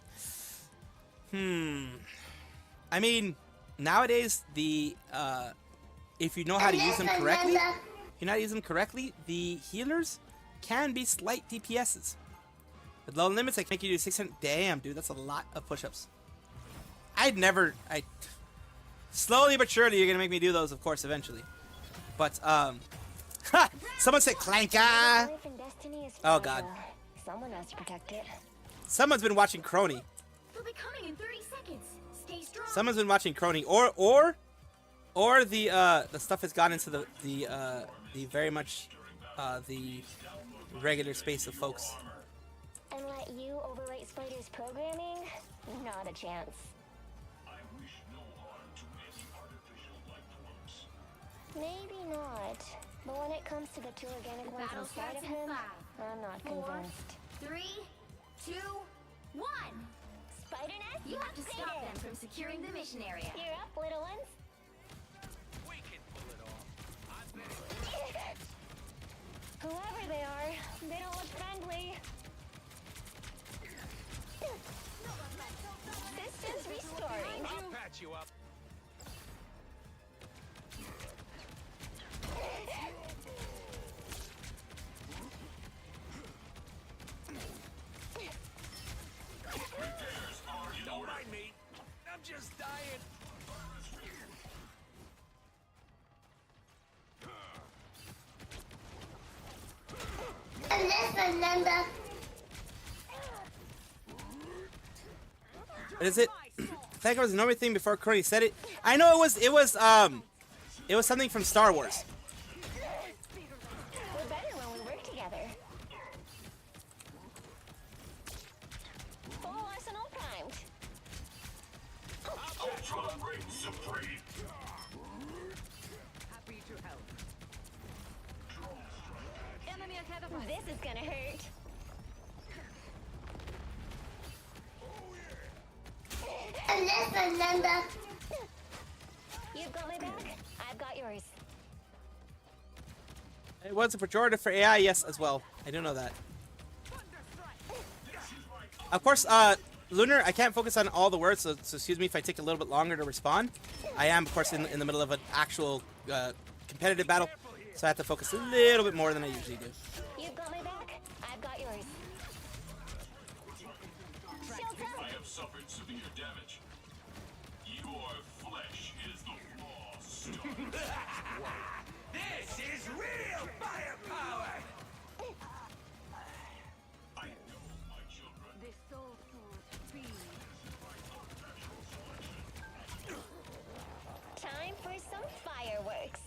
I mean, nowadays if you know how to use them correctly, the healers can be slight DPSs. With low limits, I can make you do 600. Damn, dude, that's a lot of push-ups. Slowly but surely, you're gonna make me do those, of course, eventually. But someone said Clanka. Oh god. Someone has to protect it. Someone's been watching Crony. They'll be coming in 30 seconds. Stay strong. Someone's been watching Crony, or the stuff has gone into the very much the regular space of folks. And let you overwrite Spider's programming? Not a chance. Maybe not. But when it comes to the two organic ones inside of him, I'm not convinced. 3, 2, 1. Spider-Net, You have to stop them from securing the mission area. You're up, little ones. We can pull it off. Whoever they are, they don't look friendly. Systems restoring. I'll patch you up. Don't mind me. I'm just dying. Is it? I think it was another thing before Crony said it. I know it was something from Star Wars. We're better when we work together. Full arsenal primed. Happy to help. This is gonna hurt. You've got my back. I've got yours. It was a pejorative for AI, yes, as well. I do know that. Of course, Lunar, I can't focus on all the words, so excuse me if I take a little bit longer to respond. I am, of course, in the middle of an actual competitive battle, so I have to focus a little bit more than I usually do. You've got my back. I've got yours. I have suffered severe damage. Your flesh is the raw stuff. This is real firepower! I know my children. The soul food feed. Time for some fireworks.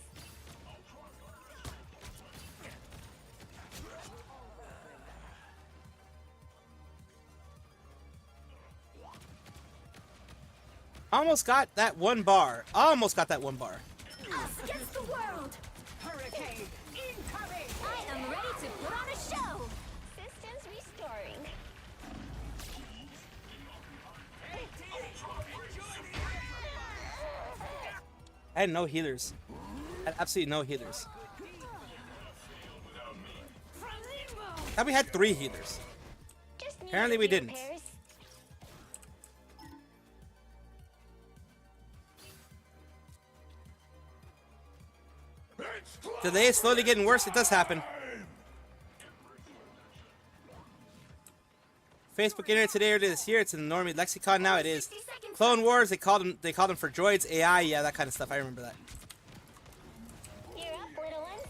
Almost got that one bar. Almost got that one bar. Us against the world. Hurricane incoming. I am ready to put on a show. Systems restoring. I had no healers. I had absolutely no healers. Thought we had 3 healers. Apparently we didn't. Today is slowly getting worse. It does happen. Facebook internet today or this year. It's in the normie lexicon now. It is. Clone Wars. They called them for droids, AI, yeah, that kind of stuff. I remember that. You're up, little ones.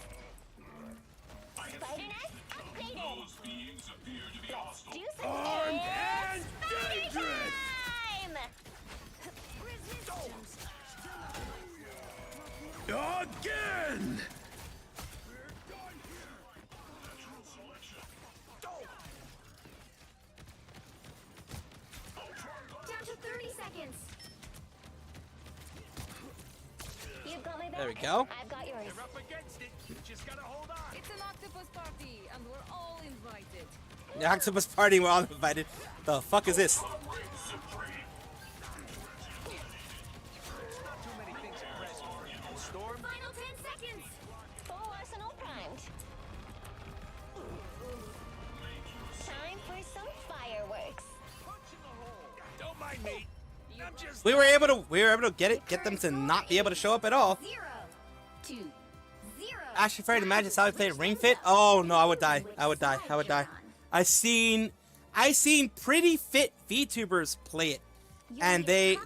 Spider Nest upgraded. Those beings appear to be hostile. Do some armed and dangerous. Time. Again! Down to 30 seconds. You've got my back. There we go. I've got yours. You're up against it. You just gotta hold on. It's an octopus party, and we're all invited. The octopus party. We're all invited. The fuck is this? Too many things at present. Storm? Final 10 seconds. Full arsenal primed. Time for some fireworks. Don't mind me. I'm just We were able to get them to not be able to show up at all. 0, 2, 0. Actually, afraid to imagine how I played Ring Fit. Oh no, I would die. I would die. I would die. I seen pretty fit VTubers play it, and they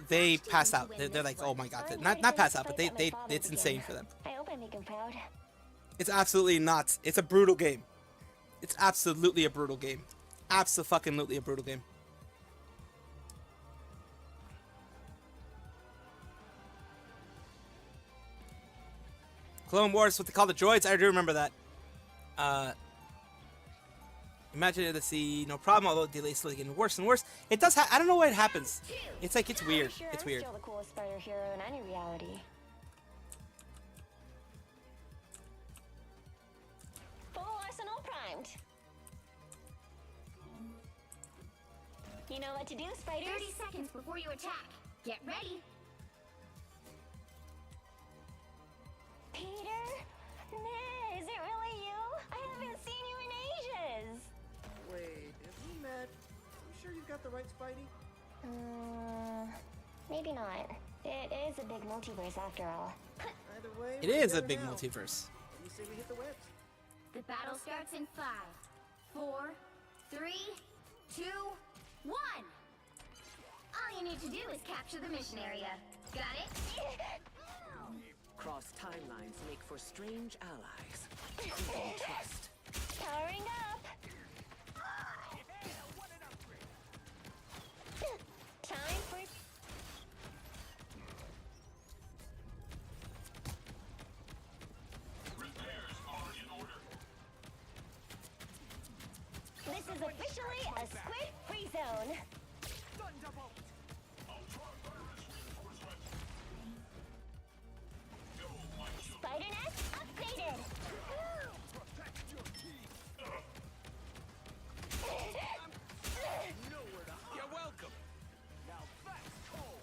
pass out. They're like, oh my god, not pass out, but it's insane for them. I hope I make him proud. It's absolutely nuts. It's a brutal game. It's absolutely a brutal game. Abso-fucking-lutely a brutal game. Clone Wars, what they call the droids. I do remember that. Imagine it to see no problem, although the delay is slowly getting worse and worse. It does. I don't know why it happens. It's like it's weird. Sure, It's I'm weird. still the coolest spider hero in any reality. Full arsenal primed. You know what to do, spiders. 30 seconds before you attack. Get ready. Peter? Is it really you? I haven't seen you in ages. Wait, have we met? I'm sure you've got the right Spidey. Maybe not. It is a big multiverse after all. Either way, It is a big multiverse. You say we hit the webs. The battle starts in 5, 4, 3, 2, 1. All you need to do is capture the mission area. Got it? Cross timelines make for strange allies. Who can trust? Powering up. Time for... Repairs are in order. This is officially a squid-free zone. Spider Nest upgraded. You're welcome. Now that's cold.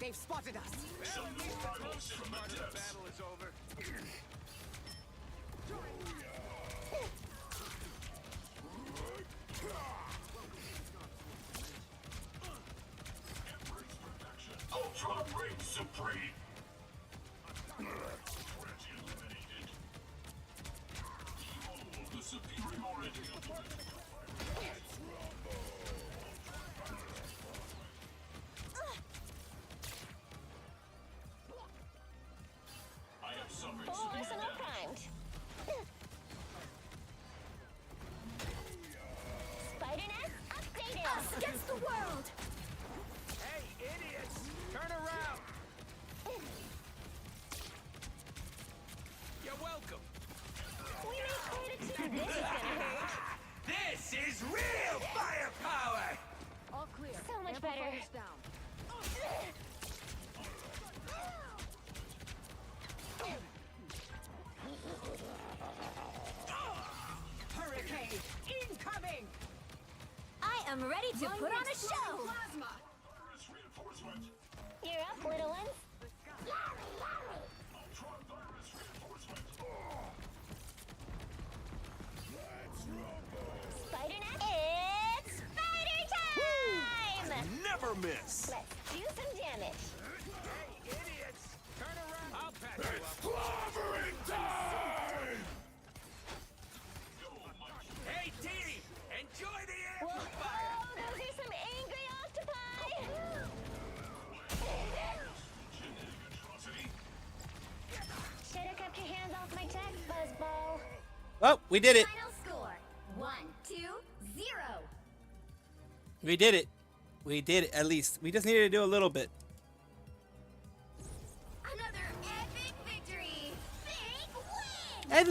They've spotted us. Some new arrivals from the depths. Battle is over. Ultron reigns supreme. Threat eliminated. Behold the superiority of the I have suffered Full severe arsenal damage. primed. Spider Nest updated. Us against the world. Hey, idiots! Turn around! You're welcome. We made quite a team. This is gonna hurt. This is real firepower! All clear. So much better. Hurricane incoming. I am ready to put on a show. Virus reinforcement. You're up, little ones. Ultron virus reinforcement. Spider Nest. It's spider time. Never miss! Let's do some damage. Hey, idiots! Turn around! I'll patch you up. Clobbering time! Hey, Dee! Enjoy the Whoa, amplifier! those are some angry octopi. Genetic atrocity. Should've kept your hands off my tech, Buzzball. Oh, we did it. Final score: 1-2-0. We did it. We did it, at least. We just needed to do a little bit. Another epic victory. Big win. I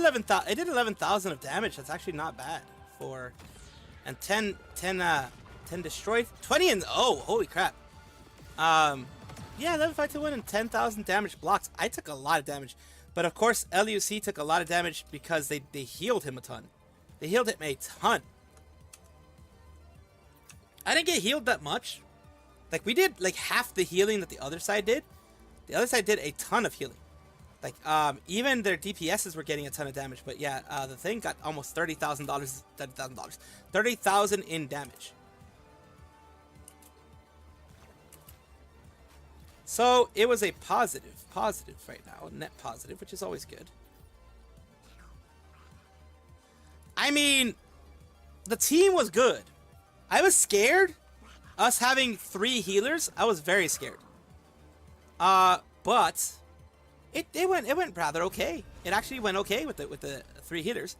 did 11,000 of damage. That's actually not bad for, and 10 destroyed, 20 and holy crap. Yeah, 11 fight to win and 10,000 damage blocks. I took a lot of damage, but of course LUC took a lot of damage because they healed him a ton. They healed him a ton. I didn't get healed that much. Like, we did like half the healing that the other side did. The other side did a ton of healing. Like, even their DPSs were getting a ton of damage. But yeah, the thing got almost $30,000. $30,000 in damage. So it was a positive right now, net positive, which is always good. I mean, the team was good. I was scared. Us having 3 healers, I was very scared. But it went rather okay. It actually went okay with the 3 healers.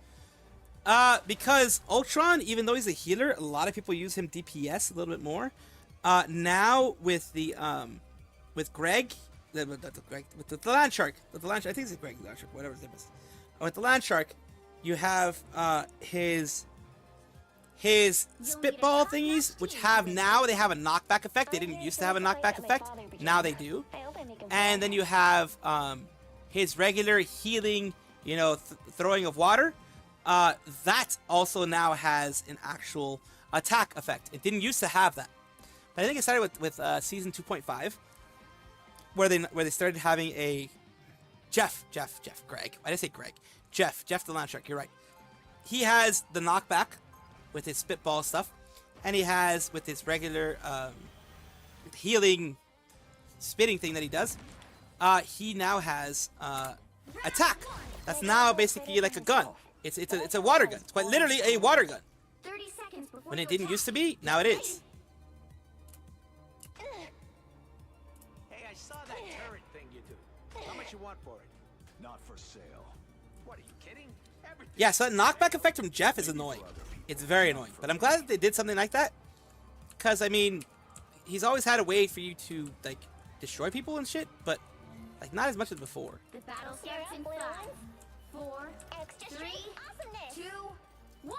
Because Ultron, even though he's a healer, a lot of people use him DPS a little bit more. Now with the with Greg, with the Land Shark, I think it's Greg Land Shark, whatever his name is. With the Land Shark, you have his spitball thingies, which they have a knockback effect. They didn't used to have a knockback effect. Now they do. And then you have his regular healing, throwing of water. That also now has an actual attack effect. It didn't used to have that. But I think it started with season 2.5, where they started having a Greg. Why did I say Greg? Jeff the Land Shark. You're right. He has the knockback with his spitball stuff, and he has with his regular healing spitting thing that he does. He now has attack. That's now basically like a gun. It's a water gun. It's quite literally a water gun. 30 seconds before When it didn't used to be, now it is. Hey, I saw that turret thing you do. How much you want for it? Not for sale. What, are you kidding? Everything. Yeah, so that knockback effect from Jeff is annoying. It's very annoying. But I'm glad that they did something like that. Because, I mean, he's always had a way for you to, like, destroy people and shit. But, like, not as much as before. The battle starts in 5, 4, 3, 2, 1.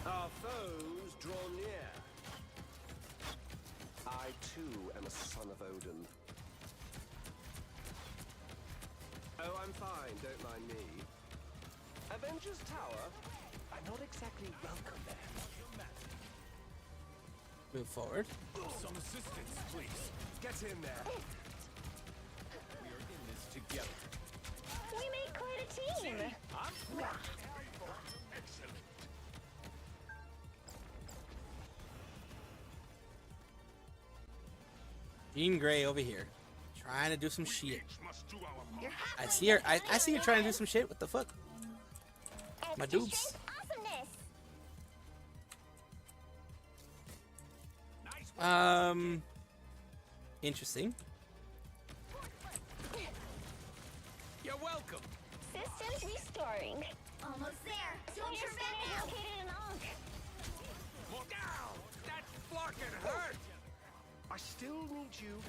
Our foes draw near. I too am a son of Odin. Oh, I'm fine, don't mind me. Avengers Tower? I'm not exactly welcome there. Move forward. Some assistance, please. Get in there. We are in this together. We make quite a team. Excellent. Jean Grey over here, trying to do some shit. Must do our You're I see her. I see her trying to do some shit. What the fuck? My dudes. Awesomeness. Interesting. You're welcome. Systems restoring. Almost there. Don't Don't turn back now. located in Ankh. Look out! That fucking hurt! I still need you.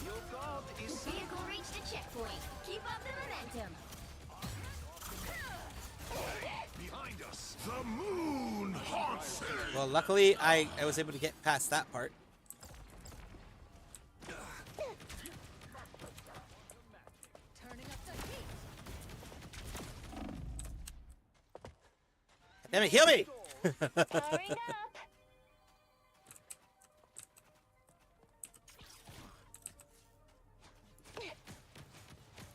Your guard is Vehicle reached a checkpoint. Keep up the momentum. behind us. The moon haunts him. Well, luckily I was able to get past that part. Damn it, heal me! Powering up.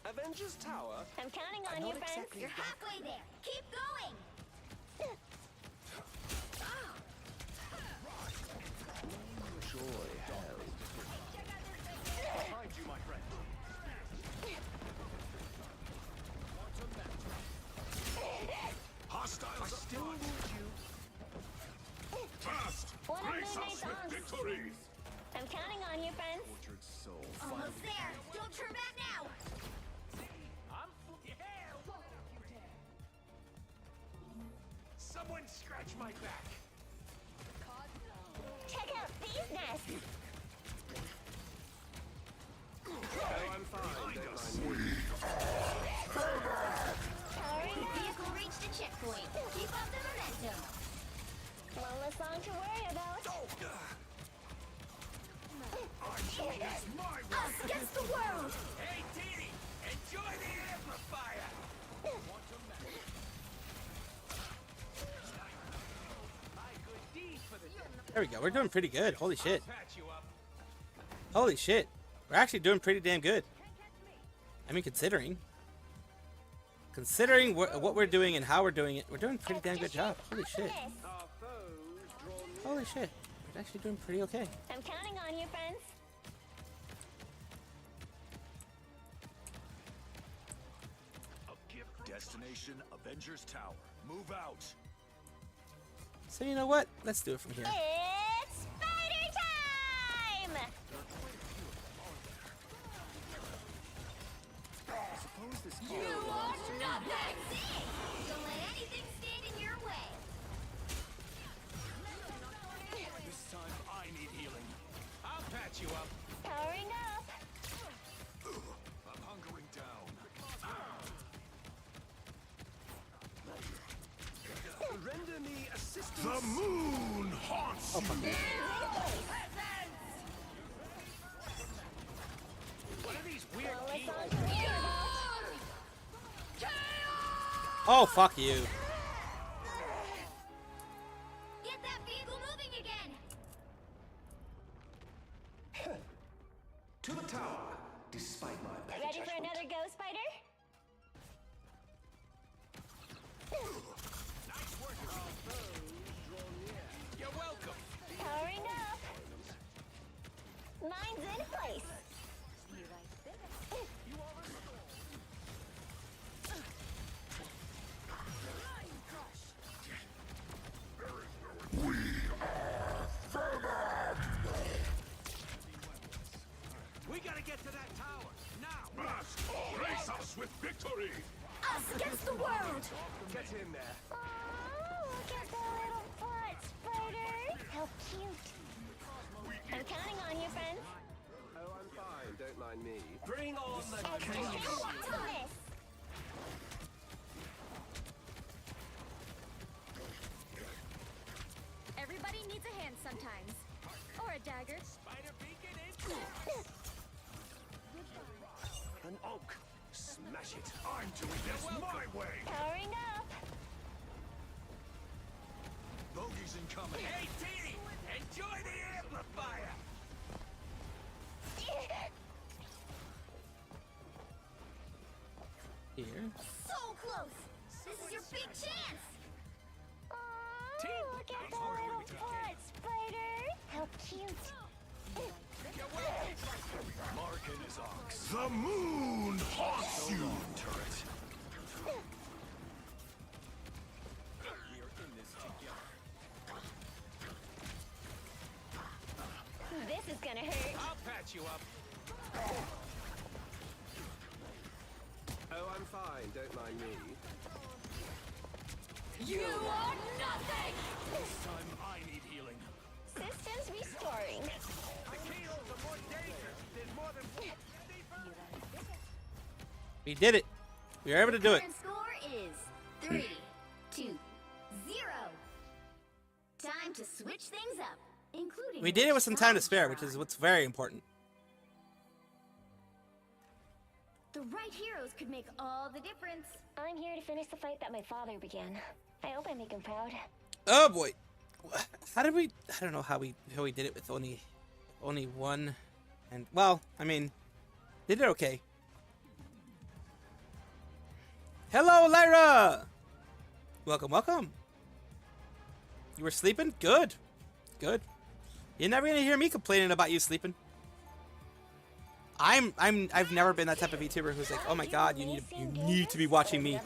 Avengers Tower. I'm counting on you, friends. You're halfway there. Keep going. Joy held. Behind you, my friend. Hostiles I still need you. fast. One of Grace Moon us Knight's with arms. victory. I'm counting on you, friends. Tortured soul. Almost there. Don't turn back now. Someone scratch my back. Check out these nests. Oh, I'm fine. Don't mind me. Powering up. Vehicle reached a checkpoint. Keep up the momentum. One less song to worry about. Us against the world. Hey, Dee, enjoy the amplifier. My good deed for the There we go. We're doing pretty good. Holy shit. patch you up. Holy shit. We're actually doing pretty damn good. I mean, considering what we're doing and how we're doing it, we're doing a pretty damn good job. Holy shit. Our foes draw near. Holy shit. We're actually doing pretty okay. I'm counting on you, friends. Destination Avengers Tower. Move out. So you know what? Let's do it from here. It's spider time! Suppose this You are nothing. Don't let anything stand in your way. This time I need healing. I'll patch you up. Powering up. I'm hunkering down. Render me assistance. The moon haunts you. What are these weird One less keyholes? song to worry about. Oh, fuck you. Get that vehicle moving again. To the tower, despite my petty Ready for judgment. another go, Spider? You're welcome. Powering up. Mine's in place. We gotta get to that tower now. Blast. Grace us with victory. Us against the world. Get in there. Oh, look at the little butt, Spider. How cute. I'm counting on you, friends. Oh, I'm fine. Don't mind me. Bring on the Awesomeness. Everybody needs a hand sometimes. Or a dagger. Spider beacon in. an oak. Smash it. I'm doing this my way. Powering up. Bogey's incoming. Hey, T! Enjoy the amplifier! Here. So close! This is your big chance! Oh, look at the little butt, Spider. How cute. Mark and his ox. The moon haunts you, turret. We are in this together. This is gonna hurt. I'll patch you up. Oh, I'm fine. Don't mind me. You are nothing! This time I need healing. Systems restoring. The keyholes are more dangerous. There's more than... We did it. We were able to do it. Current score is 3-2-0. Time to switch things up, including... We did it with some time to spare, which is what's very important. The right heroes could make all the difference. I'm here to finish the fight that my father began. I hope I make him proud. Oh boy. How did we? I don't know how we did it with only one, and well, I mean, did it okay. Hello, Lyra. Welcome, welcome. You were sleeping? Good, good. You're never gonna hear me complaining about you sleeping. I've never been that type of VTuber who's like, oh my god, you need to be watching me.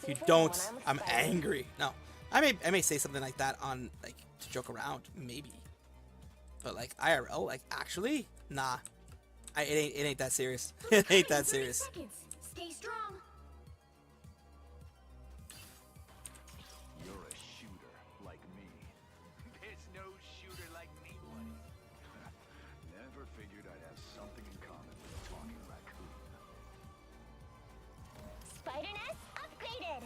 If you don't, I'm angry. No, I may say something like that on like to joke around, maybe. But like IRL, like actually, nah. It ain't that serious. It ain't that serious. Stay strong. You're a shooter like me. There's no shooter like me, buddy. Never figured I'd have something in common with a talking raccoon. Spider nest upgraded.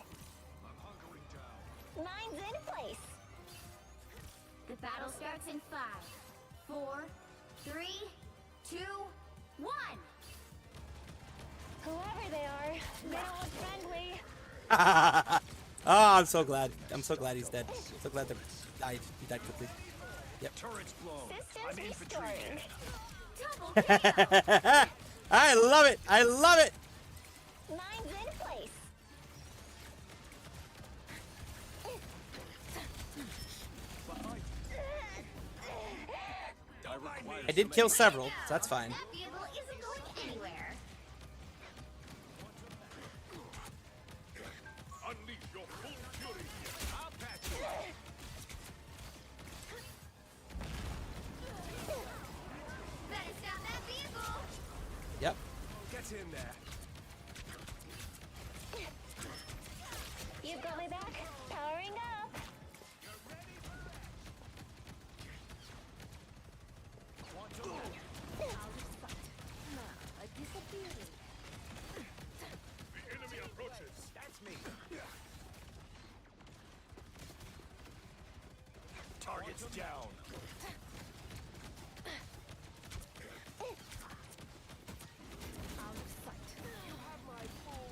I'm hunkering down. Mine's in place. The battle starts in 5, 4, 3, 2, 1. Whoever they are, they don't look friendly. Oh, I'm so glad. I'm so glad he's dead. So glad that he died quickly. Yep. Turret's blown. I'm Systems infantry. restoring. I love it. I love it. Mine's in place. I did kill several, so that's fine. That vehicle isn't going anywhere. Unleash your full fury. I'll patch you up. Better stop that vehicle. Yep. Get in there. You've got my back. Powering up. The enemy approaches. That's me. Target's down.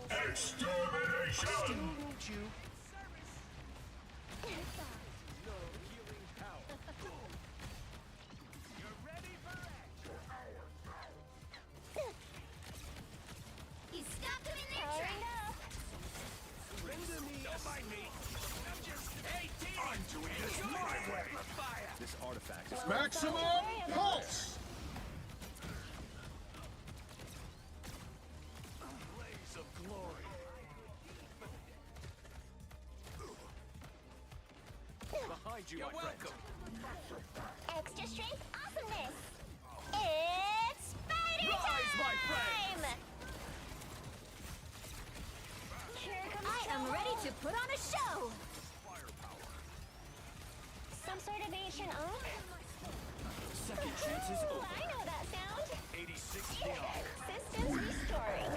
Extermination! Won't you? He's stopped him in their Powering tracks. up. Don't mind me. I'm just... Hey, T! I'm doing this Enjoy my the way. amplifier. This artifact is Maximum pulse. blaze of glory. Behind you, You're my friend. welcome. Extra strength awesomeness. It's spider Rise, my friend. time. Here comes I am ready to put on a show. some sort of ancient oak. Second chances Ooh, open. I know that sound. 86 beyond. Systems restoring.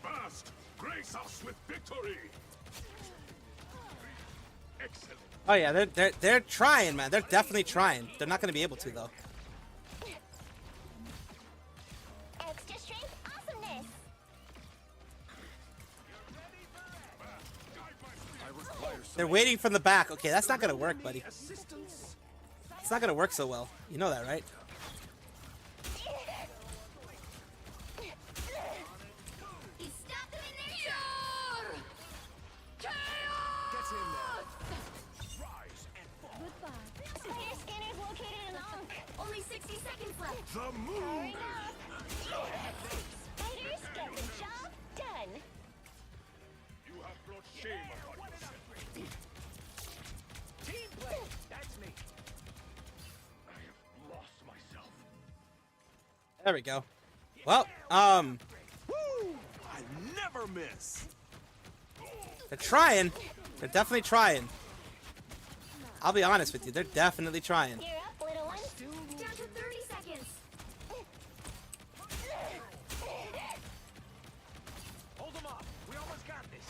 Fast! Grace us with victory! Excellent. Oh yeah, they're trying, man. They're definitely trying. They're not gonna be able to though. Extra strength awesomeness. They're waiting from the back. Okay, that's not gonna work, buddy. It's not gonna work so well. You know that, right? Only 60 seconds left. The moon. Spiders get the job done. You have brought shame upon yourself. Team play. That's me. I have lost myself. There we go. Well, Woo! I never miss. they're trying. They're definitely trying. I'll be honest with you. They're definitely trying. You're up, little one. Down to 30 seconds. Hold them off. We almost got this.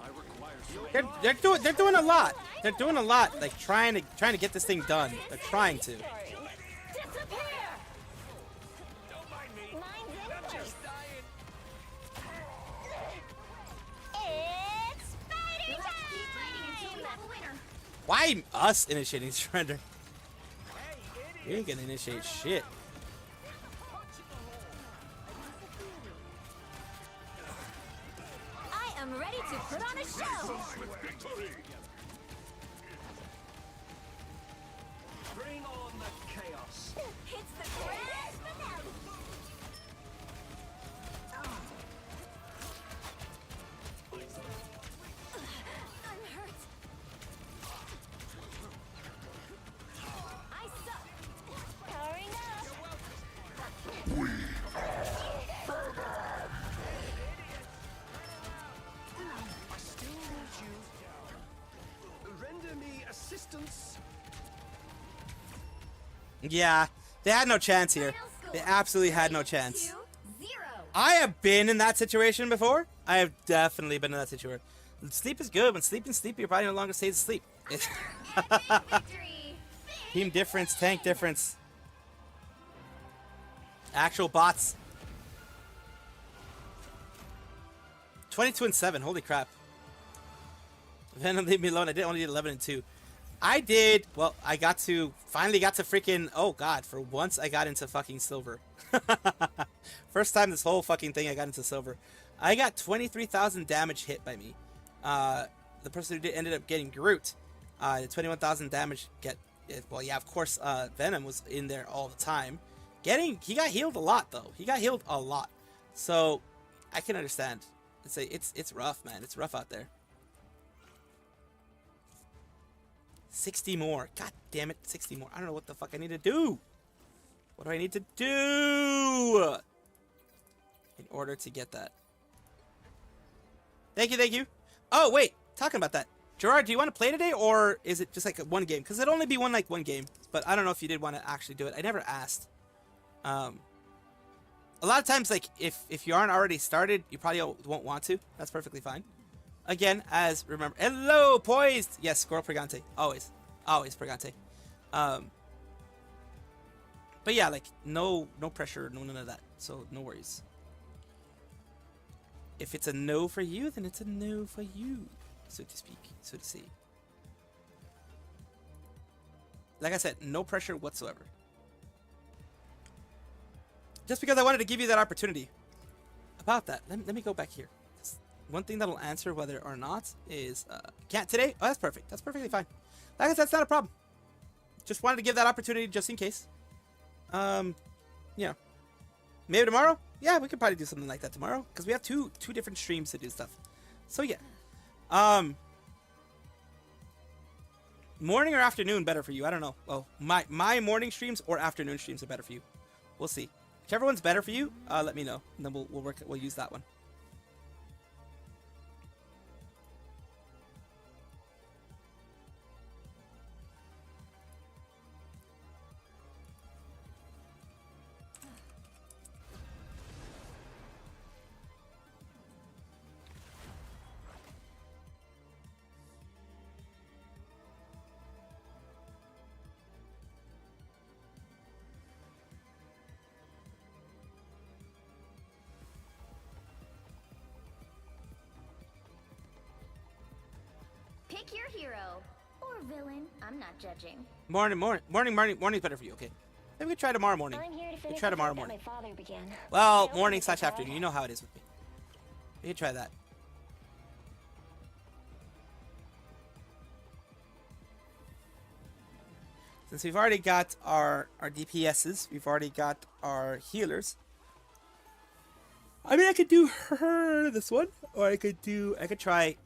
I require They're doing a lot. They're doing a lot. Like trying to get this thing done. They're trying to. It's spider time! Why us initiating surrender? We ain't gonna initiate shit. I am ready to put on a show. Victory. Bring on the chaos. It's the grand finale. I'm hurt. I suck. Powering up. I still need you. Render me assistance. Yeah, they had no chance here. They absolutely had no chance. I have been in that situation before. I have definitely been in that situation. Sleep is good. When sleeping's sleepy, your body no longer stays asleep. Team difference, tank difference. Actual bots. 22 and 7. Holy crap. Venom, leave me alone. I didn't only did 11 and 2. I did. Well, I finally got to freaking. Oh god, for once I got into fucking silver. First time this whole fucking thing I got into silver. I got 23,000 damage hit by me. The person who ended up getting Groot. 21,000 damage get. Well, yeah, of course. Venom was in there all the time. He got healed a lot though. He got healed a lot. So I can understand. It's rough, man. It's rough out there. 60 more. God damn it, 60 more. I don't know what the fuck I need to do. What do I need to do in order to get that? Thank you, thank you. Oh, wait. Talking about that. Gerard, do you want to play today, or is it just like one game? Because it'd only be one game. But I don't know if you did want to actually do it. I never asked. A lot of times, like, if you aren't already started, you probably won't want to. That's perfectly fine. Again, as remember, hello, poised. Yes, Squirrel Pregante, always Pregante. But yeah, like no pressure, none of that. So no worries. If it's a no for you, then it's a no for you, so to speak, so to say. Like I said, no pressure whatsoever. Just because I wanted to give you that opportunity. About that, let me go back here. One thing that'll answer whether or not is can't today. Oh, that's perfect. That's perfectly fine. Like I said, that's not a problem. Just wanted to give that opportunity just in case. Yeah. Maybe tomorrow? Yeah, we could probably do something like that tomorrow because we have two different streams to do stuff. So yeah. Morning or afternoon better for you? I don't know. Well, my morning streams or afternoon streams are better for you. We'll see. Whichever one's better for you, let me know, and then we'll use that one. Pick your hero or villain. I'm not judging. Morning's better for you. Okay. Maybe we try tomorrow morning. I'm here to We finish try the tomorrow work that morning. my father began. Well, morning/afternoon. You know how it is with me. We can try that. Since we've already got our DPSs, we've already got our healers. I mean, I could do her this one, or I could try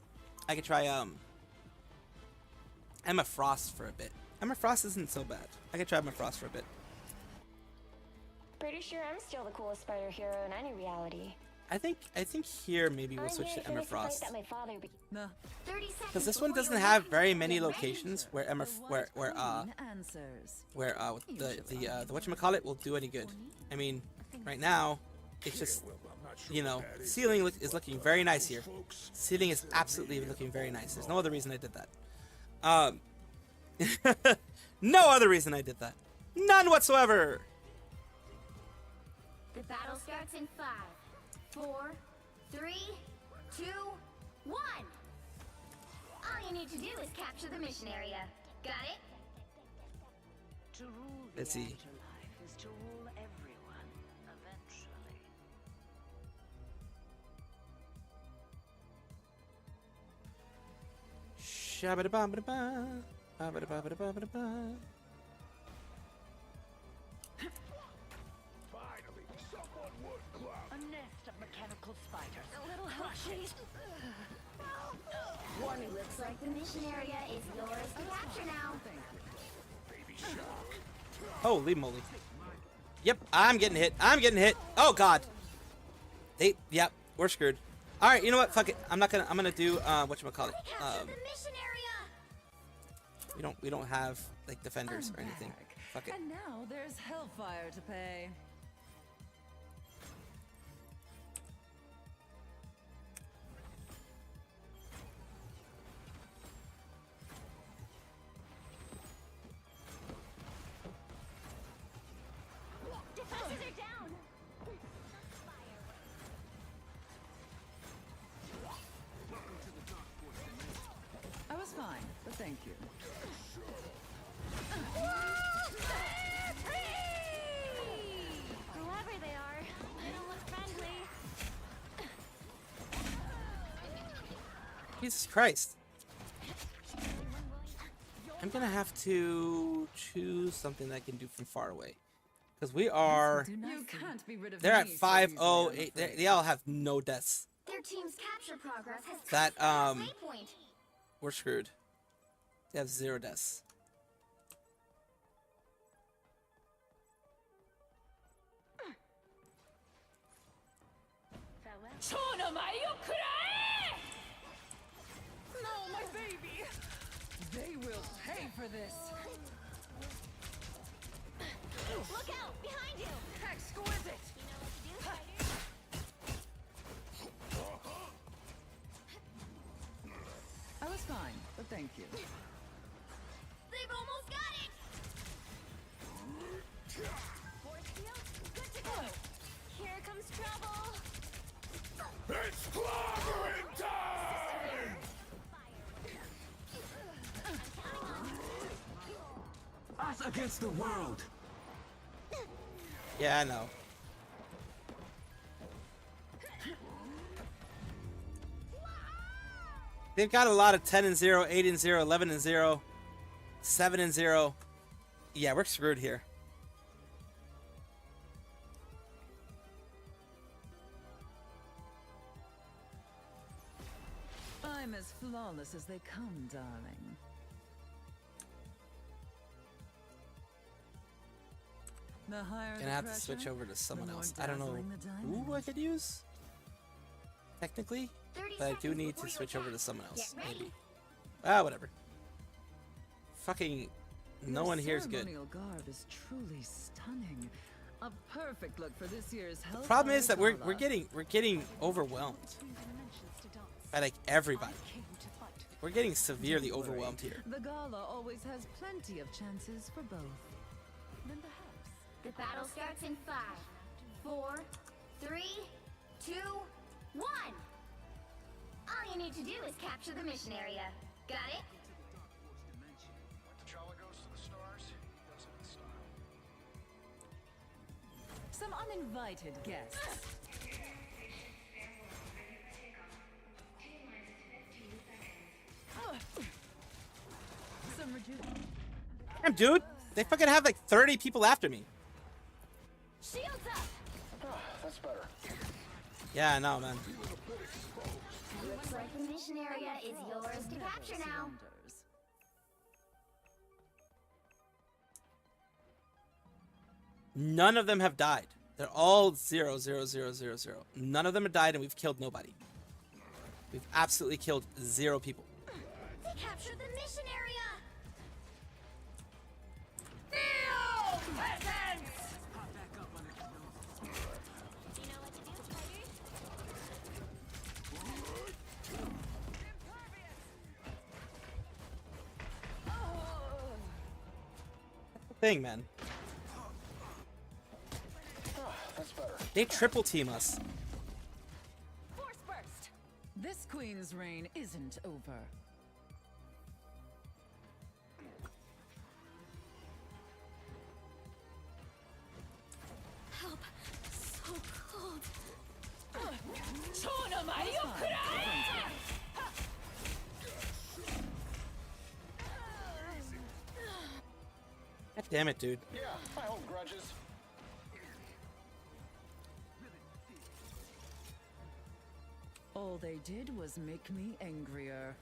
Emma Frost for a bit. Emma Frost isn't so bad. I could try Emma Frost for a bit. Pretty sure I'm still the coolest spider hero in any reality. I think here maybe we'll switch to Emma Frost. Because this one doesn't have very many locations where the whatchamacallit will do any good. I mean, right now, it's just, you know, ceiling is looking very nice here. Ceiling is absolutely looking very nice. There's no other reason I did that. No other reason I did that. None whatsoever. The battle starts in 5, 4, 3, 2, 1. All you need to do is capture the mission area. Got it? To rule the Let's see. afterlife is to rule everyone eventually. Shabba-da-ba-ba-da-ba. Ba-ba-da-ba-ba-da-ba-ba-da-ba. A nest of mechanical spiders. A little help, please. Warning. Looks like the mission area is yours to capture now. Holy moly. Yep, I'm getting hit. Oh god. Yep, we're screwed. Alright, you know what? Fuck it. I'm gonna do whatchamacallit. We don't have like defenders or anything. Fuck it. And now there's hellfire to pay. Defenses are down. I was fine, but thank you. Whoever they are, they don't look friendly. Jesus Christ. I'm gonna have to choose something that I can do from far away. Because we are... You can't be rid of They're at me so 508. They all have no deaths. Their team's capture progress has That, passed the halfway point. We're screwed. They have 0 deaths. No, my baby! They will pay for this! Look out! Behind you! Exquisite! I was fine, but thank you. They've almost got it! Force field, good to go. Here comes trouble. It's clobbering time! Us against the world. Yeah, I know. They've got a lot of 10 and 0, 8 and 0, 11 and 0, 7 and 0. Yeah, we're screwed here. I'm as flawless as they come, darling. The higher Gonna the have to pressure, switch over to someone the more else. I don't know dazzling the diamond. who I could use, technically, but I do need to switch over to someone else, maybe. Ah, whatever. Fucking no one here is good. Ceremonial garb is truly stunning. A perfect look for this year's The problem is that we're Gala. getting overwhelmed by like everybody. We're getting severely overwhelmed here. The gala always has plenty of chances for both. Then perhaps the battle starts in 5, 4, 3, 2, 1. All you need to do is capture the mission area. Got it? Some uninvited guests. Some Damn, dude. They fucking have like 30 people after me. Shields up. That's better. Yeah, I know, man. Looks like the mission area is yours to capture now. None of them have died. They're all 0, 0, 0, 0, 0. None of them have died, and we've killed nobody. We've absolutely killed 0 people. They captured the mission area. Thing, man. That's better. They triple team us. Force burst. This queen's reign isn't over. Help. So cold. God damn it, dude. Yeah, I hold grudges. All they did was make me angrier.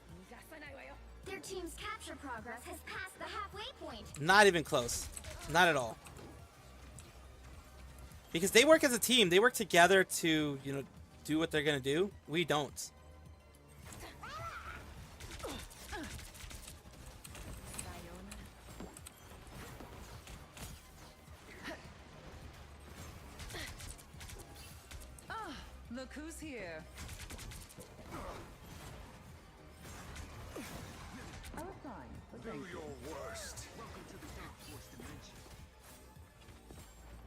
Their team's capture progress has passed the halfway point. Not even close. Not at all. Because they work as a team. They work together to, you know, do what they're gonna do. We don't. Look who's here. I was fine, but Do thank you. your worst.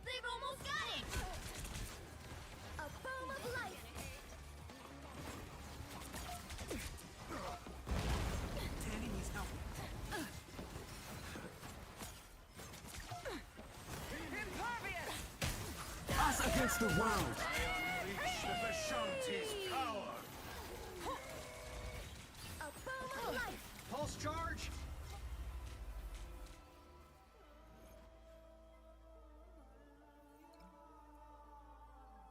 They've almost got it. A foam of life. Danny needs help. Us against the world. Unleash the Vishanti's power. A foam of life. Pulse charge.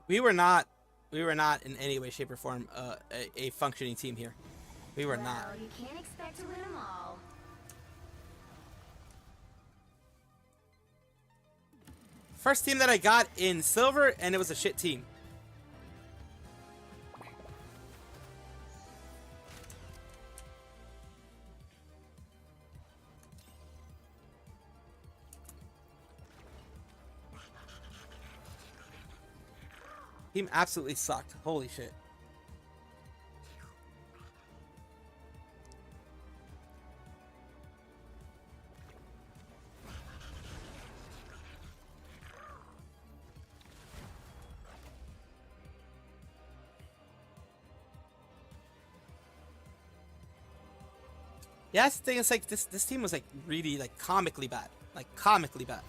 We were not in any way, shape, or form a functioning team here. We were not. Well, you can't expect to win them all. First team that I got in silver, and it was a shit team. Team absolutely sucked. Holy shit. Yeah, that's the thing. It's like this team was like really like comically bad. Like comically bad.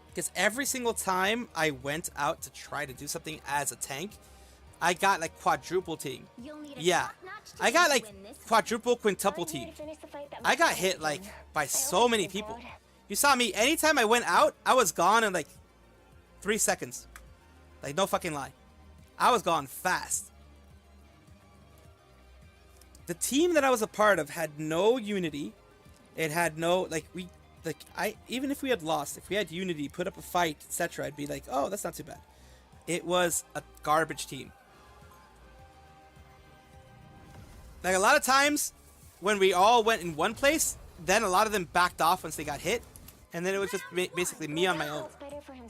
Because every single time I went out to try to do something as a tank, I got like quadruple team. Yeah, I got like quadruple, quintuple team. I got hit like by so many people. You saw me, anytime I went out, I was gone in like 3 seconds. Like no fucking lie. I was gone fast. The team that I was a part of had no unity. It had no, even if we had lost, if we had unity, put up a fight, etc., I'd be like, oh, that's not too bad. It was a garbage team. Like a lot of times when we all went in one place, then a lot of them backed off once they got hit, and then it was just basically me on my own,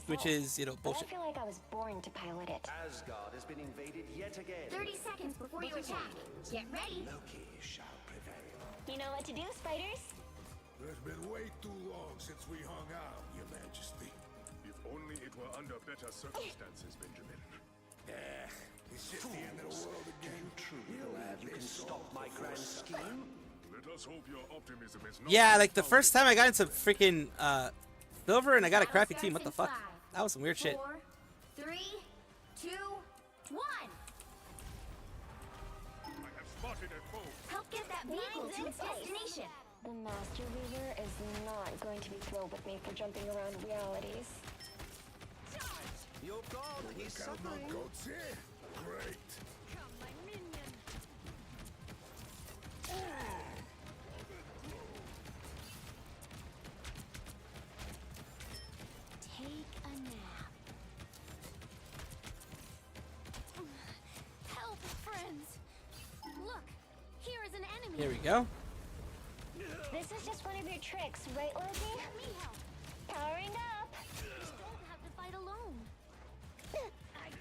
which is, you know, bullshit. I feel like I was born to pilot it. Asgard has been invaded yet again. 30 seconds before you attack. Get ready. Loki shall prevail. You know what to do, spiders? It's been way too long since we hung out, Your Majesty. If only it were under better circumstances, Benjamin. Is this the end of the world again? Truly glad you can stop my grand scheme. Let us hope your optimism is not Yeah, like the first time I got into freaking silver and I got a crappy team. What the fuck? That was some weird shit. 4, 3, 2, 1. I have spotted a foe. Help get that vehicle to its destination. The Master Weaver is not going to be thrilled with me for jumping around realities. You're gone. He's suffering. Great. Take a nap. Help, friends. Look, here is an enemy. Here we go. This is just one of your tricks, right, Loki? Let me help. Powering up. You don't have to fight alone.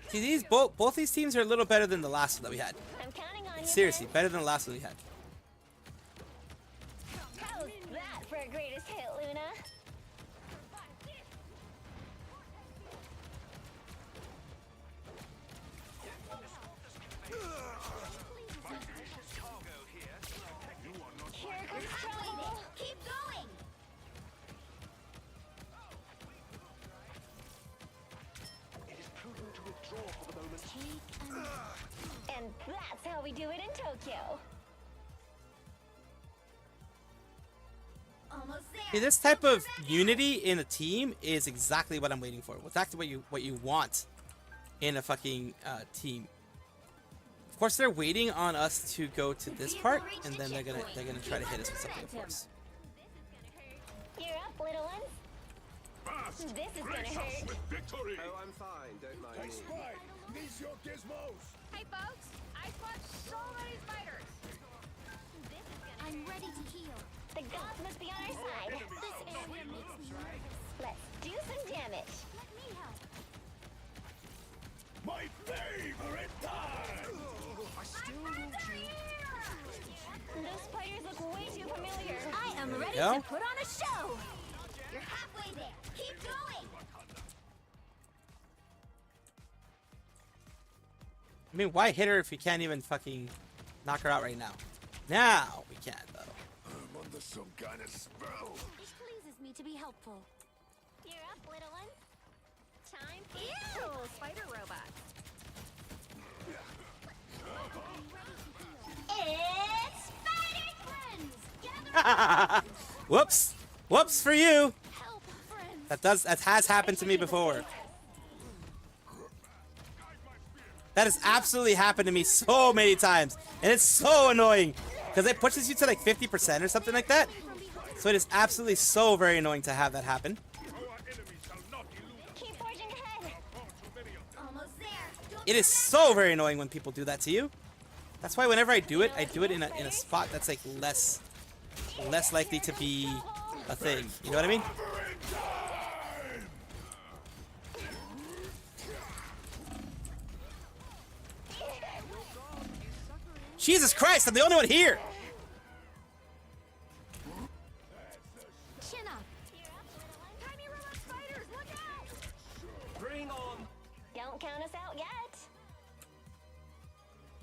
See, these both these teams are a little better than the last one that we had. I'm counting on you. Seriously, better than the last one we had. How's that for a greatest hit, Luna? Here comes trouble. Keep going. It is prudent to withdraw for the moment. Take a nap. And that's how we do it in Tokyo. Almost there. See, this type of unity in a team is exactly what I'm waiting for. Exactly what you want in a fucking team. Of course, they're waiting on us to go to this part, and then they're gonna try to hit us with something, of course. You're up, little ones. Fast. This is gonna Grace us hurt. with victory. Oh, I'm fine. Don't mind me. Spike, these your gizmos. Hey, folks. I fought so many spiders. I'm ready to heal. The gods must be on our side. This area makes me nervous. Let's do some damage. Let me help. My favorite time. I still want you. Those spiders look way too familiar. I am ready go. to put on a show. You're halfway there. Keep going. I mean, why hit her if you can't even fucking knock her out right now? Now we can, though. I'm under some kind of spell. It pleases me to be helpful. You're up, little one. Time for Ew, spider robot. It's spider friends. Whoops! Whoops for you. Help, friends. That has happened to me before. That has absolutely happened to me so many times, and it's so annoying because it pushes you to like 50% or something like that. So it is absolutely so very annoying to have that happen. keep forging ahead. Almost there. Don't It is so very annoying when people do that to you. That's why whenever I do it in a spot that's like less likely to be a thing. You know what I mean? Jesus Christ, I'm the only one here! chin up. Tiny robot spiders, look out. Bring on. Don't count us out yet.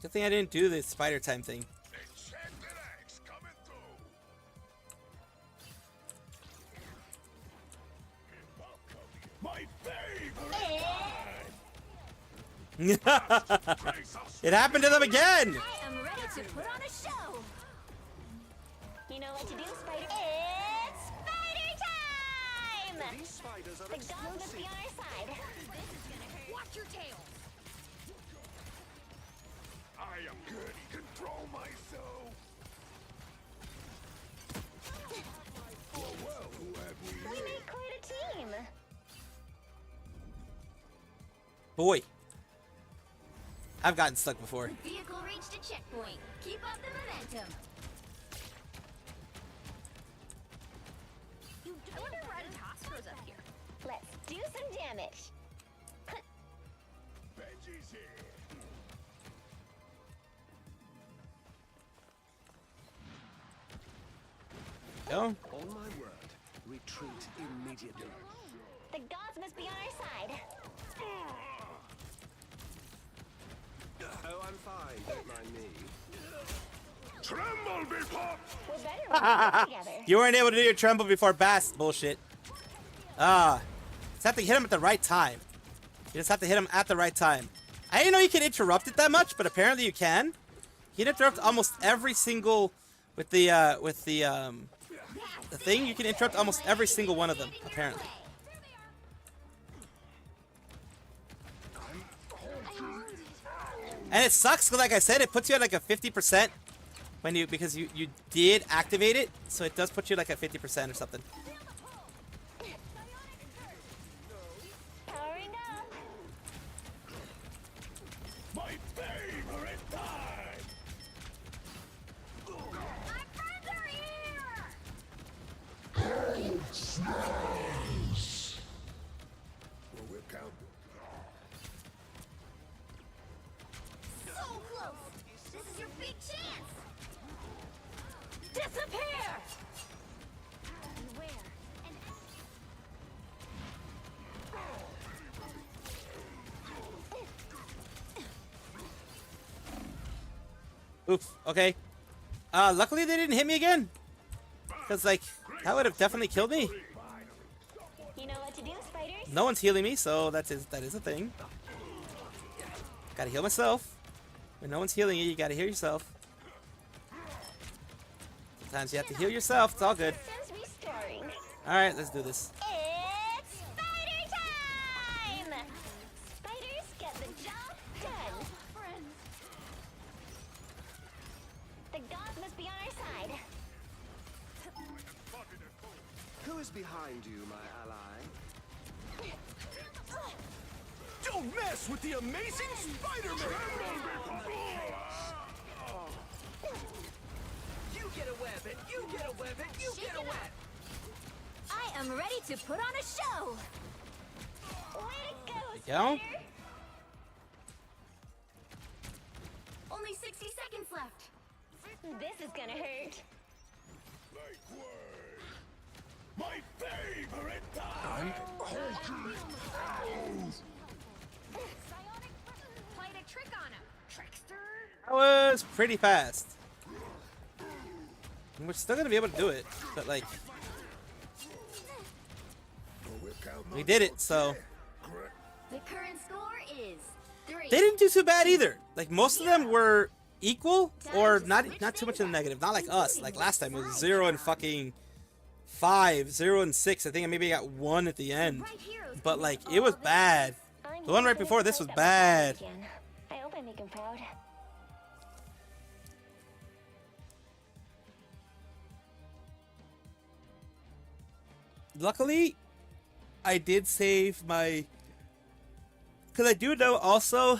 Good thing I didn't do the spider time thing. Enchanted eggs coming through. My favorite. It happened to them again! I am ready to put on a show. You know what to do, spider. It's spider time! These spiders are The gods must be explosive. on our side. Watch your tail. I am good. Control myself. Well, who have we We here? make quite a team. Boy. I've gotten stuck before. Vehicle reached a checkpoint. Keep up the momentum. I wonder why Tasco's up here. Let's do some damage. Benji's here. Go. On my word, retreat immediately. The gods must be on our side. Oh, I'm fine. Don't mind me. Tremble before. We're better when we work together. You weren't able to do your tremble before Bass. Bullshit. Just have to hit him at the right time. You just have to hit him at the right time. I didn't know you can interrupt it that much, but apparently you can. You can interrupt almost every single with the thing. You can interrupt almost every single one of them, apparently. And it sucks because, like I said, it puts you at like a 50% when because you did activate it, so it does put you like at 50% or something. Powering up. My favorite time. My friends are here. Snails. Well, we're counting. So close. This is your big chance. Disappear. Beware. Oof. Okay. Luckily they didn't hit me again. Because, like, that would have definitely killed me. You know what to do, spiders. No one's healing me, so that is a thing. Gotta heal myself. When no one's healing you, you gotta heal yourself. Sometimes you have to heal yourself. It's all good. Alright, let's do this. It's spider time! Spiders get the job done. The gods must be on our side. Who is behind you, my ally? Don't mess with the amazing Spider-Man! You get a web, and you get a web, and you get a web! I am ready to put on a show! Way to go, There you go. Spider! Only 60 seconds left. This is gonna hurt. My favorite time. Played a trick on him, trickster. That was pretty fast. And we're still gonna be able to do it, but like, we did it, so. The current score is 3. They didn't do too bad either. Like, most of them were equal or not too much in the negative. Not like us. Like last time it was 0 and fucking 5, 0 and 6. I think I maybe got 1 at the end. But like, it was bad. The one right before this was bad. I hope I make him proud. Luckily, I did save my... Because I do know also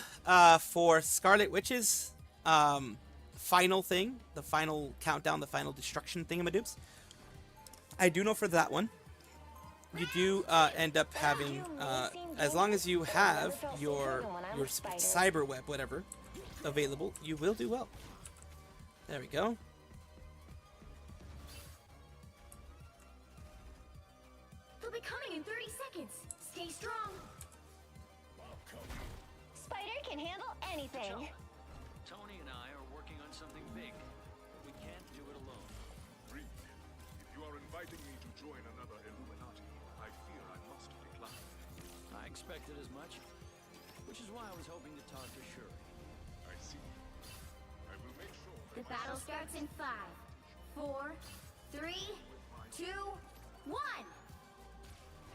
for Scarlet Witch's final thing, the final countdown, the final destruction thingamadoops, I do know for that one, you do end up having, as long as you have your cyber web, whatever, available, you will do well. There we go. They'll be coming in 30 seconds. Stay strong. Spider can handle anything. Tony and I are working on something big. We can't do it alone. Reed, if you are inviting me to join another Illuminati, I fear I must decline. I expected as much, which is why I was hoping to talk to Shuri. I see. I will make sure The battle starts in 5, 4, 3, 2, 1.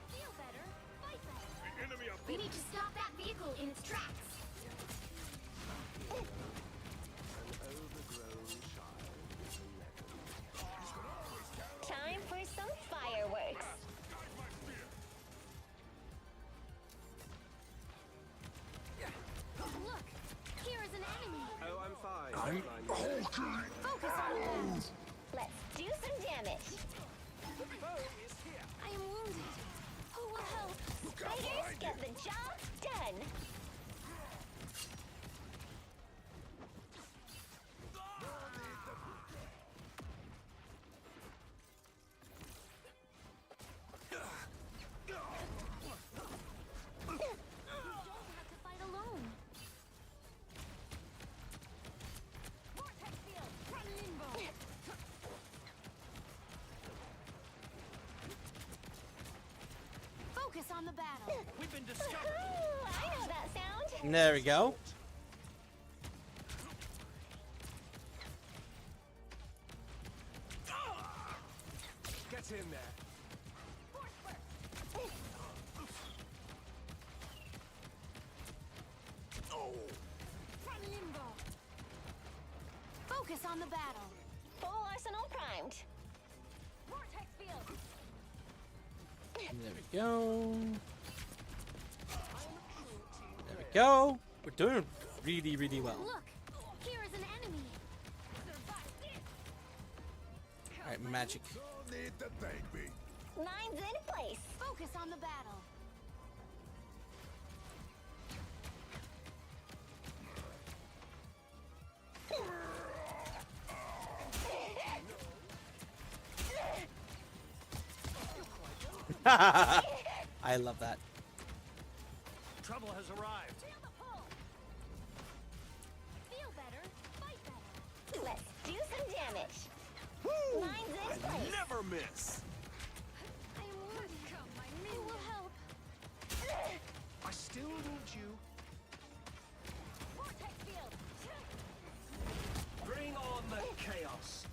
Feel better, fight better. the enemy are We need to stop that vehicle in its tracks. Time for some fireworks. Look, here is an enemy. Oh, I'm fine. I'm Focus on that. Let's do some damage. I am wounded. Who will help? Spiders get the job done. You don't have to fight alone. on the battle. We've been discovered. I know that sound. There we go. Get in there. From limbo. Focus on the battle. Full arsenal primed. Vortex field. There we go. There we go. We're doing really, really well. Look, here is an enemy. All right, magic. Need to thank me. Mine's in place. Focus on the battle. I love that. Trouble has arrived. Feel better, fight better. Let's do some damage. Mine's in place. Never miss. I am worthy. It will help. I still need you. Vortex field. Bring on the chaos.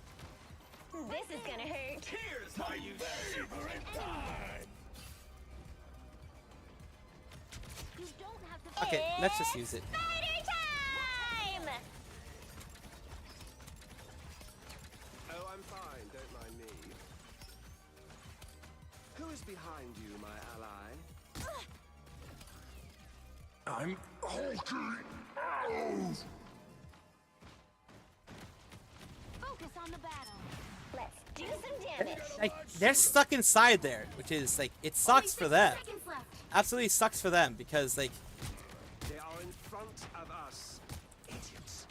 This is gonna hurt. Here's how you favorite time. You don't have to. Okay, let's just use it. Spider time! Oh, I'm fine. Don't mind me. Who is behind you, my ally? I'm hulking. Focus on the battle. Let's do some damage. Like, they're stuck inside there, which is like, it sucks for them. Seconds left. Absolutely sucks for them because like, They are in front of us. Idiots.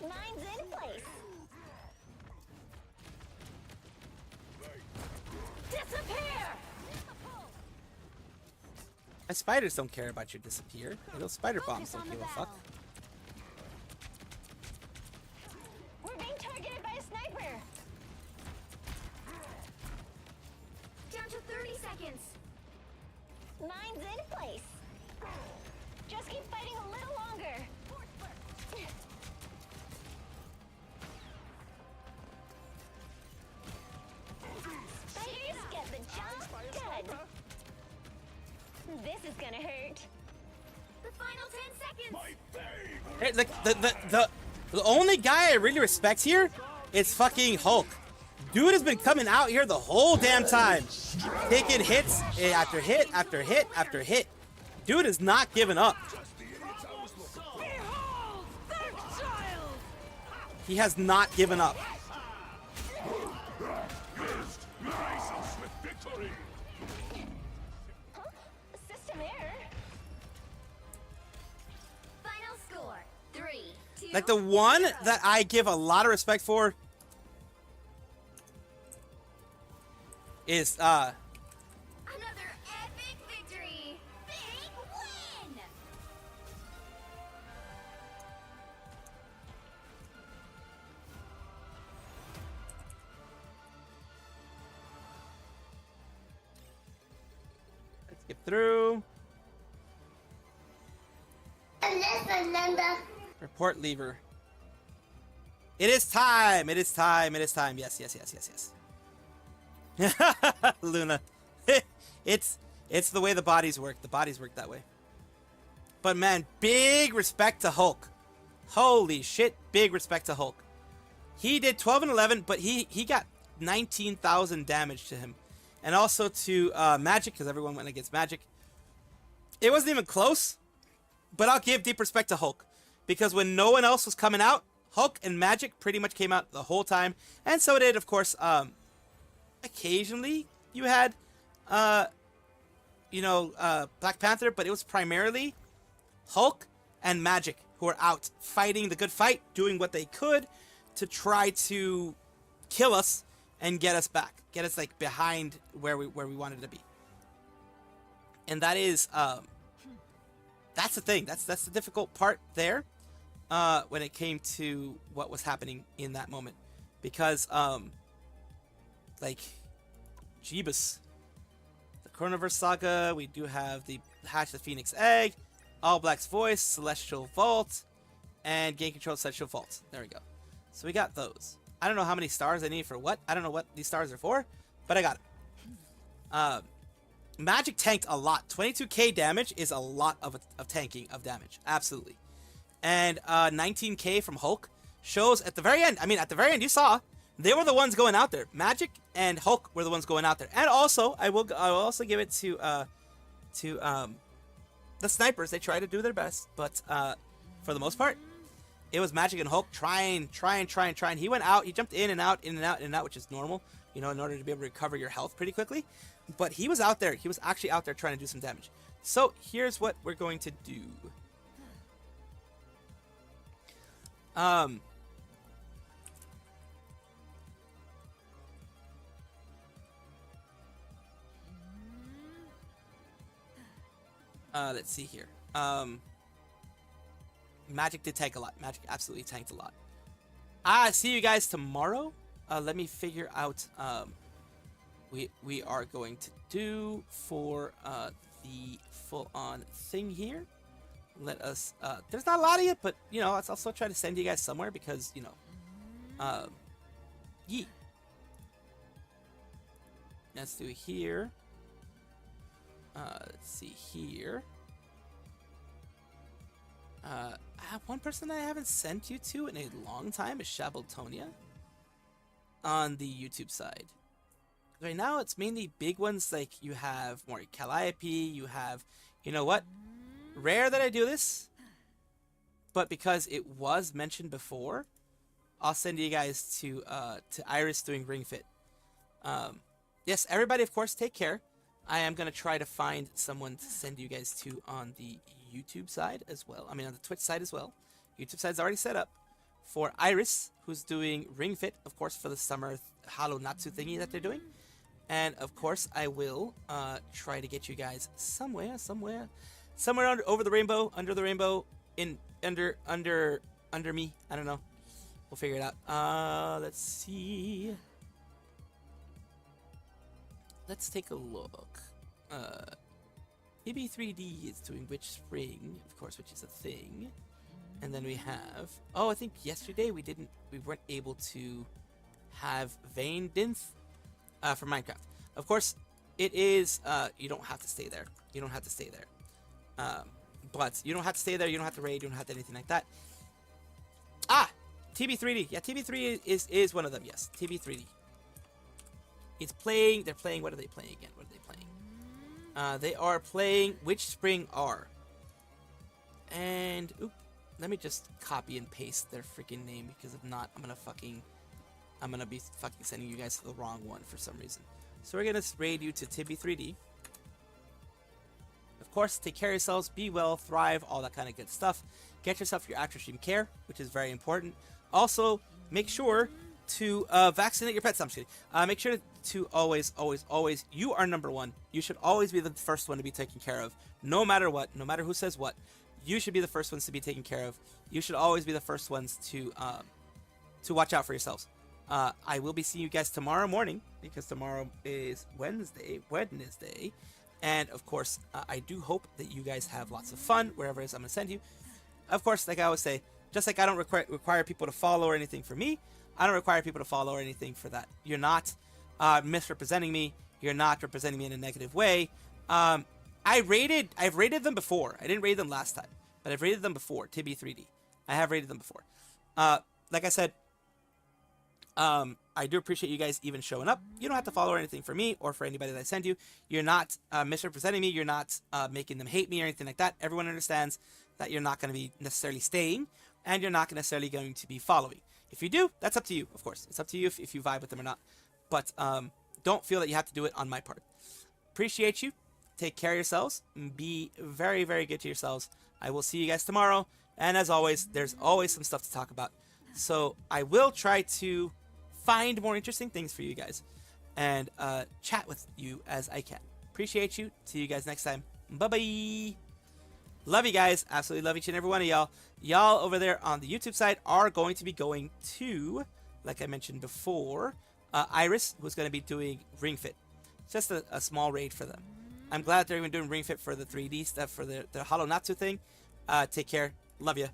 Mine's in place. Disappear! spiders don't care about your disappear. Those spider bombs don't give a fuck. We're being targeted by a sniper. Down to 30 seconds. Mine's in place. Just keep fighting a little longer. Spiders get the job done. This is gonna hurt. The final 10 seconds. Hey, the only guy I really respect here is fucking Hulk. Dude has been coming out here the whole damn time, taking hits after hit after hit after hit. Dude is not giving up. He has not given up. System error. Final score 3-2. Like the one that I give a lot of respect for is Another epic victory. Big win. let's get through. Report lever. It is time. It is time. It is time. Yes, yes, yes, yes, yes. Luna. it's the way the bodies work. The bodies work that way. But man, big respect to Hulk. Holy shit, big respect to Hulk. He did 12 and 11, but he got 19,000 damage to him. And also to Magic, because everyone went against Magic. It wasn't even close, but I'll give deep respect to Hulk. Because when no one else was coming out, Hulk and Magic pretty much came out the whole time. And so did, of course, occasionally you had, Black Panther, but it was primarily Hulk and Magic who were out fighting the good fight, doing what they could to try to kill us and get us back, get us like behind where we wanted to be. And that is, that's the thing. That's the difficult part there, when it came to what was happening in that moment, because, like, Jeebus, Chronoverse Saga. We do have the Hatch the Phoenix Egg, All Black's Voice, Celestial Vault, and Game Control Celestial Vault. There we go. So we got those. I don't know how many stars I need for what. I don't know what these stars are for, but I got it. Magic tanked a lot. 22k damage is a lot of tanking of damage. Absolutely. And 19k from Hulk shows at the very end. I mean, at the very end, you saw they were the ones going out there. Magic and Hulk were the ones going out there. And also, I will also give it to the snipers. They try to do their best, but for the most part, it was Magic and Hulk trying. He went out. He jumped in and out, which is normal, you know, in order to be able to recover your health pretty quickly. But he was out there. He was actually out there trying to do some damage. So here's what we're going to do. Let's see here. Magic did tank a lot. Magic absolutely tanked a lot. See you guys tomorrow. Let me figure out we are going to do for the full-on thing here. Let us there's not a lot of it, but you know, I'll still try to send you guys somewhere because, you know, let's do it here. Let's see here. I have one person that I haven't sent you to in a long time is Shabletonia on the YouTube side. Right now, it's mainly big ones like you have more Calliope, you have, you know what? Rare that I do this, but because it was mentioned before, I'll send you guys to Iris doing Ring Fit. Yes, everybody, of course, take care. I am going to try to find someone to send you guys to on the YouTube side as well. I mean, on the Twitch side as well. YouTube side's already set up for Iris, who's doing Ring Fit, of course, for the summer Halo Natsu thingy that they're doing. And, of course, I will try to get you guys somewhere over the rainbow, under the rainbow, under me. I don't know. We'll figure it out. Let's see. Let's take a look. EB3D is doing Witch Spring, of course, which is a thing. And then we have... Oh, I think yesterday we weren't able to have Vane Dinth for Minecraft. Of course, it is... you don't have to stay there. You don't have to stay there. But you don't have to stay there. You don't have to raid. You don't have to anything like that. TB3D. Yeah, TB3 is one of them, yes. TB3D. It's playing... They're playing... What are they playing again? What are they playing? They are playing Witch Spring R. And... Oop, let me just copy and paste their freaking name, because if not, I'm gonna be fucking sending you guys to the wrong one for some reason. So we're gonna raid you to TB3D. Of course, take care of yourselves, be well, thrive, all that kind of good stuff. Get yourself your after stream care, which is very important. Also, make sure to vaccinate your pets. I'm just kidding. Make sure to always, you are number one. You should always be the first one to be taken care of, no matter what, no matter who says what. You should be the first ones to be taken care of. You should always be the first ones to watch out for yourselves. I will be seeing you guys tomorrow morning, because tomorrow is Wednesday, and of course, I do hope that you guys have lots of fun wherever it is I'm gonna send you. Of course, like I always say, just like I don't require people to follow or anything for me, I don't require people to follow or anything for that. You're not misrepresenting me. You're not representing me in a negative way. I've rated them before. I didn't raid them last time, but I've rated them before. TB3D. I have rated them before. Like I said, I do appreciate you guys even showing up. You don't have to follow or anything for me or for anybody that I send you. You're not misrepresenting me. You're not making them hate me or anything like that. Everyone understands that you're not going to be necessarily staying, and you're not necessarily going to be following. If you do, that's up to you, of course. It's up to you if you vibe with them or not. But don't feel that you have to do it on my part. Appreciate you. Take care of yourselves. Be very, very good to yourselves. I will see you guys tomorrow. And as always, there's always some stuff to talk about. So I will try to find more interesting things for you guys and chat with you as I can. Appreciate you. See you guys next time. Bye-bye. Love you guys. Absolutely love each and every one of y'all. Y'all over there on the YouTube side are going to be going to, like I mentioned before, Iris, who's going to be doing Ring Fit. Just a small raid for them. I'm glad they're even doing Ring Fit for the 3D stuff for the Hollow Natsu thing. Take care. Love you.